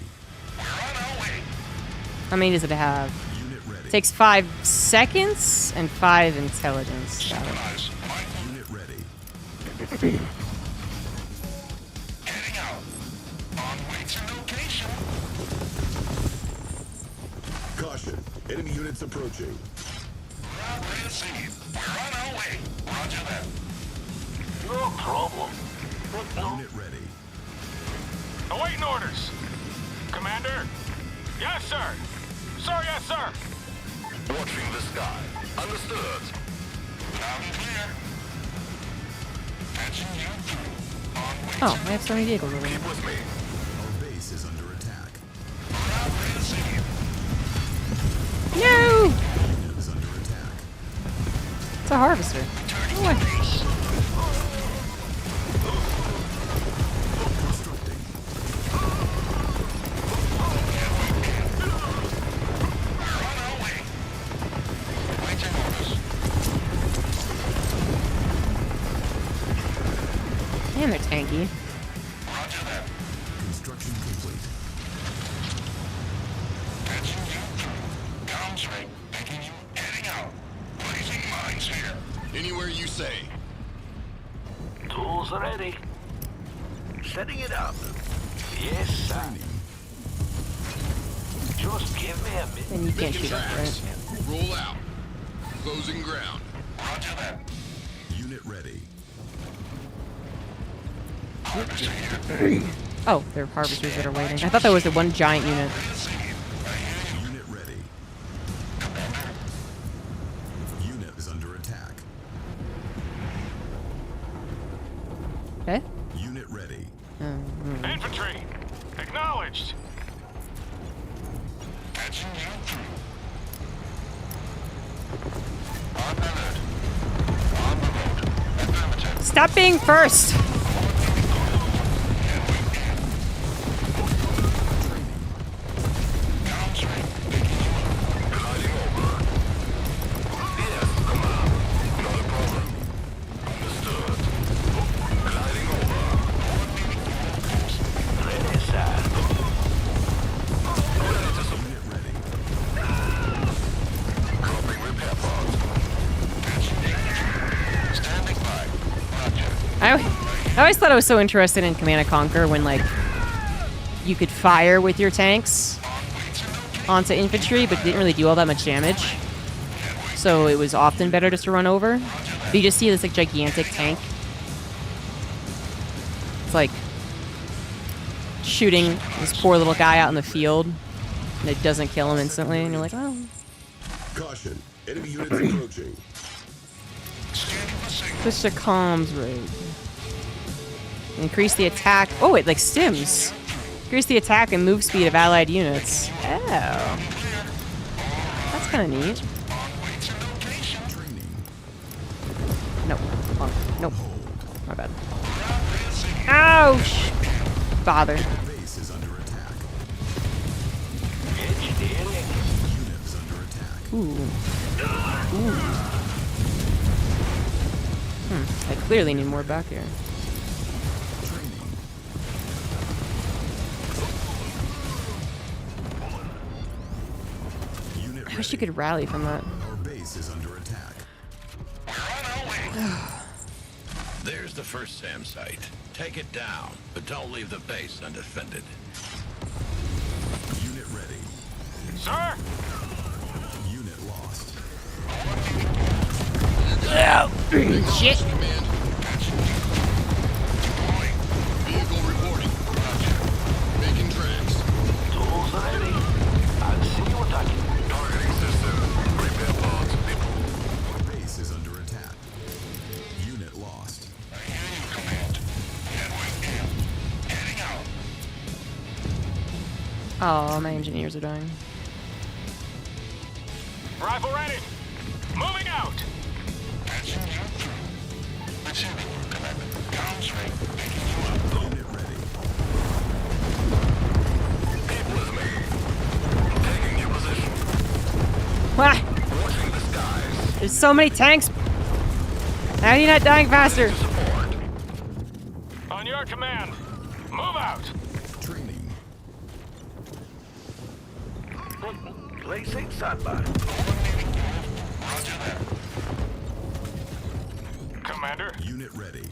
A: How many does it have?
F: Unit ready.
A: Takes 5 seconds and 5 intelligence. Got it.
F: Unit ready.
J: Heading out. On way to location.
F: Caution. Enemy units approaching.
J: We're on our way. Roger that.
I: No problem.
F: Unit ready.
I: Awaiting orders. Commander? Yes, sir. Sir, yes, sir.
J: Watching the sky. Understood. Loud and clear. Patching you through. On way
A: Oh, I have so many vehicles over here.
J: Keep with me.
F: Our base is under attack.
A: No!
F: Unit is under attack.
A: It's a harvester. Oh,
F: Constructing.
A: man, they're tanky.
F: Construction complete.
J: Patching you through. Comms rig. Taking you. Heading out. Placing mines here. Anywhere you say?
I: Tools ready. Setting it up. Yes, sir. Just give me a minute.
A: And you can't shoot up, right?
J: Roll out. Closing ground. Roger that. Unit ready.
A: Oh, they're harvesters that are waiting. I thought that was the one giant unit.
F: Unit ready. Unit is under attack.
A: Okay.
F: Unit ready.
I: Infantry, acknowledged.
A: Stop being first! I always thought I was so interested in Command & Conquer when, like, you could fire with your tanks onto infantry, but didn't really do all that much damage. So it was often better just to run over. But you just see this, like, gigantic tank. It's like shooting this poor little guy out in the field, and it doesn't kill him instantly, and you're like, oh.
F: Caution. Enemy units approaching.
A: Switch to comms raid. Increase the attack. Oh, it like stims. Increase the attack and move speed of allied units. Oh. That's kind of neat. Nope. Oh, nope. My bad. Ouch! Bother.
F: Base is under attack. Unit is under attack.
A: Ooh. Ooh. I clearly need more back here. I wish you could rally from that.
F: Our base is under attack.
E: There's the first SAM site. Take it down, but don't leave the base undefended.
F: Unit ready.
I: Sir?
F: Unit lost.
A: Shit.
J: Vehicle reporting. Making tracks.
I: Tools ready. I'll see you attacking.
J: Targeting system. Repair pods.
F: Our base is under attack. Unit lost.
J: I hear you, Command. Headway in. Heading out.
A: Oh, my engineers are dying.
I: Rifle ready. Moving out.
J: Receiving, Commander. Downstream. Picking you up.
F: Unit ready.
J: Keep with me. Taking your position.
A: What?
J: Watching the skies.
A: There's so many tanks. How are you not dying faster?
I: On your command. Move out.
F: Training.
I: Placing standby. Roger that. Commander.
F: Unit ready.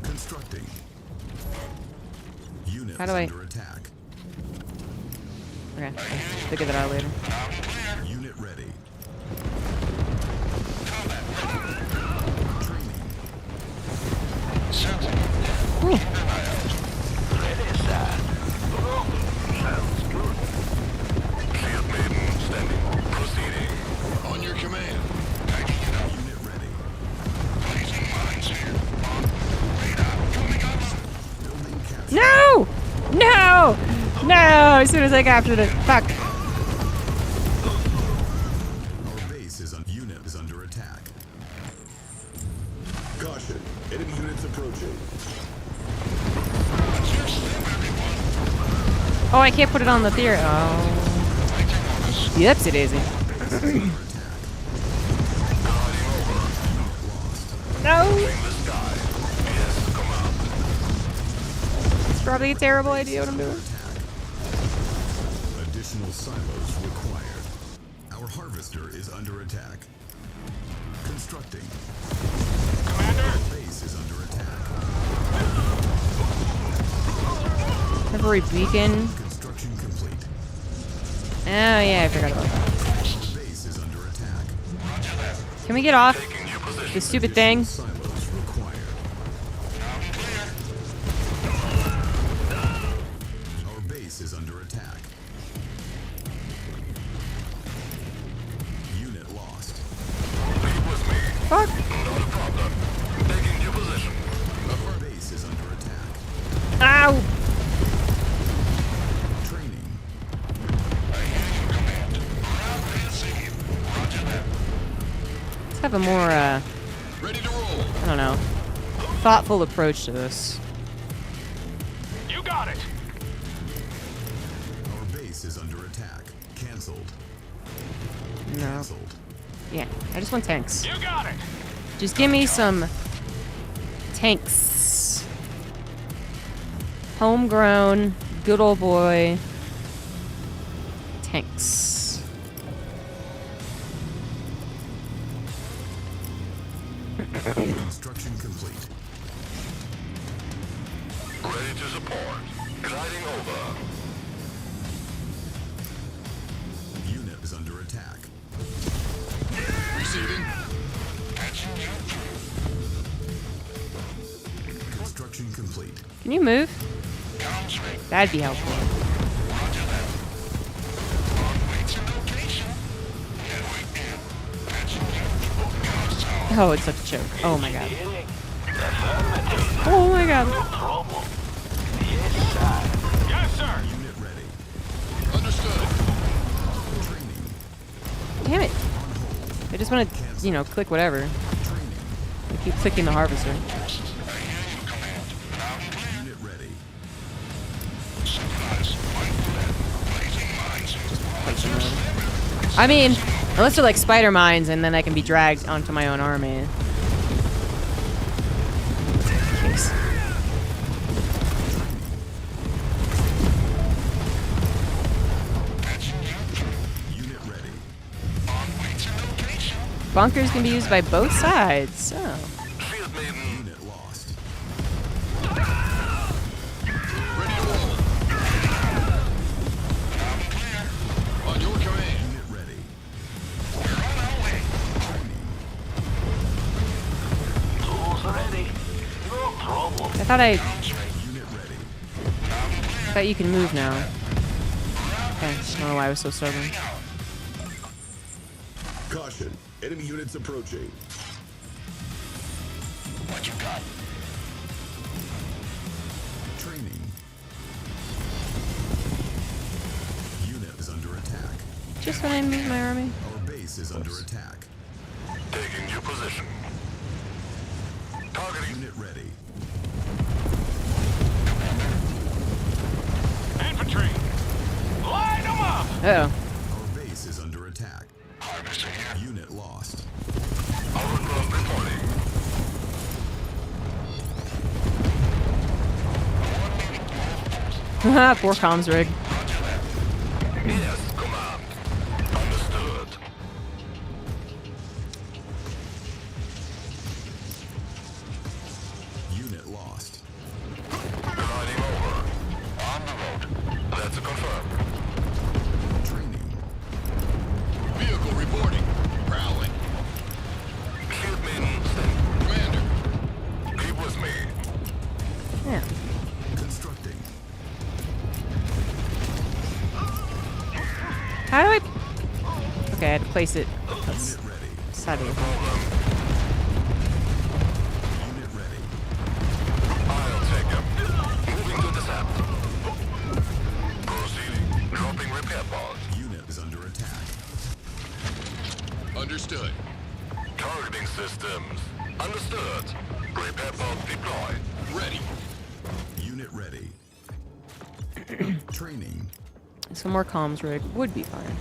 F: Constructing. Unit
A: How do I-
F: under attack.
A: Okay, I'll figure that out later.
F: Unit ready.
A: Ooh.
I: Ready, sir. Sounds good.
J: Shield maiden standing. Proceeding. On your command. Taking it up.
F: Unit ready.
J: Placing mines here. Radar coming up.
F: Building capture.
A: No! No! No! As soon as I captured it. Fuck.
F: Our base is unit is under attack. Caution. Enemy units approaching.
A: Oh, I can't put it on the theory. Oh. Yepsy daisy. No! It's probably a terrible idea what I'm doing.
F: Additional silos required. Our harvester is under attack. Constructing.
I: Commander?
F: Base is under attack.
A: Temporary beacon.
F: Construction complete.
A: Oh yeah, I forgot about that.
F: Base is under attack.
A: Can we get off this stupid thing?
F: Silos required. Our base is under attack. Unit lost.
A: Fuck.
I: Not a problem. Taking your position.
F: Our base is under attack.
A: Ow!
F: Training.
A: Let's have a more,
I: Ready to roll.
A: I don't know, thoughtful approach to this.
I: You got it.
F: Our base is under attack. Cancelled.
A: No.
F: Cancelled.
A: Yeah, I just want tanks.
I: You got it.
A: Just give me some tanks. Homegrown, good old boy tanks.
F: Construction complete.
I: Ready to support. Gliding over.
F: Unit is under attack.
I: Receiving.
F: Construction complete.
A: Can you move? That'd be helpful. Oh, it's such a joke. Oh my god. Oh my god.
I: Yes, sir.
F: Unit ready.
I: Understood.
A: Damn it. I just want to, you know, click whatever. I keep clicking the harvester.
F: Unit ready.
A: I mean, unless they're like spider mines and then I can be dragged onto my own army. Jeez.
F: Unit ready.
A: Bunkers can be used by both sides. Oh.
F: Unit lost.
I: Ready to roll. On your command.
F: Unit ready.
I: Tools ready. No problem.
A: I thought
F: Unit ready.
A: you can move now. Okay, I don't know why I was so stubborn.
F: Caution. Enemy units approaching.
I: What you got?
F: Training. Unit is under attack.
A: Just when I move my army.
F: Our base is under attack.
I: Taking your position. Targeting.
F: Unit ready.
I: Infantry. Line them up.
A: Uh-oh.
F: Our base is under attack.
I: Harvester here.
F: Unit lost.
I: Overgrowth reporting.
A: Haha, poor comms rig.
I: Yes, command. Understood.
F: Unit lost.
I: Gliding over. On the road. That's a confirm.
F: Training.
I: Vehicle reporting. Prowling. Shield maiden sent. Commander. Keep with me.
A: Yeah.
F: Constructing.
A: How do I... Okay, I had to place it
F: Unit ready.
A: side of the
F: Unit ready.
I: I'll take him. Moving to disaster. Proceeding. Dropping repair pods.
F: Unit is under attack.
I: Understood. Targeting systems. Understood. Repair pods deployed. Ready.
F: Unit ready. Training.
A: Some more comms rig would be fine.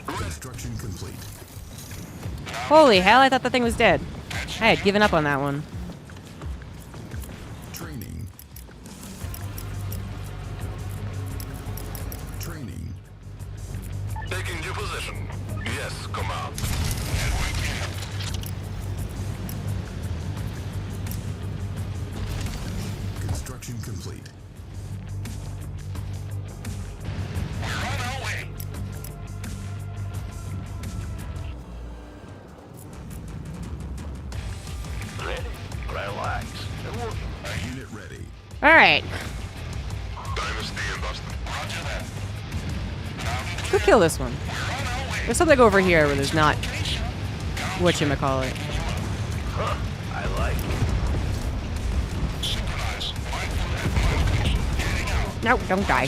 F: Construction complete.
A: Holy hell, I thought that thing was dead. I had given up on that one.
F: Training. Training.
I: Taking your position. Yes, command.
F: Construction complete.
I: Ready? Relax.
F: Unit ready.
A: All right. Go kill this one. There's something over here where there's not whatchamacallit.
I: I like it.
A: No, don't die.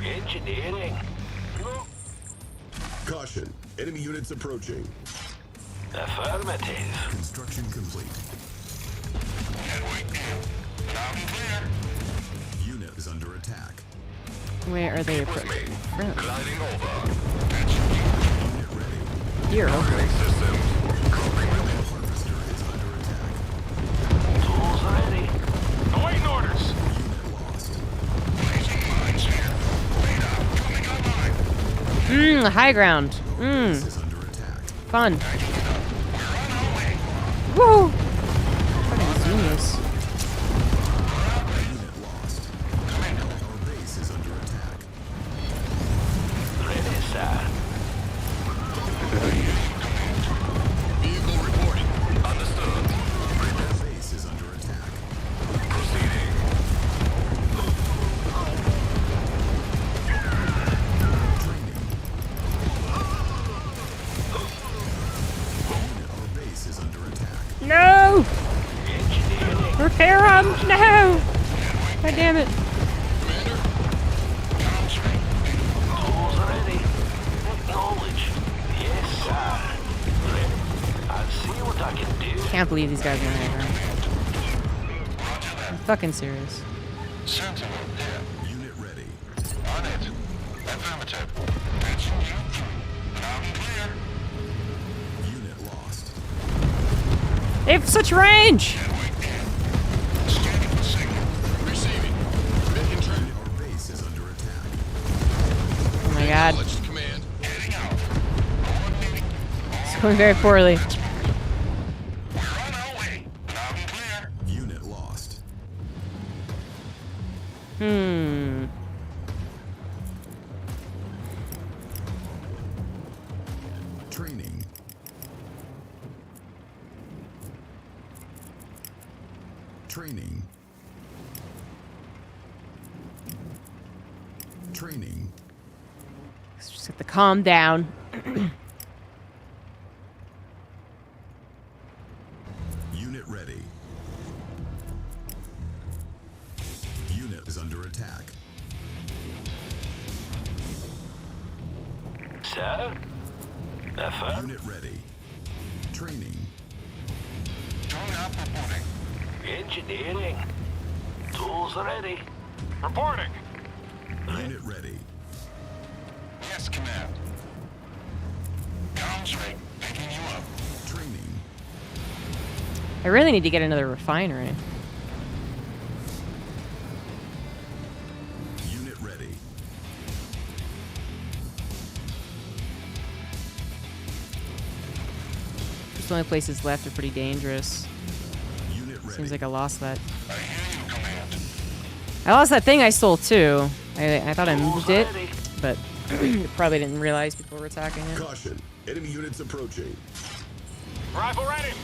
I: Engineering.
F: Caution. Enemy units approaching.
I: Affirmative.
F: Construction complete. Unit is under attack.
A: Where are they approaching?
I: Gliding over.
F: Unit ready.
A: Here, hopefully.
F: Harvester is under attack.
I: Tools ready. Awaiting orders.
F: Unit lost.
I: Blazing mines here. Radar coming online.
A: High ground.
F: Base is under attack.
A: Fun. Woo! Fucking genius.
F: Unit lost. Our base is under attack.
I: Ready, sir. Vehicle reporting. Understood.
F: Our base is under attack.
I: Proceeding.
F: Our base is under attack.
A: No! Repair him! No! God damn it.
I: Tools ready. Acknowledge. Yes, sir. Ready. I'll see what I can do.
A: Can't believe these guys are in high ground. I'm fucking serious.
I: Sentinel there.
F: Unit ready.
I: On it. Affirmative. Patching you. Loud and clear.
F: Unit lost.
A: They have such range!
I: Scanning the signal. Receiving. Making turn.
F: Our base is under attack.
A: Oh my god.
I: Acknowledged command. Heading out. Coordinating.
A: It's going very poorly.
I: We're on our way. Loud and clear.
F: Unit lost. Training. Training. Training.
A: Just have to calm down.
F: Unit ready. Unit is under attack.
I: Sir? Affirm.
F: Unit ready. Training.
I: Tune up reporting. Engineering. Tools ready. Reporting.
F: Unit ready.
I: Yes, command. Comms rate. Picking you up.
F: Training.
A: I really need to get another refinery.
F: Unit ready.
A: The only places left are pretty dangerous.
F: Unit ready.
A: Seems like I lost that.
I: I hear you, command.
A: I lost that thing I stole too. I thought I moved it, but probably didn't realize people were attacking it.
F: Caution. Enemy units approaching.
I: Rifle ready.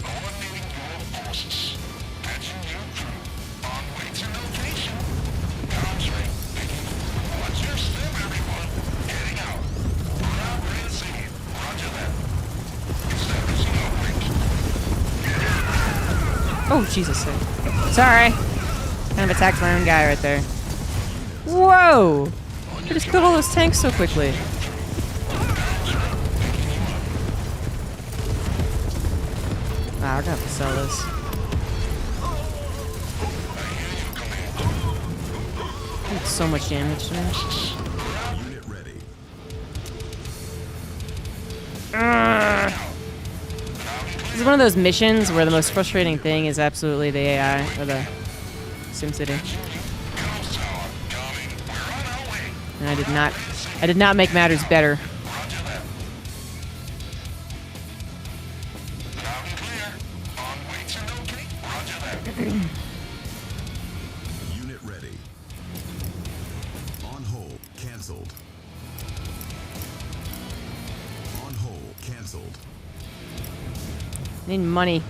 I: Coordinating your forces. Patching you through. On way to location. Comms rate. Picking. Watch your step, everyone. Heading out. Ground ready to see. Roger that. Establishing uplink.
A: Oh, Jesus. Sorry. Kind of attacked my own guy right there. Whoa! I just killed all those tanks so quickly. Wow, we're gonna have to sell this. That's so much damage to me.
F: Unit ready.
A: This is one of those missions where the most frustrating thing is absolutely the AI, or the SimCity. And I did not make matters better
F: canceled.
A: Need money.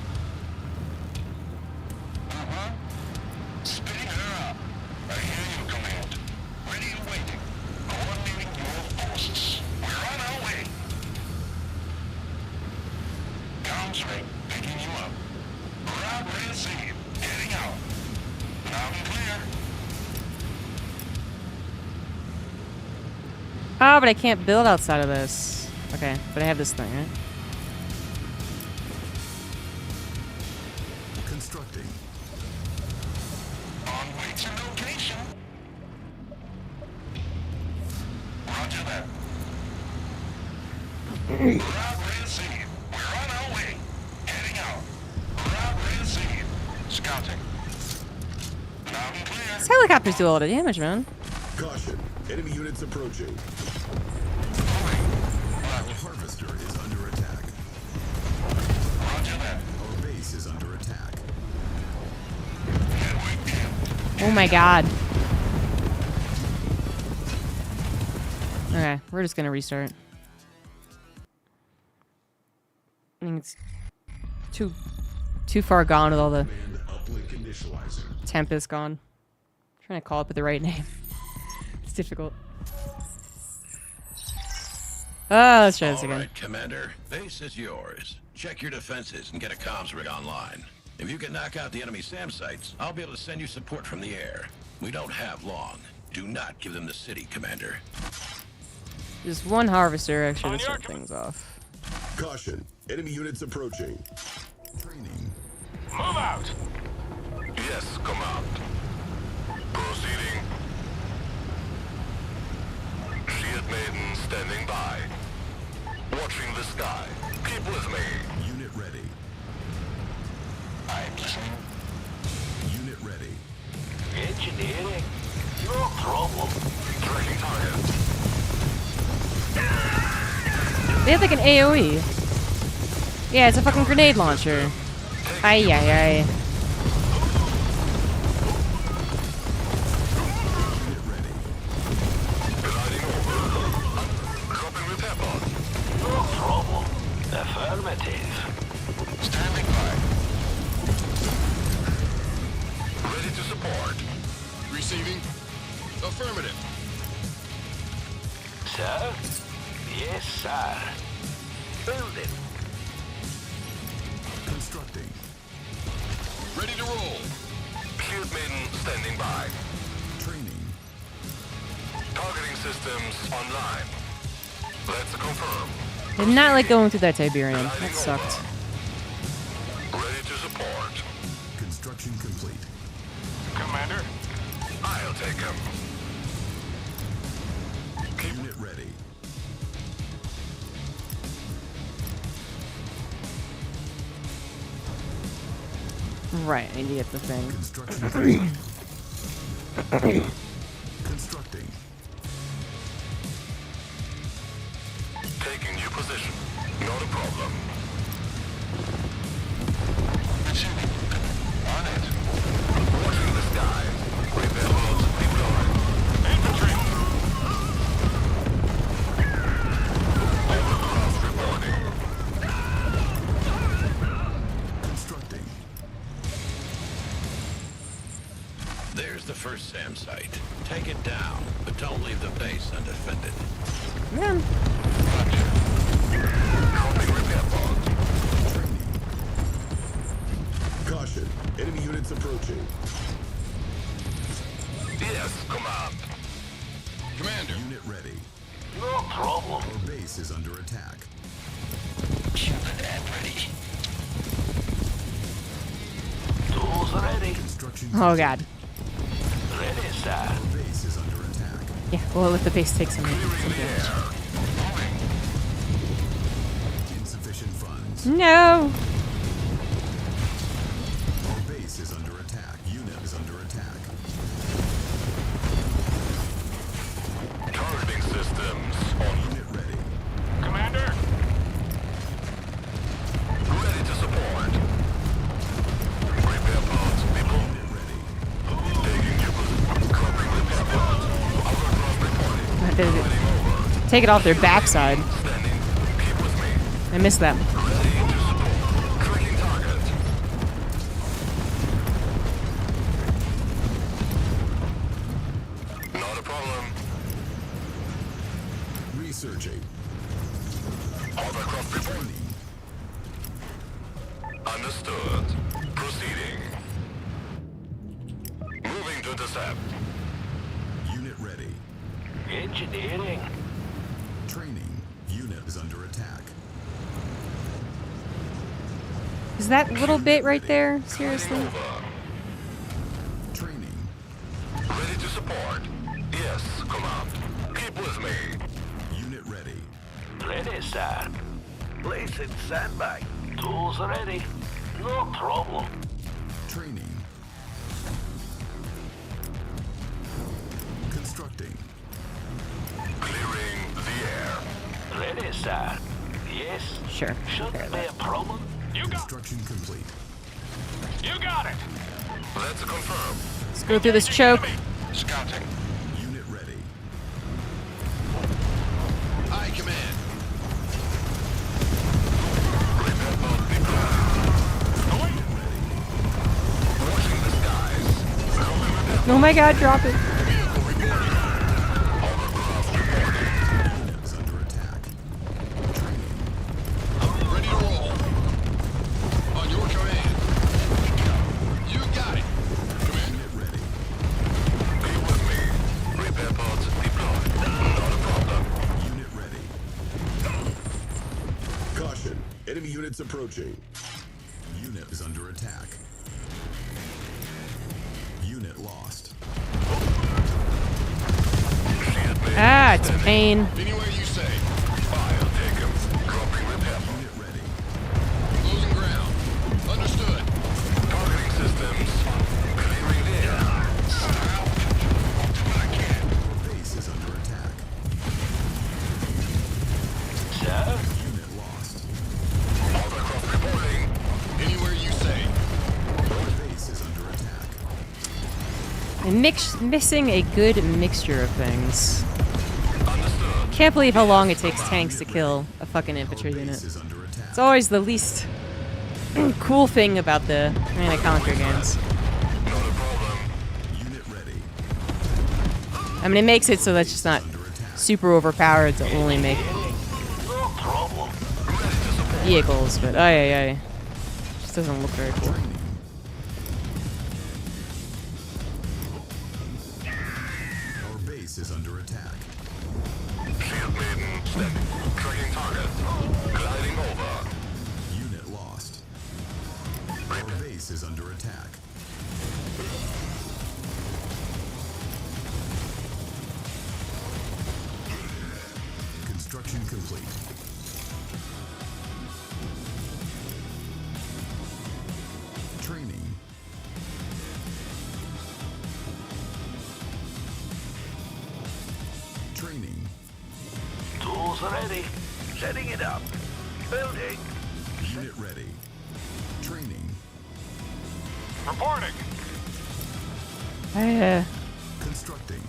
I: Spinning her up. I hear you, Command. Ready and waiting. Coordinating your forces. We're on our way. Comms ring. Picking you up. Rob receive. Getting out. Loud and clear.
A: Oh, but I can't build outside of this. Okay, but I have this thing, right?
F: Constructing.
I: On way to location. Roger that. Rob receive. We're on our way. Heading out. Rob receive. Scouting. Loud and clear.
A: These helicopters do a lot of damage, man.
F: Caution. Enemy units approaching. Our harvester is under attack.
I: Roger that.
F: Our base is under attack.
A: Oh my god. Okay, we're just gonna restart. I think it's too far gone with all the Tempest gone. I'm trying to call it with the right name. It's difficult. Let's try this again.
E: All right, Commander. Base is yours. Check your defenses and get a comms rig online. If you can knock out the enemy SAM sites, I'll be able to send you support from the air. We don't have long. Do not give them the city, Commander.
A: Just one harvester actually to start things off.
F: Caution. Enemy units approaching. Training.
I: Move out. Yes, Command. Proceeding. Shield Maiden standing by. Watching the sky. Keep with me.
F: Unit ready.
I: I'm listening.
F: Unit ready.
I: Engineering. No problem. Tracking target.
A: They have like an AoE. Yeah, it's a fucking grenade launcher. Ay ay ay.
I: No problem. Affirmative. Standing by. Ready to support. Receiving. Affirmative. Sir? Yes, sir. Building.
F: Constructing.
I: Ready to roll. Shield Maiden standing by.
F: Training.
I: Targeting systems online. Let's confirm.
A: Did not like going through that Tiberium. That sucked.
I: Ready to support.
F: Construction complete.
I: Commander? I'll take him.
F: Unit ready.
A: Right, I need to get the thing.
F: Construction complete. Constructing.
I: Taking new position. Not a problem. On it. Watching the sky. Repair roads deployed. Infantry. Overcross reporting.
F: Constructing.
E: There's the first SAM site. Take it down, but don't leave the base undefended.
A: Yeah.
F: Caution. Enemy units approaching.
I: Yes, Command. Commander.
F: Unit ready.
I: No problem.
F: Our base is under attack.
I: Shipment and ready. Tools ready.
F: Construction.
A: Oh god.
I: Ready, sir.
F: Our base is under attack.
A: Yeah, well, let the base take some damage.
F: Insufficient funds.
A: No!
F: Our base is under attack. Unit is under attack.
I: Targeting systems on
F: Unit ready.
I: Commander. Ready to support. Repair pods deployed.
F: Unit ready.
I: Taking new position. Covering repair pods. Overcross reporting.
A: Take it off their backside.
I: Standing. Keep with me.
A: I missed that.
J: Tracking target. Not a problem.
F: Researching.
J: Hovercraft reporting. Understood. Proceeding. Moving to intercept.
F: Unit ready.
I: Engineering.
F: Training. Unit is under attack.
A: Is that little bit right there? Seriously?
F: Training.
J: Ready to support. Yes, command. Keep with me.
F: Unit ready.
I: Ready, sir. Placing sandbag. Tools ready. No problem.
F: Training. Constructing.
J: Clearing the air.
I: Ready, sir. Yes.
A: Sure.
I: Shouldn't be a problem.
F: Construction complete.
I: You got it.
J: Let's confirm.
A: Let's go through this choke.
J: Scouting.
F: Unit ready.
H: Aye, command.
J: Watching the skies.
A: Oh my god, drop it.
F: Unit is under attack.
H: Ready to roll. On your command. You got it.
F: Unit ready.
J: Be with me. Repair pods deployed. Not a problem.
F: Unit ready. Caution. Enemy units approaching. Unit is under attack. Unit lost.
A: Ah, it's a pain.
H: Anywhere you say.
J: I'll take him. Dropping repair pod.
F: Unit ready.
H: Losing ground. Understood.
J: Targeting systems. Clearing the air.
F: Your base is under attack.
I: Sir?
F: Unit lost.
J: Hovercraft reporting.
H: Anywhere you say.
F: Your base is under attack.
A: Missing a good mixture of things.
J: Understood.
A: Can't believe how long it takes tanks to kill a fucking infantry
F: Our
A: unit.
F: base is under attack.
A: It's always the least cool thing about the Conquer games.
J: Not a problem.
F: Unit ready.
A: I mean, it makes it so that's just not super overpowered to only make
I: No problem.
A: vehicles, but ay. Just doesn't look very cool.
F: Our base is under attack.
J: Shield maiden standing. Tracking target. Gliding over.
F: Unit lost. Our base is under attack. Construction complete. Training. Training.
I: Tools ready. Setting it up. Building.
F: Unit ready. Training.
H: Reporting.
F: Constructing.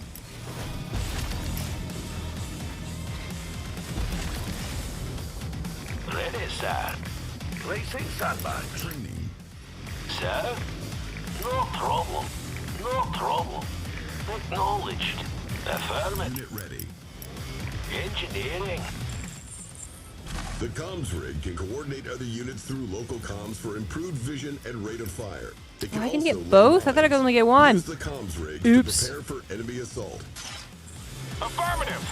I: Ready, sir. Placing sandbag.
F: Training.
I: Sir? No problem. No problem. Acknowledged. Affirmative.
F: Unit ready.
I: Engineering.
F: The comms rig can coordinate other units through local comms for improved vision and rate of fire. It
A: Oh, I can
F: also
A: get
F: learn
A: both? I thought I could only get one.
F: Use the comms rig
A: Oops.
F: to prepare for enemy assault.
H: Affirmative.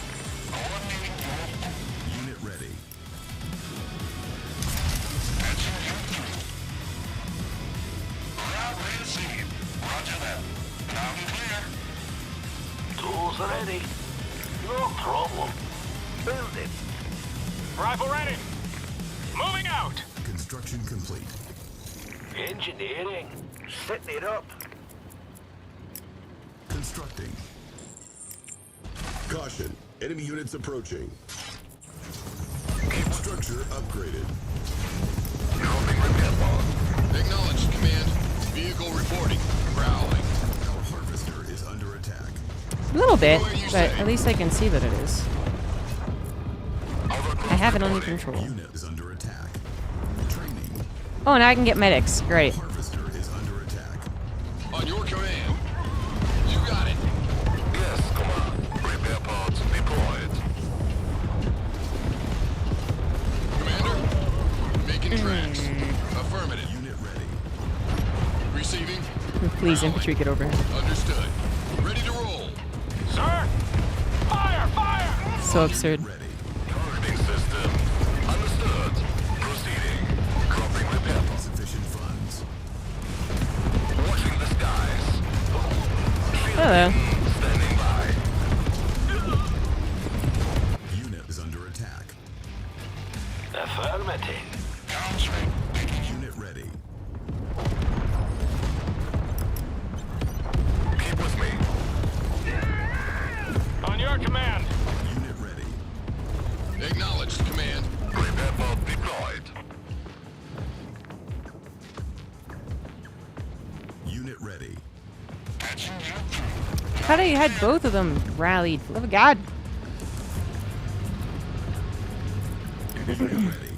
F: Unit ready.
I: Route received. Roger that. Loud and clear. Tools ready. No problem. Building.
H: Rifle ready. Moving out.
F: Construction complete.
I: Engineering. Setting it up.
F: Constructing. Caution. Enemy units approaching. Structure upgraded.
H: Acknowledged, command. Vehicle reporting. Growling.
F: Our harvester is under attack.
A: A little bit, but at least I can see that it is. I have it under control.
F: Unit is under attack. Training.
A: Oh, now I can get medics. Great.
F: Harvester is under attack.
H: On your command. You got it.
J: Yes, command. Repair pods deployed.
H: Commander, making tracks. Affirmative.
F: Unit ready.
H: Receiving.
A: Please, infantry, get over here.
H: Understood. Ready to roll. Sir! Fire! Fire!
A: So absurd.
J: Targeting system. Understood. Proceeding. Dropping repair pods.
F: Sufficient funds.
J: Watching the skies.
A: Hello.
J: Standing by.
F: Unit is under attack.
J: Affirmative. Countering.
F: Unit ready.
J: Keep with me.
H: On your command.
F: Unit ready.
H: Acknowledged, command.
J: Repair pod deployed.
F: Unit ready.
A: How do you had both of them rallied? For the love of God.
F: Unit ready.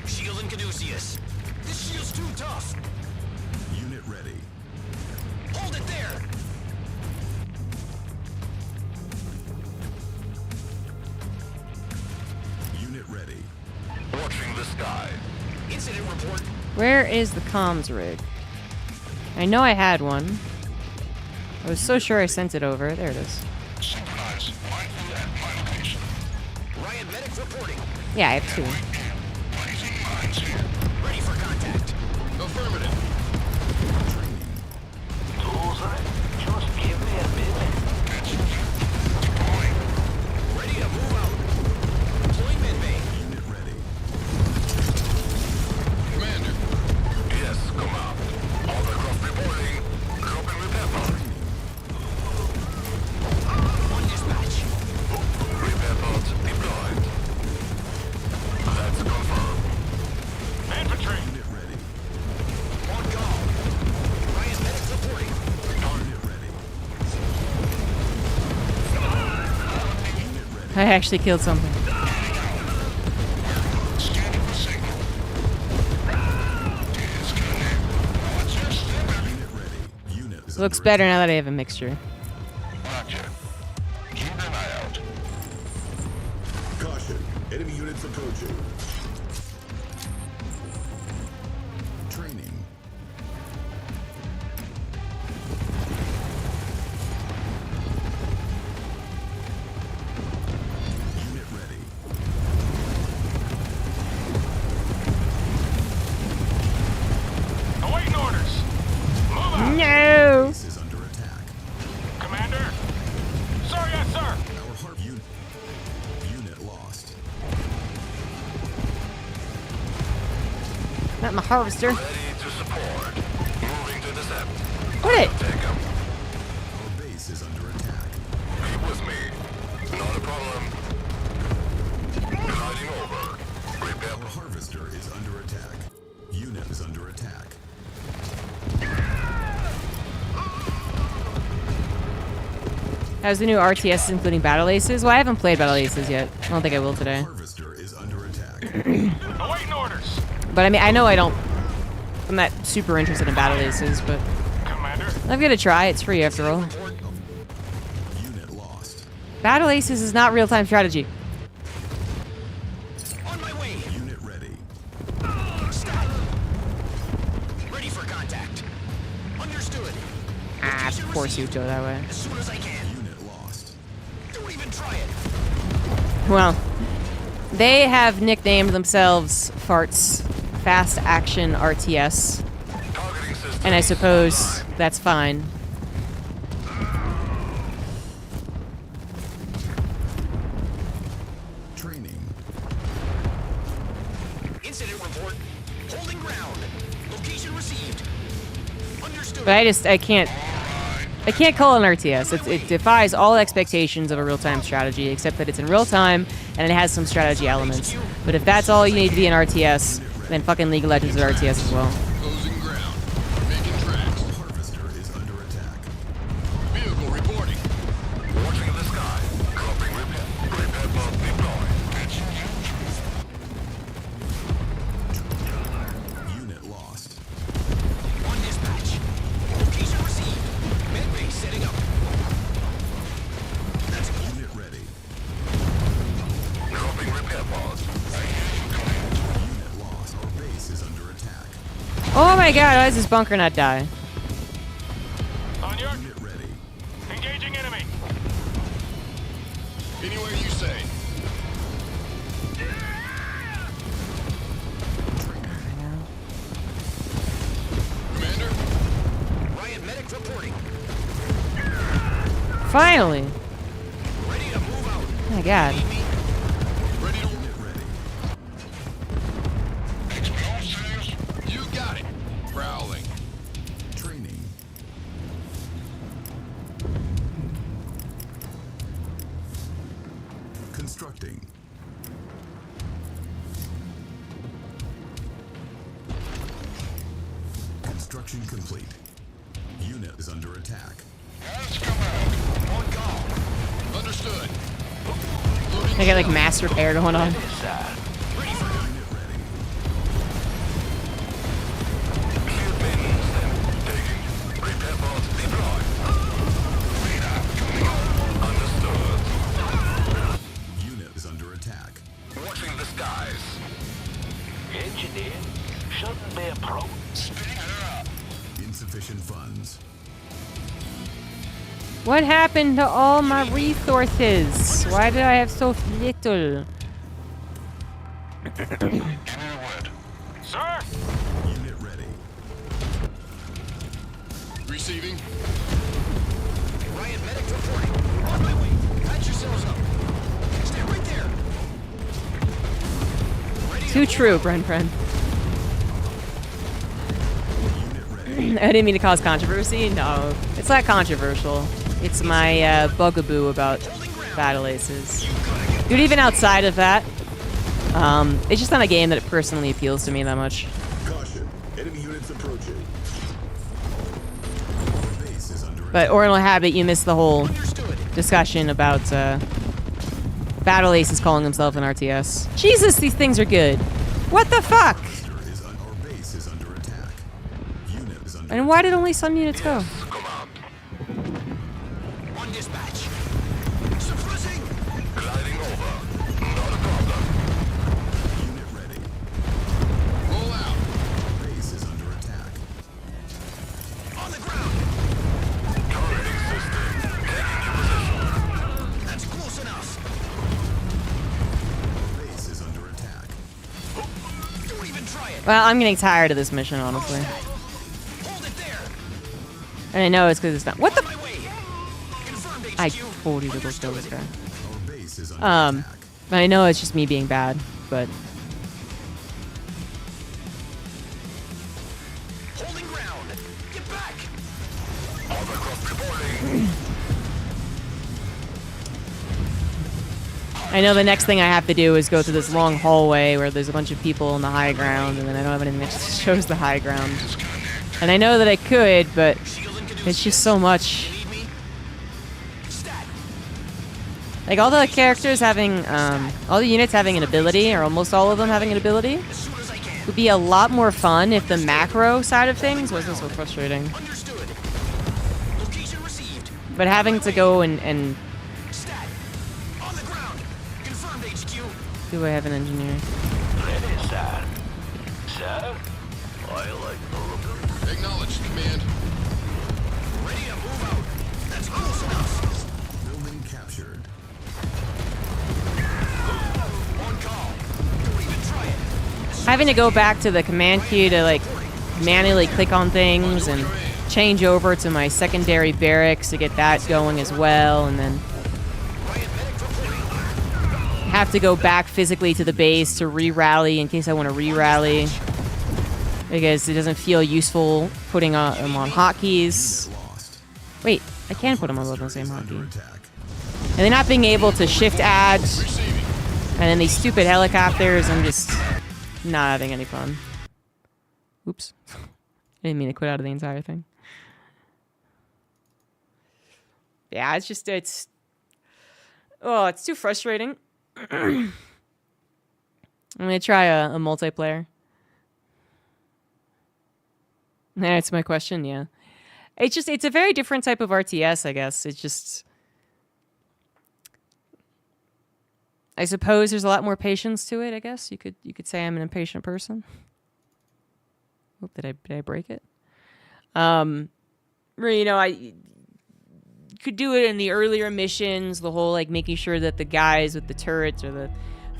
H: Shield and Caduceus. This shield's too tough.
F: Unit ready.
H: Hold it there.
F: Unit ready.
J: Watching the sky.
H: Incident report.
A: Where is the comms rig? I know I had one. I was so sure I sent it over. There it is.
J: Synchronize. Mindful at my location.
H: Riot medic reporting.
A: Yeah, I have two.
J: Blazing mines here.
H: Ready for contact. Affirmative.
J: Bullseye. Just give me a minute. Deploying.
H: Ready to move out. Deploying medbay.
F: Unit ready.
H: Commander.
J: Yes, command. All aircraft reporting. Dropping repair pod.
H: On dispatch.
J: Repair pods deployed. That's confirmed.
H: Infantry.
F: Unit ready.
H: On call. Riot medic reporting.
F: Unit ready. Unit ready.
A: I actually killed something.
J: Scanning for signal. Disconnect. What's your step?
F: Unit ready. Unit is
A: Looks
F: under
A: better now that I have a mixture.
J: Roger. Keep an eye out.
F: Caution. Enemy units approaching. Training. Unit ready.
H: Awaiting orders. Move out.
A: No!
F: Base is under attack.
H: Commander. Sir, yes, sir.
F: Our heart unit lost.
A: Not my harvester.
J: Ready to support. Moving to intercept.
A: What it?
J: Take 'em.
F: Our base is under attack.
J: Keep with me. Not a problem. Gliding over. Repair
F: Our harvester is under attack. Unit is under attack.
A: How's the new RTS including Battle Aces? Well, I haven't played Battle Aces yet. I don't think I will today.
F: Harvester is under attack.
H: Awaiting orders.
A: But I mean, I know I don't... I'm not super interested in Battle Aces, but...
H: Commander.
A: I'm gonna try. It's free after all.
F: Unit lost.
A: Battle Aces is not real-time strategy.
H: On my way.
F: Unit ready.
H: Stop. Ready for contact. Understood.
A: Ah, of course you'd go that way.
H: As soon as I can.
F: Unit lost.
H: Don't even try it.
A: Well, they have nicknamed themselves Farts Fast Action RTS,
J: targeting system.
A: and I suppose that's fine.
F: Training.
H: Incident report. Holding ground. Location received. Understood.
A: But I can't call it an RTS. It defies all expectations of a real-time strategy, except that it's in real time and it has some strategy elements. But if that's all you need to be an RTS, then fucking League of Legends is RTS as well.
H: Closing ground. Making tracks.
F: Harvester is under attack.
H: Vehicle reporting.
J: Watching the
A: Oh my god, why does this bunker not die?
I: On your...
F: Unit ready.
I: Engaging enemy. Anywhere you say. Commander? Riot medic reporting.
A: Finally.
I: Ready to move out.
A: Oh my god.
I: Ready to... Unit ready. Explosives. You got it. Prowling.
F: Training. Constructing. Construction complete. Unit is under attack.
I: Let's come out. On call. Understood.
A: I got like mass repair going on.
I: Ready for unit ready. Clear bins and taking. Repair bots deployed. Radar coming up. Understood.
F: Unit is under attack.
I: Watching the skies. Engineer. Shouldn't be a problem. Spinning her up.
F: Insufficient funds.
A: What happened to all my resources? Why did I have so little?
I: Sir!
F: Unit ready.
I: Receiving. Riot medic reporting. On my way. Patch yourselves up. Stay right there. Ready
A: Too true, Bren. I didn't mean to cause controversy. No, it's not controversial. It's my bugaboo about battle aces. Dude, even outside of that, it's just not a game that personally appeals to me that much.
F: Caution. Enemy units approaching. Base is under
A: But Oriental Habit, you missed the whole discussion about battle aces calling himself an RTS. Jesus, these things are good. What the fuck?
F: Our base is under attack. Unit is under
A: And why did only some units go?
I: On dispatch. Suppressing. Gliding over. Not a problem.
F: Unit ready.
I: Roll out.
F: Base is under attack.
I: On the ground. Turreting system. Taking your position. That's close enough.
F: Base is under attack.
I: Don't even try it.
A: Well, I'm getting tired of this mission, honestly.
I: Hold it there.
A: And I know it's because it's not. What the?
I: My way. Confirmed HQ.
A: I told you to go kill this guy.
F: Our base is under attack.
A: I know it's just me being bad, but
I: Holding ground. Get back. Hovercraft reporting.
A: I know the next thing I have to do is go through this long hallway where there's a bunch of people on the high ground, and then I don't have anything that just shows the high ground. And I know that I could, but it's just so much. Like all the characters having, all the units having an ability, or almost all of them having an ability, would be a lot more fun if the macro side of things wasn't so frustrating.
I: Understood. Location received.
A: But having to go and
I: Stat. On the ground. Confirmed HQ.
A: do I have an engineer?
I: Ready, sir. Sir? I like the look of... Acknowledged, command. Ready to move out. That's close enough.
F: Building captured.
I: On call. Don't even try it.
A: Having to go back to the command queue to like manually click on things and change over to my secondary barracks to get that going as well, and then have to go back physically to the base to re-rally in case I want to re-rally, because it doesn't feel useful putting them on hotkeys. Wait, I can put them on both the same hotkey. And then not being able to shift add, and then these stupid helicopters, I'm just not having any fun. Oops. I didn't mean to quit out of the entire thing. Yeah, it's just, it's too frustrating. I'm gonna try a multiplayer. That's my question, yeah. It's a very different type of RTS, I guess. It's just, I suppose there's a lot more patience to it, I guess. You could say I'm an impatient person. Oh, did I break it? You know, I could do it in the earlier missions, the whole like making sure that the guys with the turrets or the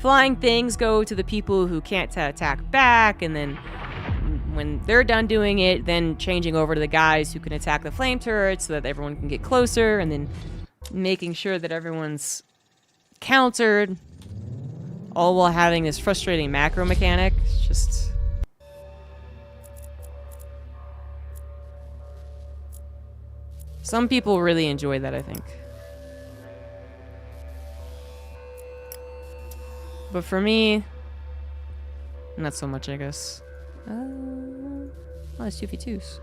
A: flying things go to the people who can't attack back, and then when they're done doing it, then changing over to the guys who can attack the flame turrets so that everyone can get closer, and then making sure that everyone's countered, all while having this frustrating macro mechanic. It's just... Some people really enjoy that, I think. But for me, not so much, I guess. Oh, it's 2v2s.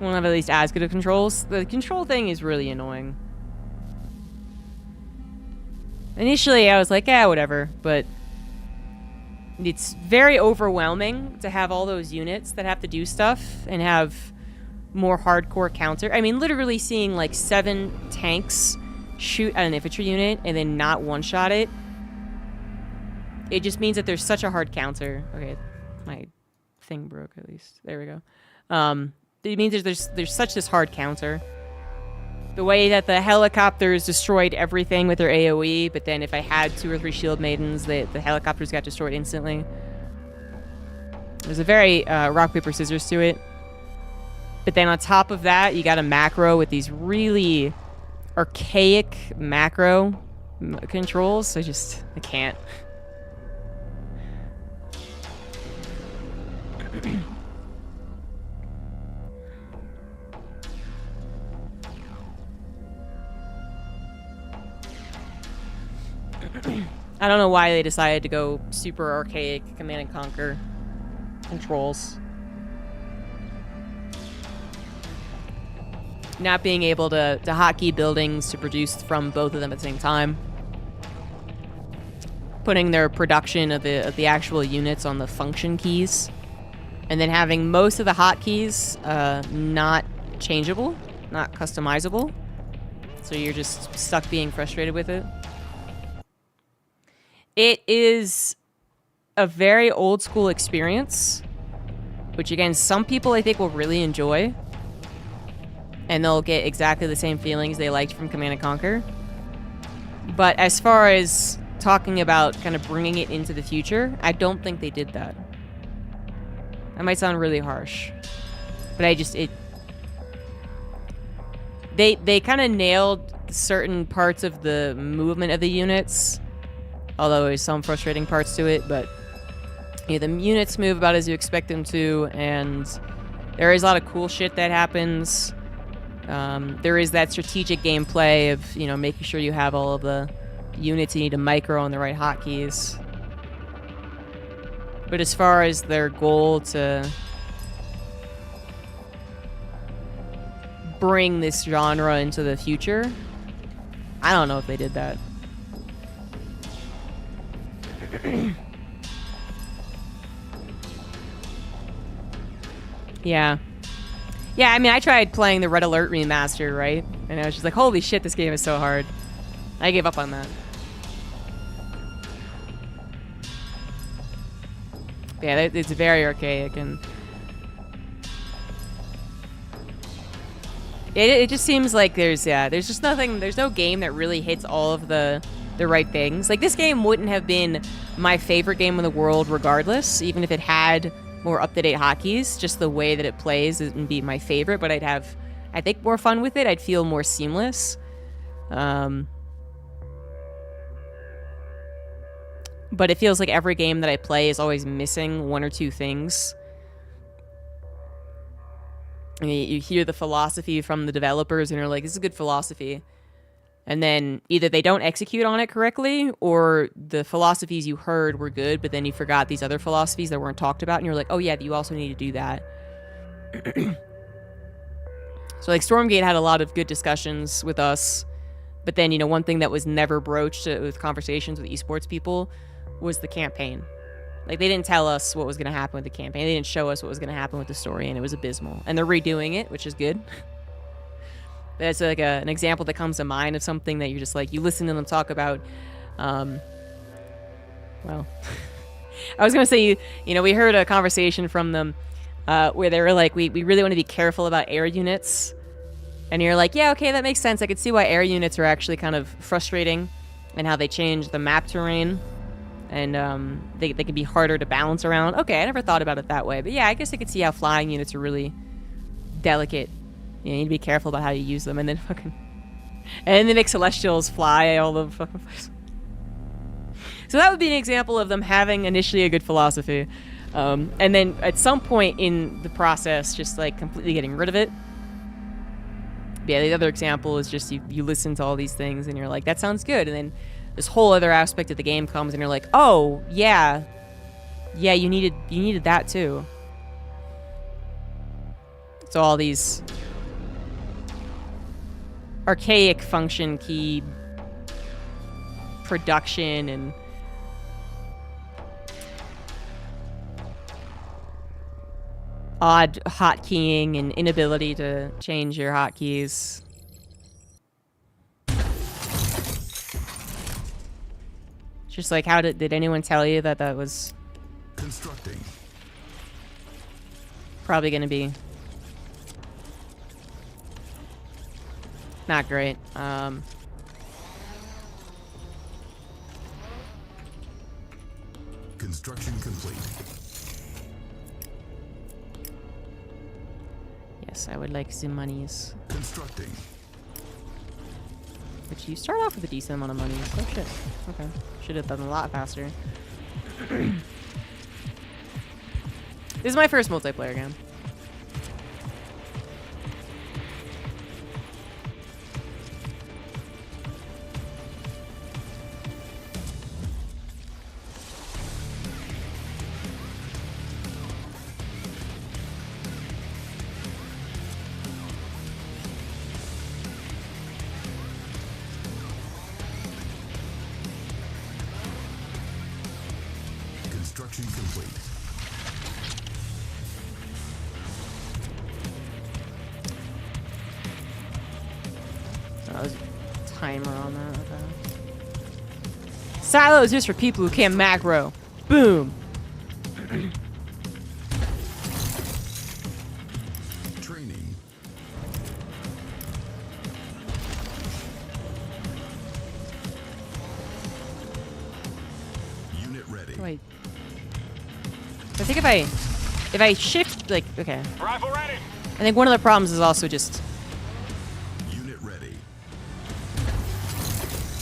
A: Won't have at least as good of controls. The control thing is really annoying. Initially, I was like, yeah, whatever, but it's very overwhelming to have all those units that have to do stuff and have more hardcore counter. I mean, literally seeing like 7 tanks shoot at an infantry unit and then not one-shot it. It just means that there's such a hard counter. Okay, my thing broke at least. There we go. It means there's such this hard counter. The way that the helicopters destroyed everything with their AoE, but then if I had 2 or 3 shield maidens, the helicopters got destroyed instantly. There's a very rock, paper, scissors to it. But then on top of that, you got a macro with these really archaic macro controls. I can't. I don't know why they decided to go super archaic Command and Conquer controls. Not being able to hotkey buildings to produce from both of them at the same time. Putting their production of the actual units on the function keys. And then having most of the hotkeys not changeable, not customizable. So you're just stuck being frustrated with it. It is a very old school experience, which again, some people I think will really enjoy. And they'll get exactly the same feelings they liked from Command & Conquer. But as far as talking about kind of bringing it into the future, I don't think they did that. That might sound really harsh. But they kind of nailed certain parts of the movement of the units. Although there's some frustrating parts to it, but the units move about as you expect them to, and there is a lot of cool shit that happens. There is that strategic gameplay of, making sure you have all of the units you need to micro on the right hotkeys. But as far as their goal to bring this genre into the future, I don't know if they did that. Yeah. Yeah, I mean, I tried playing the Red Alert remaster, right? And I was just like, holy shit, this game is so hard. I gave up on that. Yeah, it's very archaic, and it just seems like there's just nothing, there's no game that really hits all of the right things. Like, this game wouldn't have been my favorite game in the world regardless, even if it had more up-to-date hotkeys. Just the way that it plays wouldn't be my favorite, but I'd have, I think, more fun with it. I'd feel more seamless. But it feels like every game that I play is always missing 1 or 2 things. I mean, you hear the philosophy from the developers and you're like, this is a good philosophy. And then either they don't execute on it correctly, or the philosophies you heard were good, but then you forgot these other philosophies that weren't talked about, and you're like, oh yeah, you also need to do that. So like Stormgate had a lot of good discussions with us, but then, one thing that was never broached with conversations with esports people was the campaign. Like, they didn't tell us what was going to happen with the campaign. They didn't show us what was going to happen with the story, and it was abysmal. And they're redoing it, which is good. That's like an example that comes to mind of something that you're just like, you listen to them talk about Well, I was gonna say, you know, we heard a conversation from them where they were like, we really want to be careful about air units. And you're like, yeah, okay, that makes sense. I could see why air units are actually kind of frustrating and how they change the map terrain. And they can be harder to balance around. Okay, I never thought about it that way. But yeah, I guess I could see how flying units are really delicate. You need to be careful about how you use them. And then fucking... And they make Celestials fly all the fucking place. So that would be an example of them having initially a good philosophy. And then at some point in the process, just like completely getting rid of it. Yeah, the other example is just you listen to all these things and you're like, that sounds good. And then this whole other aspect of the game comes and you're like, oh, yeah. Yeah, you needed that too. So all these archaic function key production and odd hotkeying and inability to change your hotkeys. Just like, how did anyone tell you that that was
F: constructing?
A: Probably gonna be not great.
F: Construction complete.
A: Yes, I would like some monies.
F: Constructing.
A: Which you start off with a decent amount of money. Oh shit. Okay. Should have done a lot faster. This is my first multiplayer game.
F: Construction complete.
A: Oh, there's a timer on that. Okay. Silos just for people who can't macro. Boom.
F: Training. Unit ready.
A: Wait. I think if I shift, like, okay.
H: Rifle ready.
A: I think one of the problems is also just...
F: Unit ready.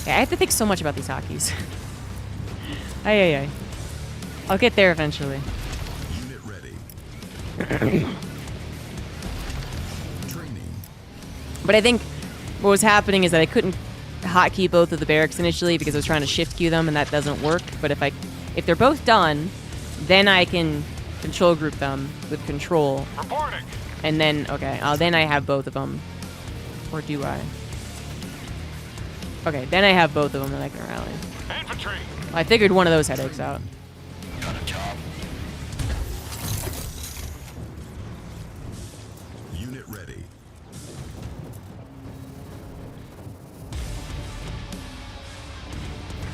A: Yeah, I have to think so much about these hotkeys. Ay. I'll get there eventually.
F: Unit ready. Training.
A: But I think what was happening is that I couldn't hotkey both of the barracks initially because I was trying to shift queue them and that doesn't work. But if they're both done, then I can control group them with control.
H: Reporting.
A: And then, okay, then I have both of them. Or do I? Okay, then I have both of them that I can rally.
H: Infantry.
A: I figured one of those headaches out.
H: Got a job.
F: Unit ready.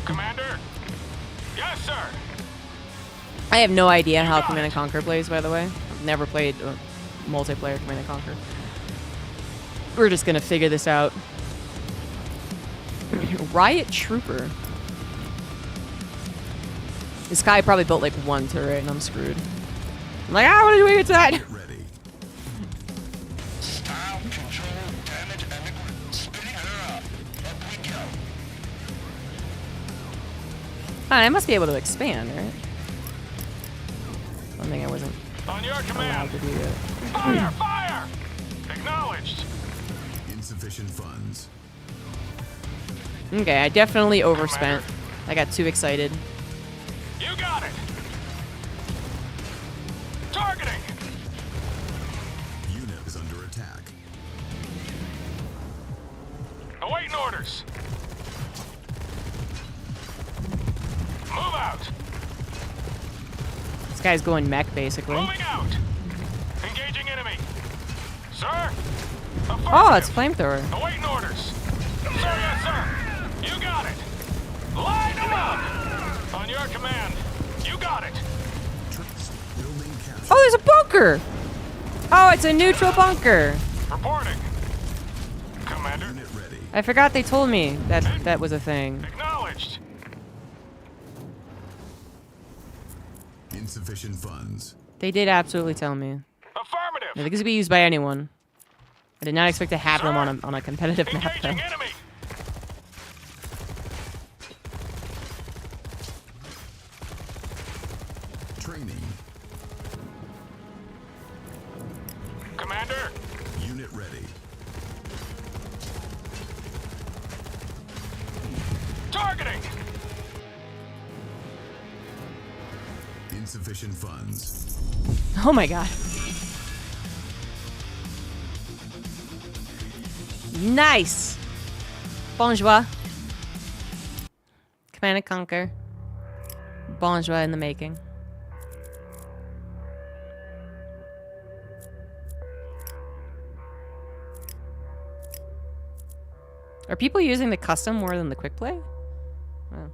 H: Commander. Yes, sir.
A: I have no idea how Command & Conquer plays, by the way. I've never played multiplayer Command & Conquer. We're just gonna figure this out. Riot Trooper. This guy probably built like one turret and I'm screwed. I'm like, what do we get to that?
F: Ready.
H: Style, control, damage, and equip. Spinning her up. Up we go.
A: I must be able to expand, right? One thing I wasn't
H: On your
A: allowed
H: command.
A: to do yet.
H: Fire! Fire! Acknowledged.
F: Insufficient funds.
A: Okay, I definitely overspent. I got too excited.
H: You got it. Targeting.
F: Unit is under attack.
H: Awaiting orders. Move out.
A: This guy's going mech, basically.
H: Moving out. Engaging enemy. Sir.
A: Oh, it's flamethrower.
H: Awaiting orders. Sir, yes, sir. You got it. Line them up. On On your command. You got it.
A: Oh, there's a bunker! Oh, it's a neutral bunker.
H: Reporting. Commander.
A: I forgot they told me that that was a thing.
H: Acknowledged.
F: Insufficient funds.
A: They did absolutely tell me.
H: Affirmative.
A: These could be used by anyone. I did not expect to have them on a competitive map, though.
H: Enemy.
F: Training.
H: Commander.
F: Unit ready.
H: Targeting.
F: Insufficient funds.
A: Oh my god. Nice! Bonjour. Command and Conquer. Bonjour in the making. Are people using the custom more than the quick play? Oh.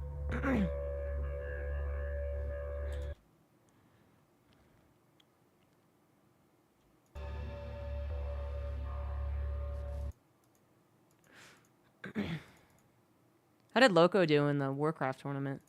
A: How did Loco do in the Warcraft tournament?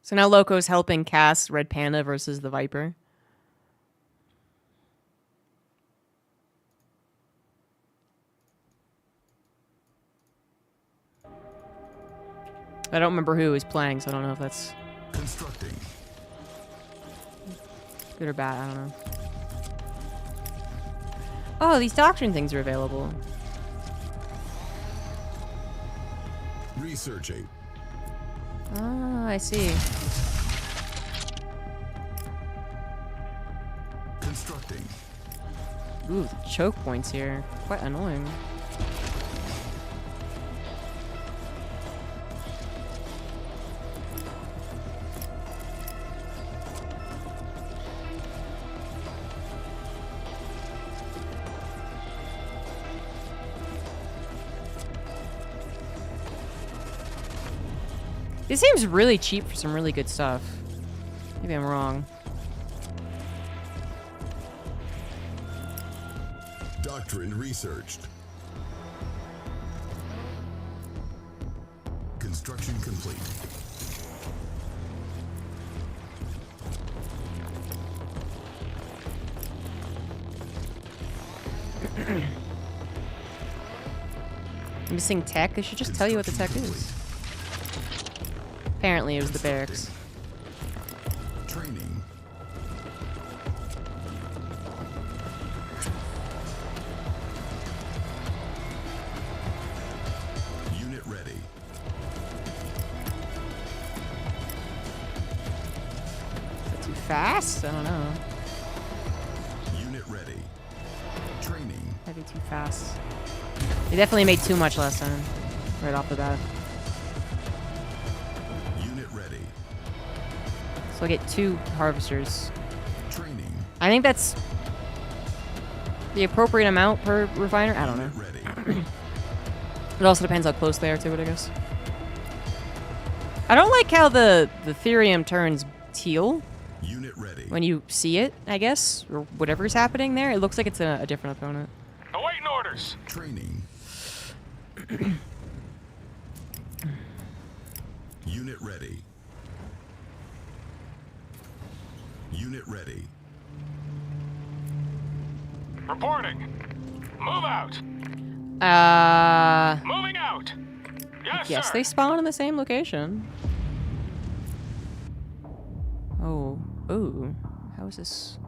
A: So now Loco's helping cast Red Panda versus the Viper. I don't remember who was playing, so I don't know if that's
F: constructing.
A: Good or bad, I don't know. Oh, these doctrine things are available.
F: Researching.
A: Ah, I see.
F: Constructing.
A: Ooh, the choke points here. Quite annoying. This seems really cheap for some really good stuff. Maybe I'm wrong.
F: Doctrine researched. Construction complete.
A: Missing tech? They should just tell you what the tech is. Apparently it was the barracks.
F: Training. Unit ready.
A: Is that too fast? I don't know.
F: Unit ready. Training.
A: That'd be too fast. They definitely made too much last time. Right off the bat. So I'll get 2 harvesters.
F: Training.
A: I think that's the appropriate amount per refiner. I don't know. It also depends how close they are to it, I guess. I don't like how the Therium turns teal.
F: Unit ready.
A: When you see it, I guess, or whatever's happening there. It looks like it's a different opponent.
H: Awaiting orders.
F: Training. Unit ready. Unit ready.
H: Reporting. Move out. Moving out. Yes,
A: sir. They spawn in the same location. Oh. Ooh. How is this?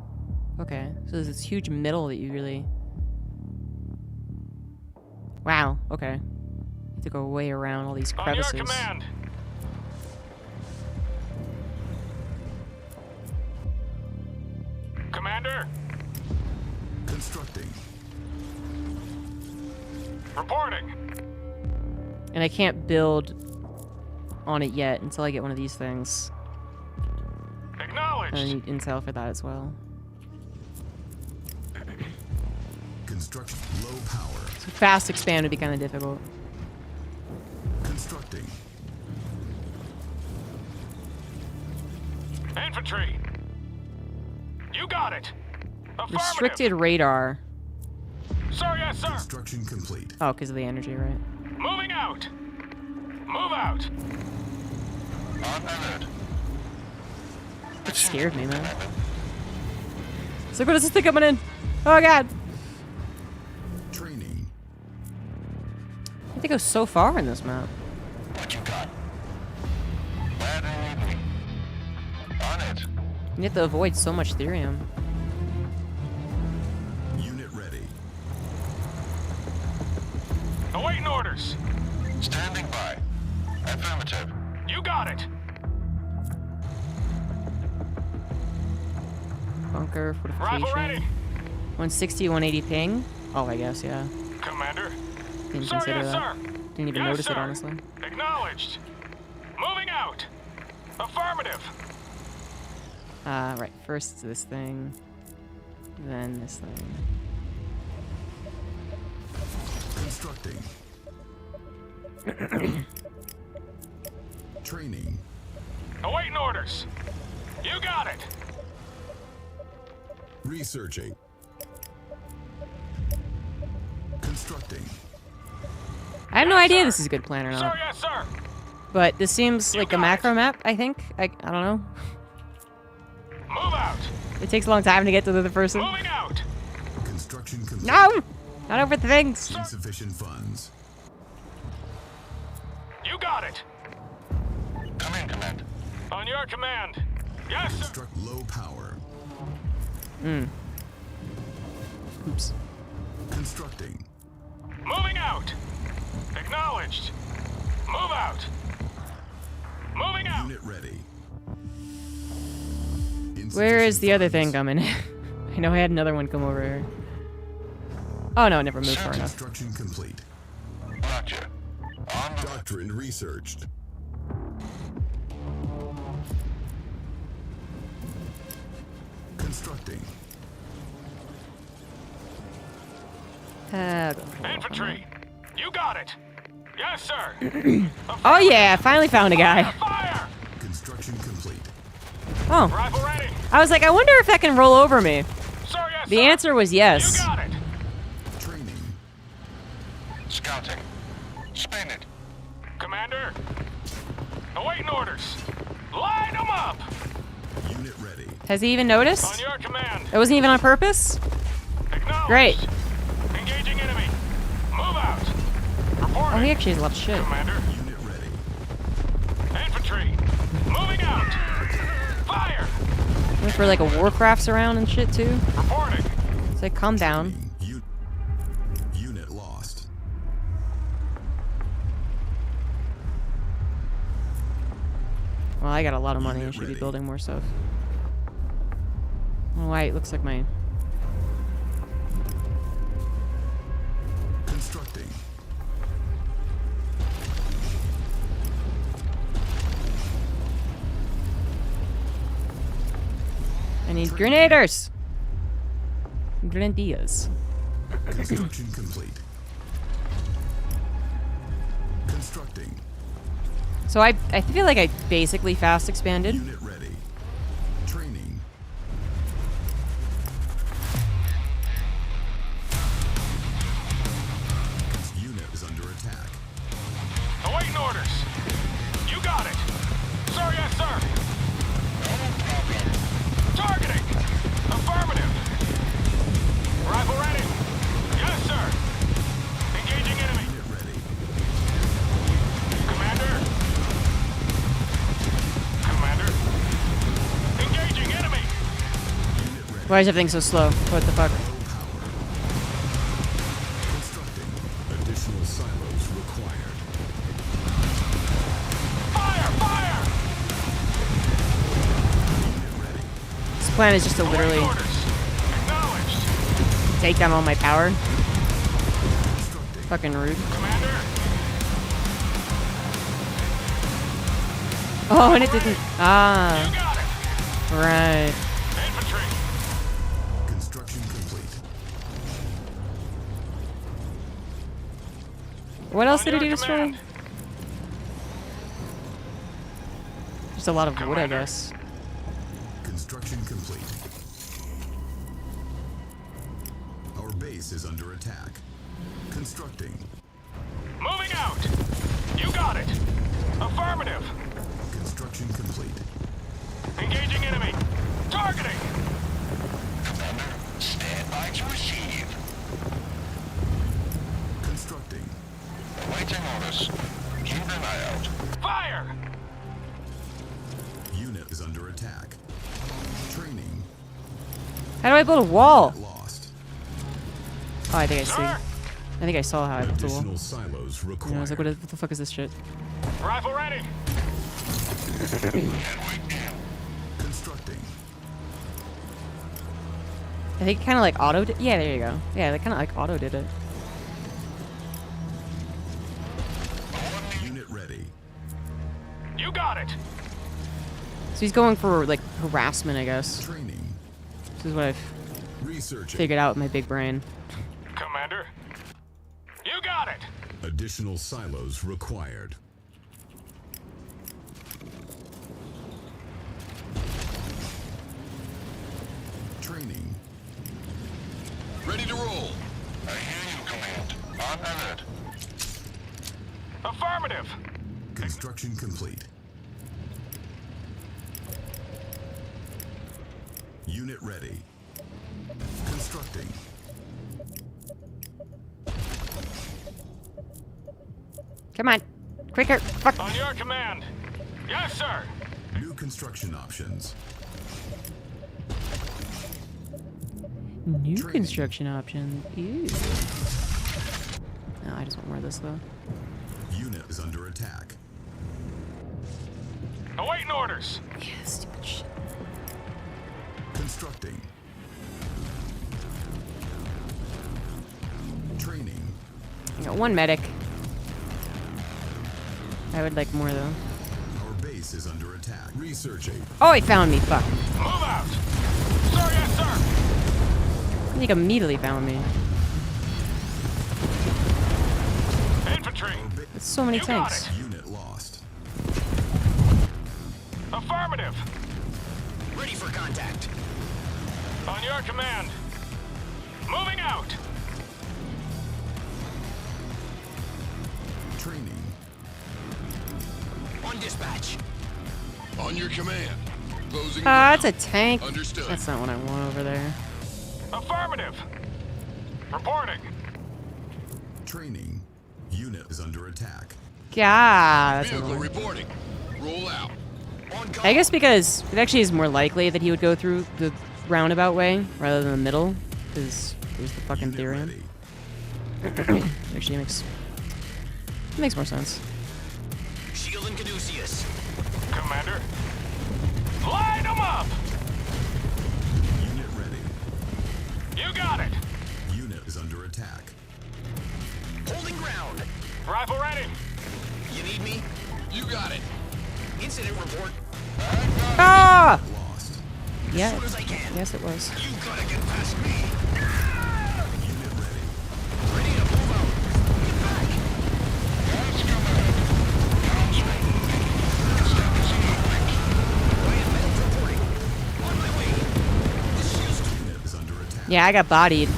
A: Okay. So there's this huge middle that you really... Wow. Okay. You have to go way around all these crevices.
H: On your command. Commander.
F: Constructing.
H: Reporting.
A: And I can't build on it yet until I get one of these things.
H: Acknowledged.
A: And I need intel for that as well.
F: Construction. Low power.
A: So fast expand would be kind of difficult.
F: Constructing.
H: Infantry. You got it. Affirmative.
A: Restricted radar.
H: Sir, yes, sir.
F: Construction complete.
A: Oh, because of the energy, right?
H: Moving out. Move out.
I: On alert.
A: It scared me, man. So what is this thing coming in? Oh god.
F: Training.
A: I think it goes so far in this map.
I: What you got? Where do you need me? On it.
A: You have to avoid so much therium.
F: Unit ready.
H: Awaiting orders.
I: Standing by. Affirmative.
H: You got it.
A: Bunker, fortification.
H: Rifle ready.
A: 160, 180 ping. Oh, I guess, yeah.
H: Commander.
A: Didn't
H: Sir,
A: consider
H: yes,
A: that.
H: sir.
A: Didn't even
H: Yes,
A: notice
H: sir.
A: it, honestly.
H: Acknowledged. Moving out. Affirmative.
A: Right. First this thing. Then this thing.
F: Constructing. Training.
H: Awaiting orders. You got it.
F: Researching. Constructing.
A: I have no idea this is a good plan or
H: Sir,
A: not.
H: yes, sir.
A: But this seems like a macro map, I think. I don't know.
H: Move out.
A: It takes a long time to get to the other person.
H: Moving out.
F: Construction complete.
A: No! Not over the things.
F: Insufficient funds.
H: You got it.
I: Come in, command.
H: On your command. Yes, sir.
F: Construct low power.
A: Oops.
F: Constructing.
H: Moving out. Acknowledged. Move out. Moving out.
F: Unit ready.
A: Where is the other thing coming? I know I had another one come over here. Oh no, it never moved far enough.
F: Construction complete.
I: Roger. On the
F: Doctrine researched. Constructing.
H: Infantry. You got it. Yes, sir.
A: Oh yeah, I finally found a guy.
H: Fire.
F: Construction complete.
A: Oh.
H: Rifle ready.
A: I was like, I wonder if that can roll over me.
H: Sir, yes,
A: The
H: sir.
A: answer was yes.
H: You got it.
F: Training.
I: scouting. Spin it.
H: Commander. Awaiting orders. Line them up.
F: Unit ready.
A: Has he even noticed?
H: On your command.
A: It wasn't even on purpose?
H: Acknowledged.
A: Great.
H: Engaging enemy. Move out.
A: Oh,
H: Reporting.
A: he actually has a lot of shit.
H: Commander.
F: Unit ready.
H: Infantry. Moving out. Fire.
A: Wait for like a Warcraft's around and shit too.
H: Reporting.
A: It's like, calm down.
F: Unit lost.
A: Well, I got a lot of money. I should be building more stuff. Oh, why it looks like my...
F: Constructing.
A: I need grenaders! Grenadiers.
F: Construction complete. Constructing.
A: So I feel like I basically fast expanded.
F: Unit ready. Training. Unit is under attack.
H: Awaiting orders. You got it. Sir, yes, sir. Targeting. Affirmative. Rifle ready. Yes, sir. Engaging enemy.
F: Unit ready.
H: Commander. Commander. Engaging enemy.
A: Why is everything so slow? What the fuck?
F: Constructing. Additional silos required.
H: Fire! Fire!
A: This plan is just to literally
H: Orders.
A: take down all my power. Fucking rude. Oh, and it didn't. Ah. Right.
F: Construction complete.
A: What else did he destroy? Just a lot of wood, I guess.
F: Construction complete. Our base is under attack. Constructing.
H: Moving out! You got it! Affirmative!
F: Construction complete.
H: Engaging enemy! Targeting!
I: Commander, stand by to receive.
F: Constructing.
I: Awaiting orders. Keep an eye out.
H: Fire!
F: Unit is under attack. Training.
A: How do I build a wall?
F: Lost.
A: Oh, I think I see. I think I saw how I built a wall.
F: Additional silos required.
A: And I was like, what the fuck is this shit?
H: Rifle ready!
F: Constructing.
A: I think kind of like auto did. Yeah, there you go. Yeah, they kind of like auto did it.
F: Unit ready.
H: You got it!
A: So he's going for like harassment, I guess.
F: Training.
A: This is what I've
F: Researching.
A: figured out with my big brain.
H: Commander, you got it!
F: Additional silos required. Training.
I: Ready to roll. I hear you, Command. On alert.
H: Affirmative!
F: Construction complete. Unit ready. Constructing.
A: Come on, quicker! Fuck!
H: On your command! Yes, sir!
F: New construction options.
A: New construction option. Ew. No, I just want more of this though.
F: Unit is under attack.
H: Awaiting orders!
A: Yeah, stupid shit.
F: Constructing. Training.
A: I got one medic. I would like more though.
F: Our base is under attack. Researching.
A: Oh, he found me. Fuck.
H: Move out! Sir, yes, sir!
A: I think immediately found me.
H: Infantry!
A: That's so many
H: You got
A: tanks.
H: it.
F: Unit lost.
H: Affirmative! Ready for contact. On your command. Moving out!
F: Training.
H: On dispatch.
I: On your command. Closing.
A: Ah, that's a tank.
I: Understood.
A: That's not what I want over there.
H: Affirmative! Reporting.
F: Training. Unit is under attack.
A: Yeah, that's
I: Vehicle
A: annoying.
I: reporting. Roll out.
A: I guess because it actually is more likely that he would go through the roundabout way rather than the middle, because there's the fucking theory. Actually makes more sense.
H: Shield and Caduceus. Commander. Line them up!
F: Unit ready.
H: You got it!
F: Unit is under attack.
H: Holding ground. Rifle ready. You need me? You got it. Incident report.
A: Ah!
F: Lost.
A: Yeah.
H: As soon as I can.
A: Yes, it was.
H: You gotta get past me.
F: Unit ready.
H: Ready to move out. Get back.
I: Yes, Command. Sounds right. Establishing link.
H: Ryan Bennett reporting. On my way. This shield's
F: Unit is under attack.
A: Yeah, I got bodied.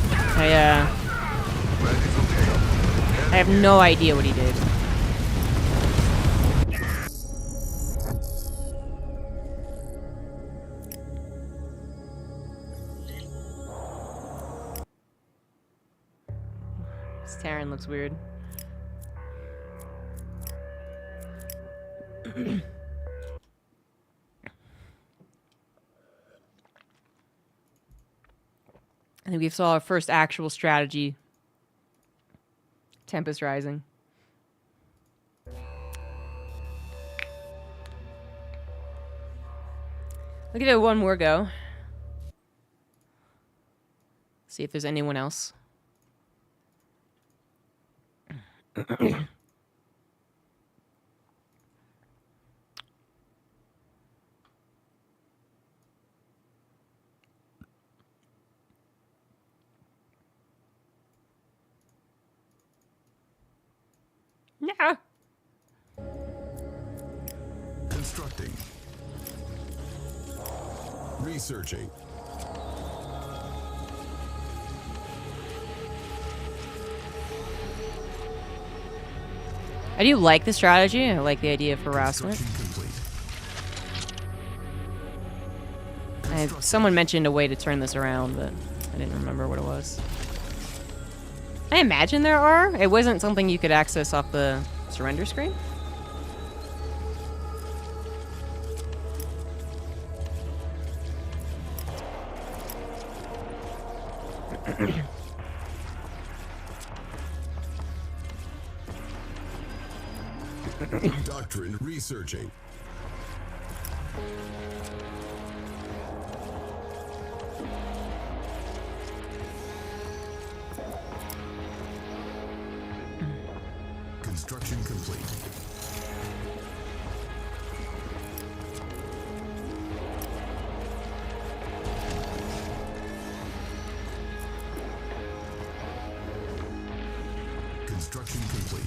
A: I have no idea what he did. This Terran looks weird. I think we saw our first actual strategy. Tempest Rising. I'll give it one more go. See if there's anyone else. Yeah.
F: Constructing. Researching.
A: I do like the strategy. I like the idea of harassment. Someone mentioned a way to turn this around, but I didn't remember what it was. I imagine there are. It wasn't something you could access off the surrender screen.
F: Doctrine researching. Construction complete. Construction complete.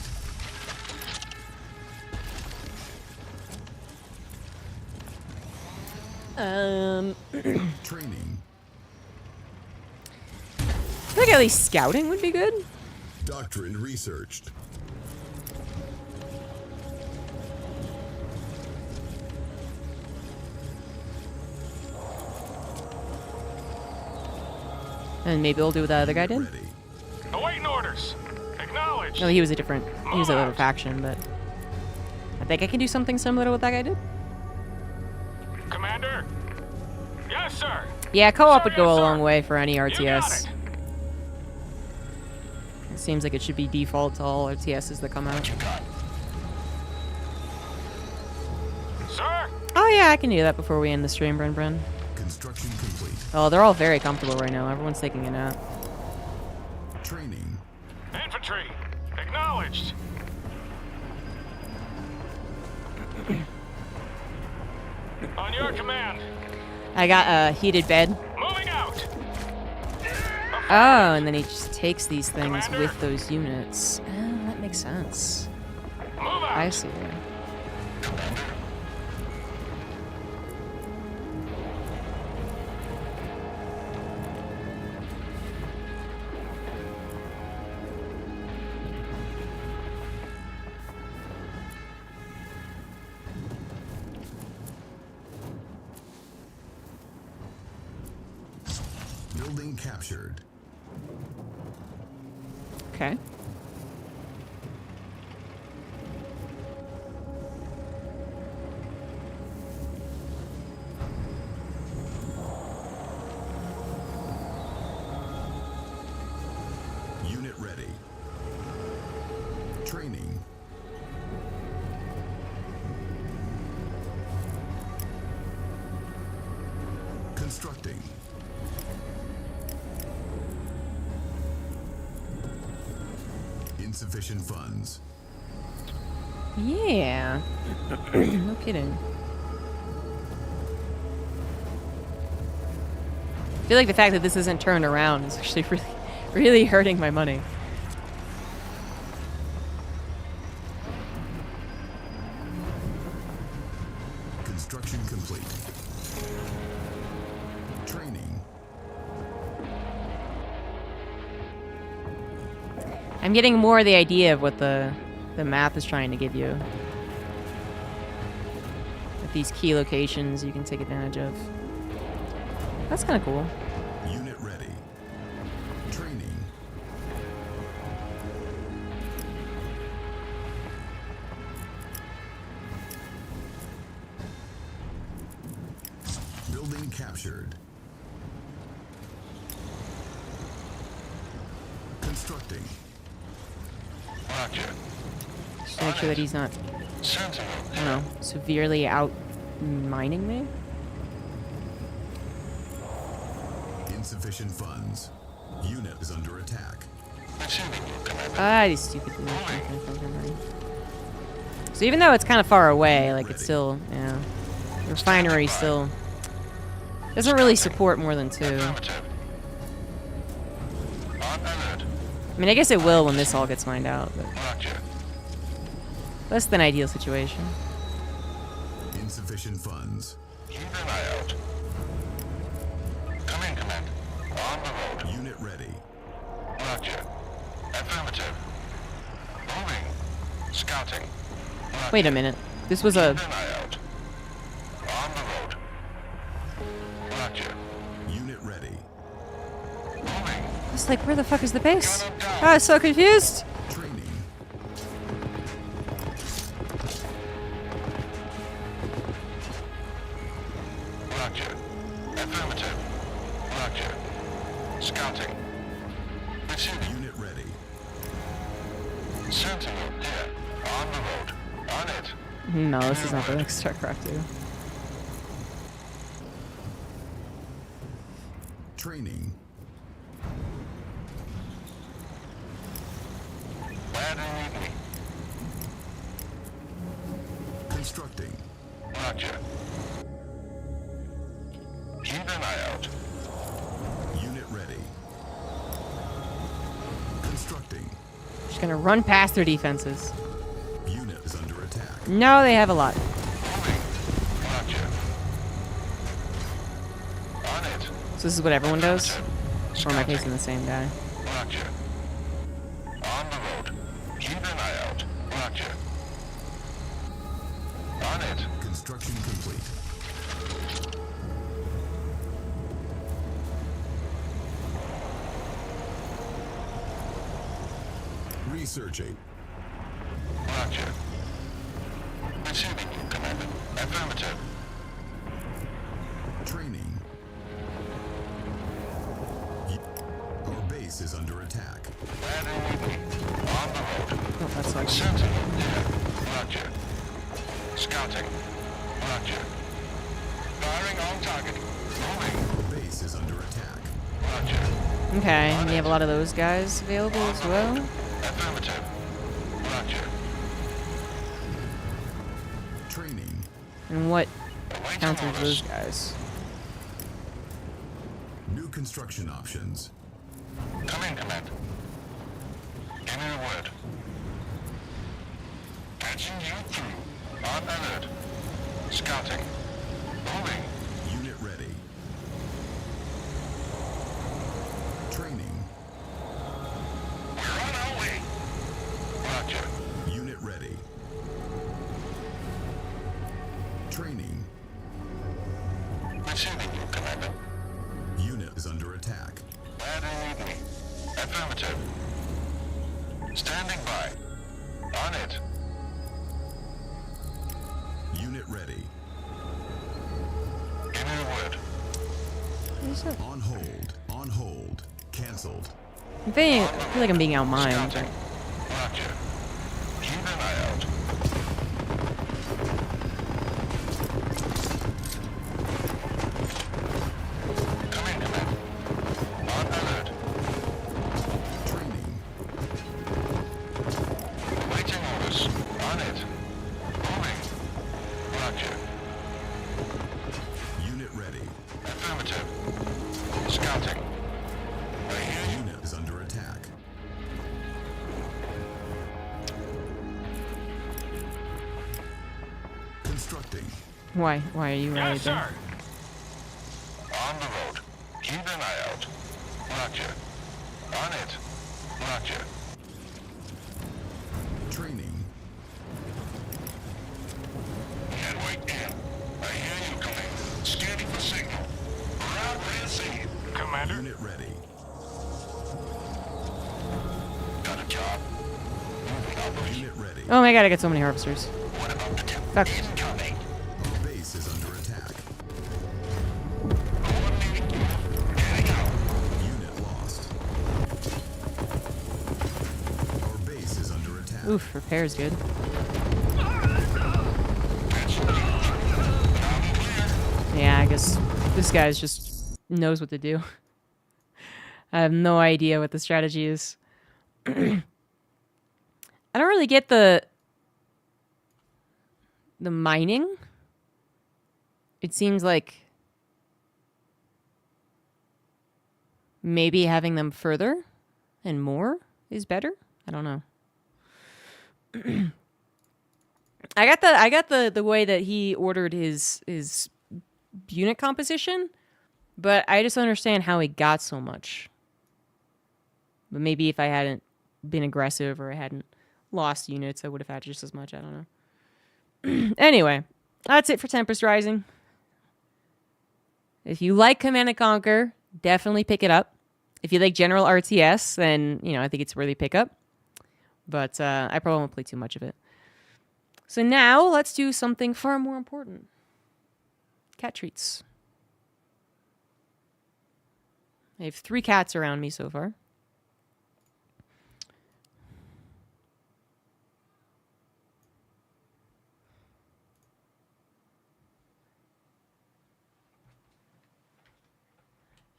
F: Training.
A: I think at least scouting would be good.
F: Doctrine researched.
A: And maybe we'll do what the other guy did.
H: Awaiting orders. Acknowledged.
A: No, he was a different. He was a little faction, but I think I can do something similar to what that guy did.
H: Commander. Yes, sir.
A: Yeah, co-op would go a long way for any RTS. It seems like it should be default to all RTSs that come out.
H: Sir.
A: Oh yeah, I can do that before we end the stream, Bren.
F: Construction complete.
A: Oh, they're all very comfortable right now. Everyone's taking a nap.
F: Training.
H: Infantry. Acknowledged. On your command.
A: I got a heated bed.
H: Moving out.
A: Oh, and then he just takes these things with those units. Oh, that makes sense. I see.
F: Building captured.
A: Okay.
F: Unit ready. Training. Constructing. Insufficient funds.
A: Yeah. No kidding. I feel like the fact that this isn't turned around is actually really hurting my money.
F: Construction complete. Training.
A: I'm getting more of the idea of what the map is trying to give you. With these key locations you can take advantage of. That's kind of cool.
F: Unit ready. Training. Building captured. Constructing.
A: Just to make sure that he's not, I don't know, severely out mining me.
F: Insufficient funds. Unit is under attack.
A: Ah, these stupid things. So even though it's kind of far away, like it's still, yeah, the refinery still doesn't really support more than 2. I mean, I guess it will when this all gets mined out, but less than ideal situation.
F: Insufficient funds.
I: Keep an eye out. Come in, Command. On the road.
F: Unit ready.
I: Roger. Affirmative. Moving. Scouting.
A: Wait a minute. This was a...
I: Keep an eye out. On the road. Roger.
F: Unit ready.
I: Moving.
A: It's like, where the fuck is the base? Ah, I'm so confused.
F: Training.
I: Roger. Affirmative. Roger. Scouting. Receiving.
F: Unit ready.
I: Sentinel here. On the road. On it.
A: No, this is not the next StarCraft 2.
F: Training.
I: Where do you need me?
F: Constructing.
I: Roger. Keep an eye out.
F: Unit ready. Constructing.
A: Just gonna run past their defenses.
F: Unit is under attack.
A: No, they have a lot.
I: Roger. On it.
A: So this is what everyone does? Or am I facing the same guy?
I: Roger. On the road. Keep an eye out. Roger. On it.
F: Construction complete. Researching.
I: Roger. Receiving you, Commander. Affirmative.
F: Training. Our base is under attack.
I: Where do you need me? On the road.
A: Oh, that's like...
I: Sentinel here. Roger. Scouting. Roger. Firing on target. Moving.
F: Our base is under attack.
I: Roger.
A: Okay, and we have a lot of those guys available as well.
I: Affirmative. Roger.
F: Training.
A: And what counters those guys?
F: New construction options.
I: Come in, Command. Give me the word. Patching you through. On alert. Scouting. Moving.
F: Unit ready. Training.
I: We're on our way. Roger.
F: Unit ready. Training.
I: Receiving you, Commander.
F: Unit is under attack.
I: Where do you need me? Affirmative. Standing by. On it.
F: Unit ready.
I: Give me the word.
F: On hold. On hold. Cancelled.
A: I feel like I'm being outmined.
I: Roger. Keep an eye out. Come in, Command. On alert.
F: Training.
I: Waiting orders. On it. Moving. Roger.
F: Unit ready.
I: Affirmative. Scouting. I hear you.
F: Unit is under attack. Constructing.
A: Why are you right there?
I: On the road. Keep an eye out. Roger. On it. Roger.
F: Training.
I: Headway in. I hear you, Command. Scanning for signal. Route received. Commander.
F: Unit ready.
I: Got a job. Moving operation.
F: Unit ready.
A: Oh my god, I got so many harvesters.
I: What about the
A: Fuck.
I: incoming?
F: Our base is under attack.
I: Coordinating unit. Heading out.
F: Unit lost. Our base is under attack.
A: Oof, repair's good. Yeah, I guess this guy's just knows what to do. I have no idea what the strategy is. I don't really get the mining. It seems like maybe having them further and more is better. I don't know. I got the way that he ordered his unit composition, but I just don't understand how he got so much. But maybe if I hadn't been aggressive or I hadn't lost units, I would have had just as much. I don't know. Anyway, that's it for Tempest Rising. If you like Command & Conquer, definitely pick it up. If you like general RTS, then, you know, I think it's worthy pickup. But I probably won't play too much of it. So now, let's do something far more important. Cat treats. I have 3 cats around me so far.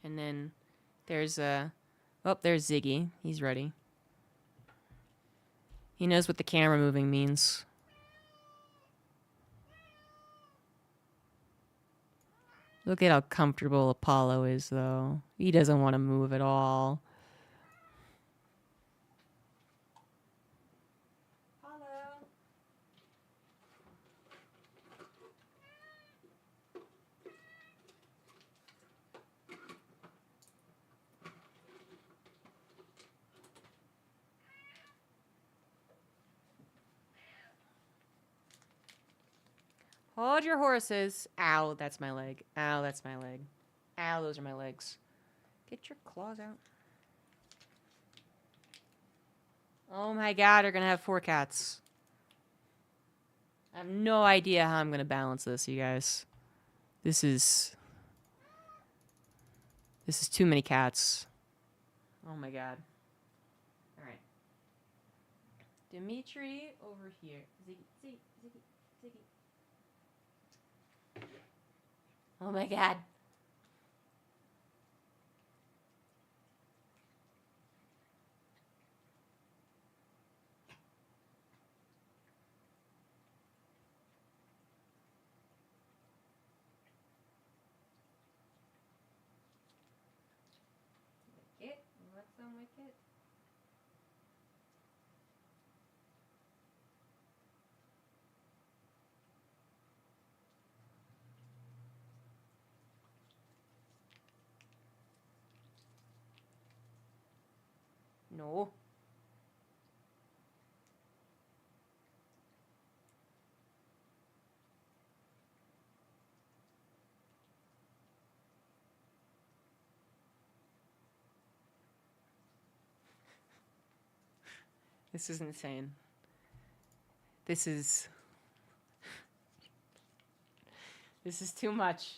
A: And then there's there's Ziggy. He's ready. He knows what the camera moving means. Look at how comfortable Apollo is, though. He doesn't want to move at all. Hold your horses. Ow, that's my leg. Ow, that's my leg. Ow, those are my legs. Get your claws out. Oh my god, you're gonna have 4 cats. I have no idea how I'm gonna balance this, you guys. This is too many cats. Oh my god. Alright. Dimitri over here. Ziggy. Oh my god. Wicket? What's on Wicket? No. This is insane. This is too much.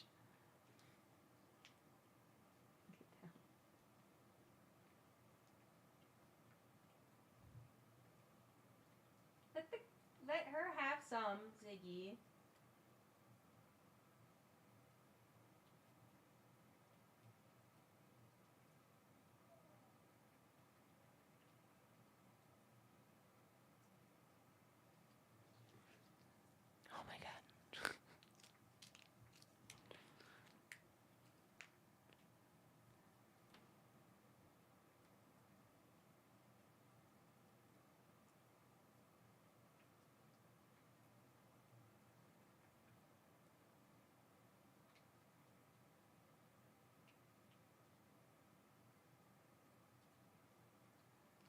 A: Let her have some, Ziggy. Oh my god.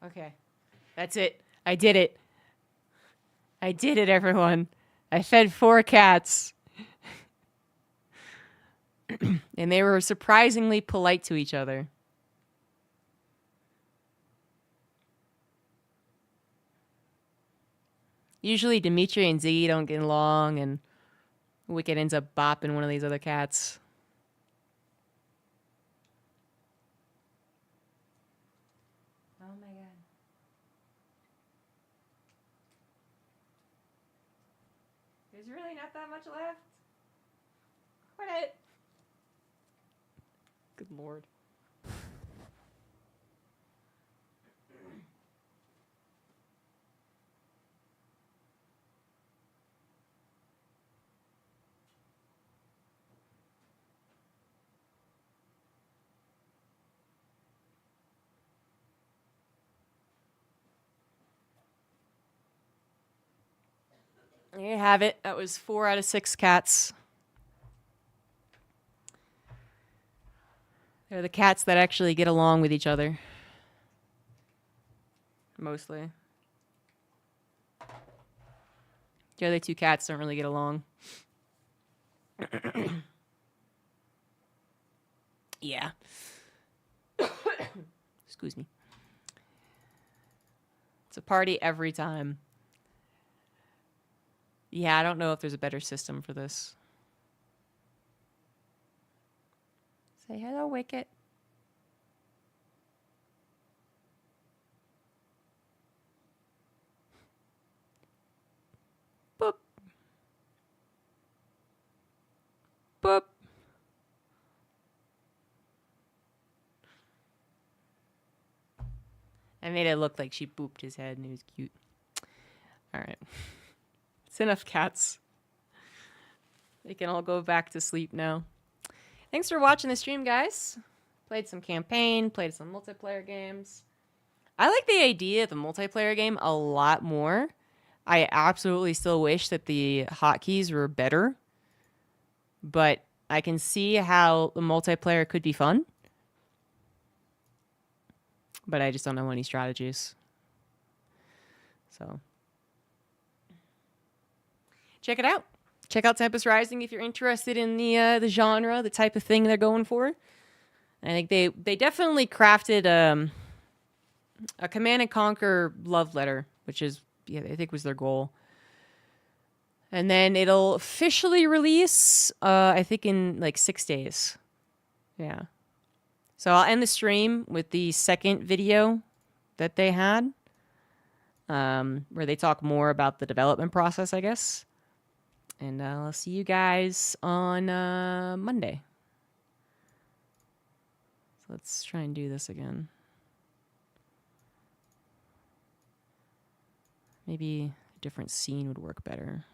A: Okay. That's it. I did it. I did it, everyone. I fed 4 cats. And they were surprisingly polite to each other. Usually Dimitri and Ziggy don't get along, and Wicket ends up bopping one of these other cats. Oh my god. There's really not that much left. Quit it. Good lord. There you have it. That was 4 out of 6 cats. They're the cats that actually get along with each other. Mostly. The other 2 cats don't really get along. Yeah. Excuse me. It's a party every time. Yeah, I don't know if there's a better system for this. Say hello, Wicket. Boop. Boop. I made it look like she booped his head and he was cute. All right. It's enough cats. They can all go back to sleep now. Thanks for watching the stream, guys. Played some campaign, played some multiplayer games. I like the idea of the multiplayer game a lot more. I absolutely still wish that the hotkeys were better. But I can see how the multiplayer could be fun. But I just don't know any strategies. So check it out. Check out Tempest Rising if you're interested in the genre, the type of thing they're going for. I think they definitely crafted a Command and Conquer love letter, which is, yeah, I think was their goal. And then it'll officially release, I think in like 6 days. Yeah. So I'll end the stream with the second video that they had, where they talk more about the development process, I guess. And I'll see you guys on Monday. So let's try and do this again. Maybe a different scene would work better.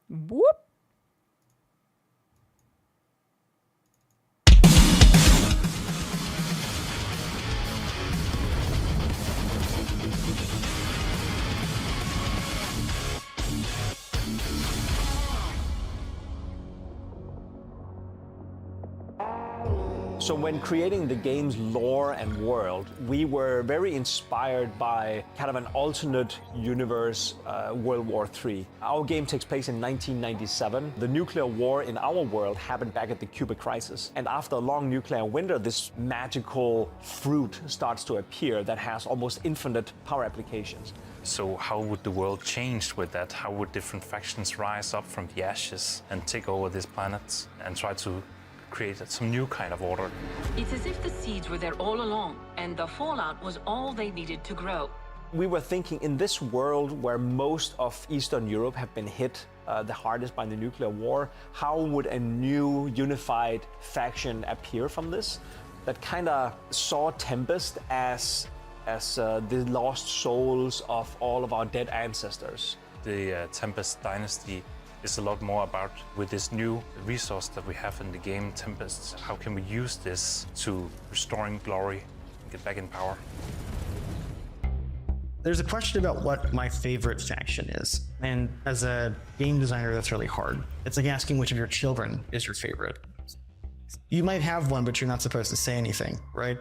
A: Whoop!
L: So when creating the game's lore and world, we were very inspired by kind of an alternate universe, World War III. Our game takes place in 1997. The nuclear war in our world happened back at the Cuba crisis. And after a long nuclear winter, this magical fruit starts to appear that has almost infinite power applications.
S: So how would the world change with that? How would different factions rise up from the ashes and take over this planet and try to create some new kind of order?
Q: It's as if the seeds were there all along, and the fallout was all they needed to grow.
L: We were thinking, in this world where most of Eastern Europe have been hit the hardest by the nuclear war, how would a new unified faction appear from this? That kind of saw Tempest as the lost souls of all of our dead ancestors.
S: The Tempest dynasty is a lot more about, with this new resource that we have in the game, Tempest, how can we use this to restoring glory and get back in power?
N: There's a question about what my favorite faction is. And as a game designer, that's really hard. It's like asking which of your children is your favorite. You might have one, but you're not supposed to say anything, right?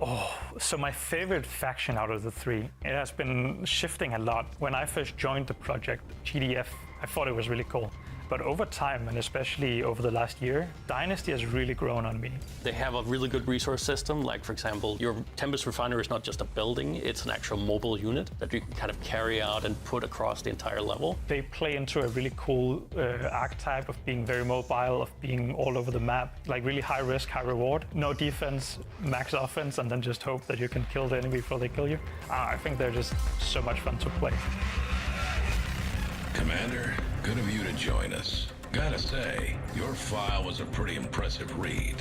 P: Oh, so my favorite faction out of the 3, it has been shifting a lot. When I first joined the project, GDF, I thought it was really cool. But over time, and especially over the last year, Dynasty has really grown on me.
M: They have a really good resource system. Like, for example, your Tempest Refinery is not just a building, it's an actual mobile unit that you can kind of carry out and put across the entire level.
P: They play into a really cool archetype of being very mobile, of being all over the map, like really high risk, high reward. No defense, max offense, and then just hope that you can kill the enemy before they kill you. I think they're just so much fun to play.
E: Commander, good of you to join us. Gotta say, your file was a pretty impressive read.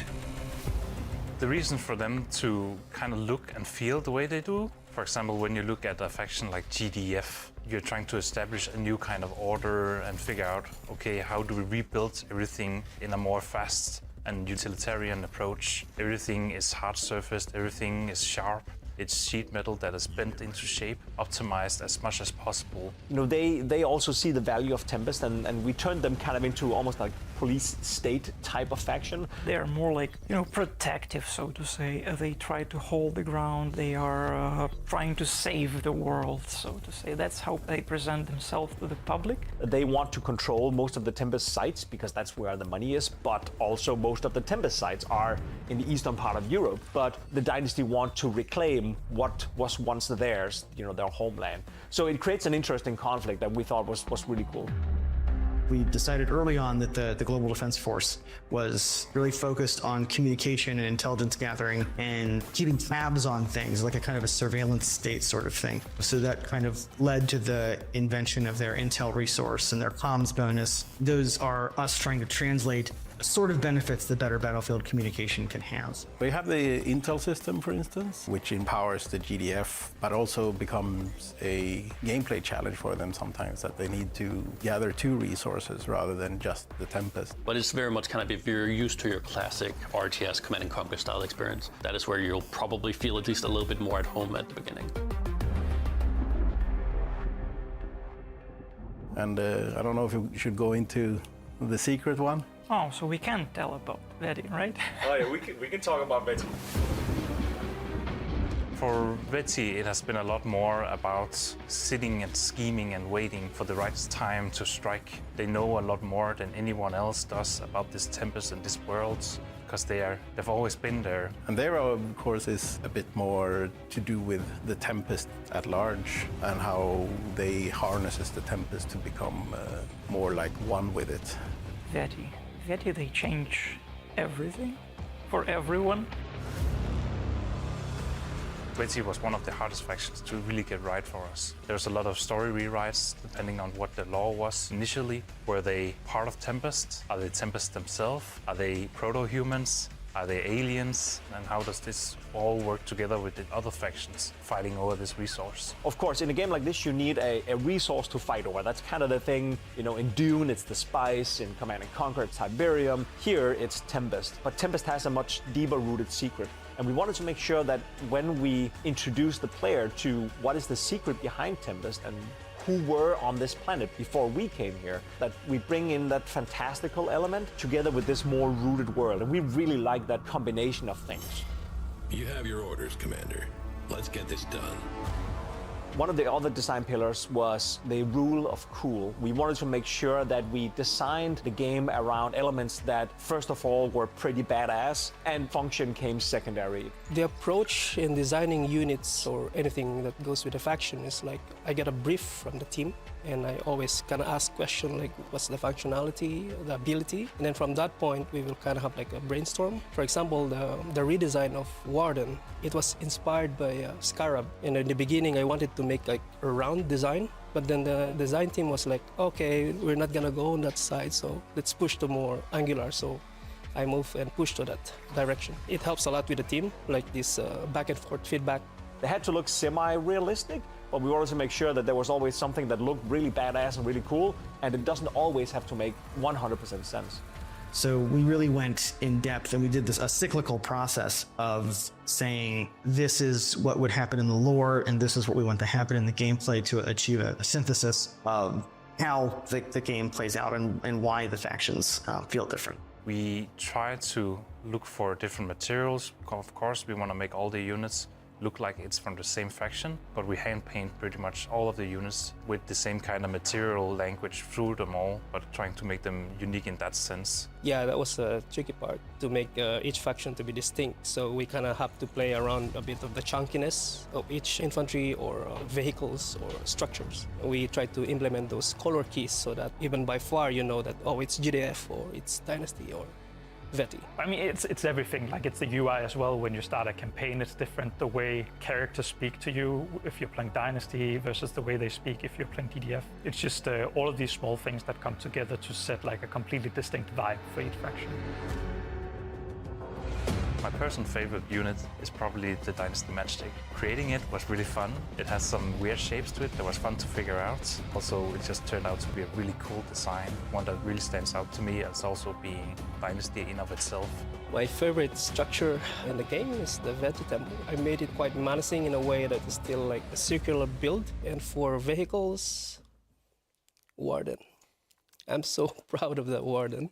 S: The reason for them to kind of look and feel the way they do, for example, when you look at a faction like GDF, you're trying to establish a new kind of order and figure out, okay, how do we rebuild everything in a more fast and utilitarian approach? Everything is hard surfaced, everything is sharp. It's sheet metal that is bent into shape, optimized as much as possible.
L: You know, they also see the value of Tempest, and we turned them kind of into almost like police state type of faction.
T: They are more like, you know, protective, so to say. They try to hold the ground. They are trying to save the world, so to say. That's how they present themselves to the public.
L: They want to control most of the Tempest sites because that's where the money is, but also most of the Tempest sites are in the eastern part of Europe. But the Dynasty want to reclaim what was once theirs, you know, their homeland. So it creates an interesting conflict that we thought was really cool.
N: We decided early on that the Global Defense Force was really focused on communication and intelligence gathering and keeping tabs on things, like a kind of a surveillance state sort of thing. So that kind of led to the invention of their intel resource and their comms bonus. Those are us trying to translate sort of benefits that better battlefield communication can have.
O: We have the Intel system, for instance, which empowers the GDF, but also becomes a gameplay challenge for them sometimes, that they need to gather two resources rather than just the Tempest.
M: But it's very much kind of, if you're used to your classic RTS Command and Conquer style experience, that is where you'll probably feel at least a little bit more at home at the beginning.
O: And I don't know if we should go into the secret one.
T: Oh, so we can tell about Veti, right?
L: Oh yeah, we can talk about Veti.
S: For Veti, it has been a lot more about sitting and scheming and waiting for the right time to strike. They know a lot more than anyone else does about this Tempest and this world, because they've always been there.
O: And there, of course, is a bit more to do with the Tempest at large and how they harnesses the Tempest to become more like one with it.
T: Veti, they change everything for everyone.
S: Veti was one of the hardest factions to really get right for us. There's a lot of story rewrites depending on what the law was initially. Were they part of Tempest? Are they Tempest themselves? Are they proto-humans? Are they aliens? And how does this all work together with the other factions fighting over this resource?
L: Of course, in a game like this, you need a resource to fight over. That's kind of the thing, you know, in Dune, it's the spice, in Command & Conquer, it's Tiberium. Here, it's Tempest. But Tempest has a much deeper-rooted secret. And we wanted to make sure that when we introduce the player to what is the secret behind Tempest and who were on this planet before we came here, that we bring in that fantastical element together with this more rooted world. And we really like that combination of things.
E: You have your orders, Commander. Let's get this done.
L: One of the other design pillars was the rule of cool. We wanted to make sure that we designed the game around elements that, first of all, were pretty badass, and function came secondary.
R: The approach in designing units or anything that goes with a faction is like, I get a brief from the team, and I always kind of ask questions like, what's the functionality, the ability? And then from that point, we will kind of have like a brainstorm. For example, the redesign of Warden, it was inspired by Scarab. And in the beginning, I wanted to make like a round design, but then the design team was like, okay, we're not gonna go on that side, so let's push to more angular. So I move and push to that direction. It helps a lot with the team, like this back and forth feedback.
L: They had to look semi-realistic, but we wanted to make sure that there was always something that looked really badass and really cool, and it doesn't always have to make 100% sense.
N: So we really went in depth, and we did a cyclical process of saying this is what would happen in the lore, and this is what we want to happen in the gameplay to achieve a synthesis of how the game plays out and why the factions feel different.
S: We try to look for different materials. Of course, we want to make all the units look like it's from the same faction, but we hand paint pretty much all of the units with the same kind of material language through them all, but trying to make them unique in that sense.
R: Yeah, that was the tricky part, to make each faction to be distinct. So we kind of have to play around a bit of the chunkiness of each infantry or vehicles or structures. We try to implement those color keys so that even by far you know that, oh, it's GDF or it's Dynasty or Veti.
P: I mean, it's everything. Like, it's the UI as well. When you start a campaign, it's different. The way characters speak to you if you're playing Dynasty versus the way they speak if you're playing DDF. It's just all of these small things that come together to set like a completely distinct vibe for each faction.
S: My personal favorite unit is probably the Dynasty Matchstick. Creating it was really fun. It has some weird shapes to it that was fun to figure out. Also, it just turned out to be a really cool design, one that really stands out to me as also being Dynasty in of itself.
R: My favorite structure in the game is the Venti Temple. I made it quite menacing in a way that is still like a circular build. And for vehicles, Warden. I'm so proud of that Warden.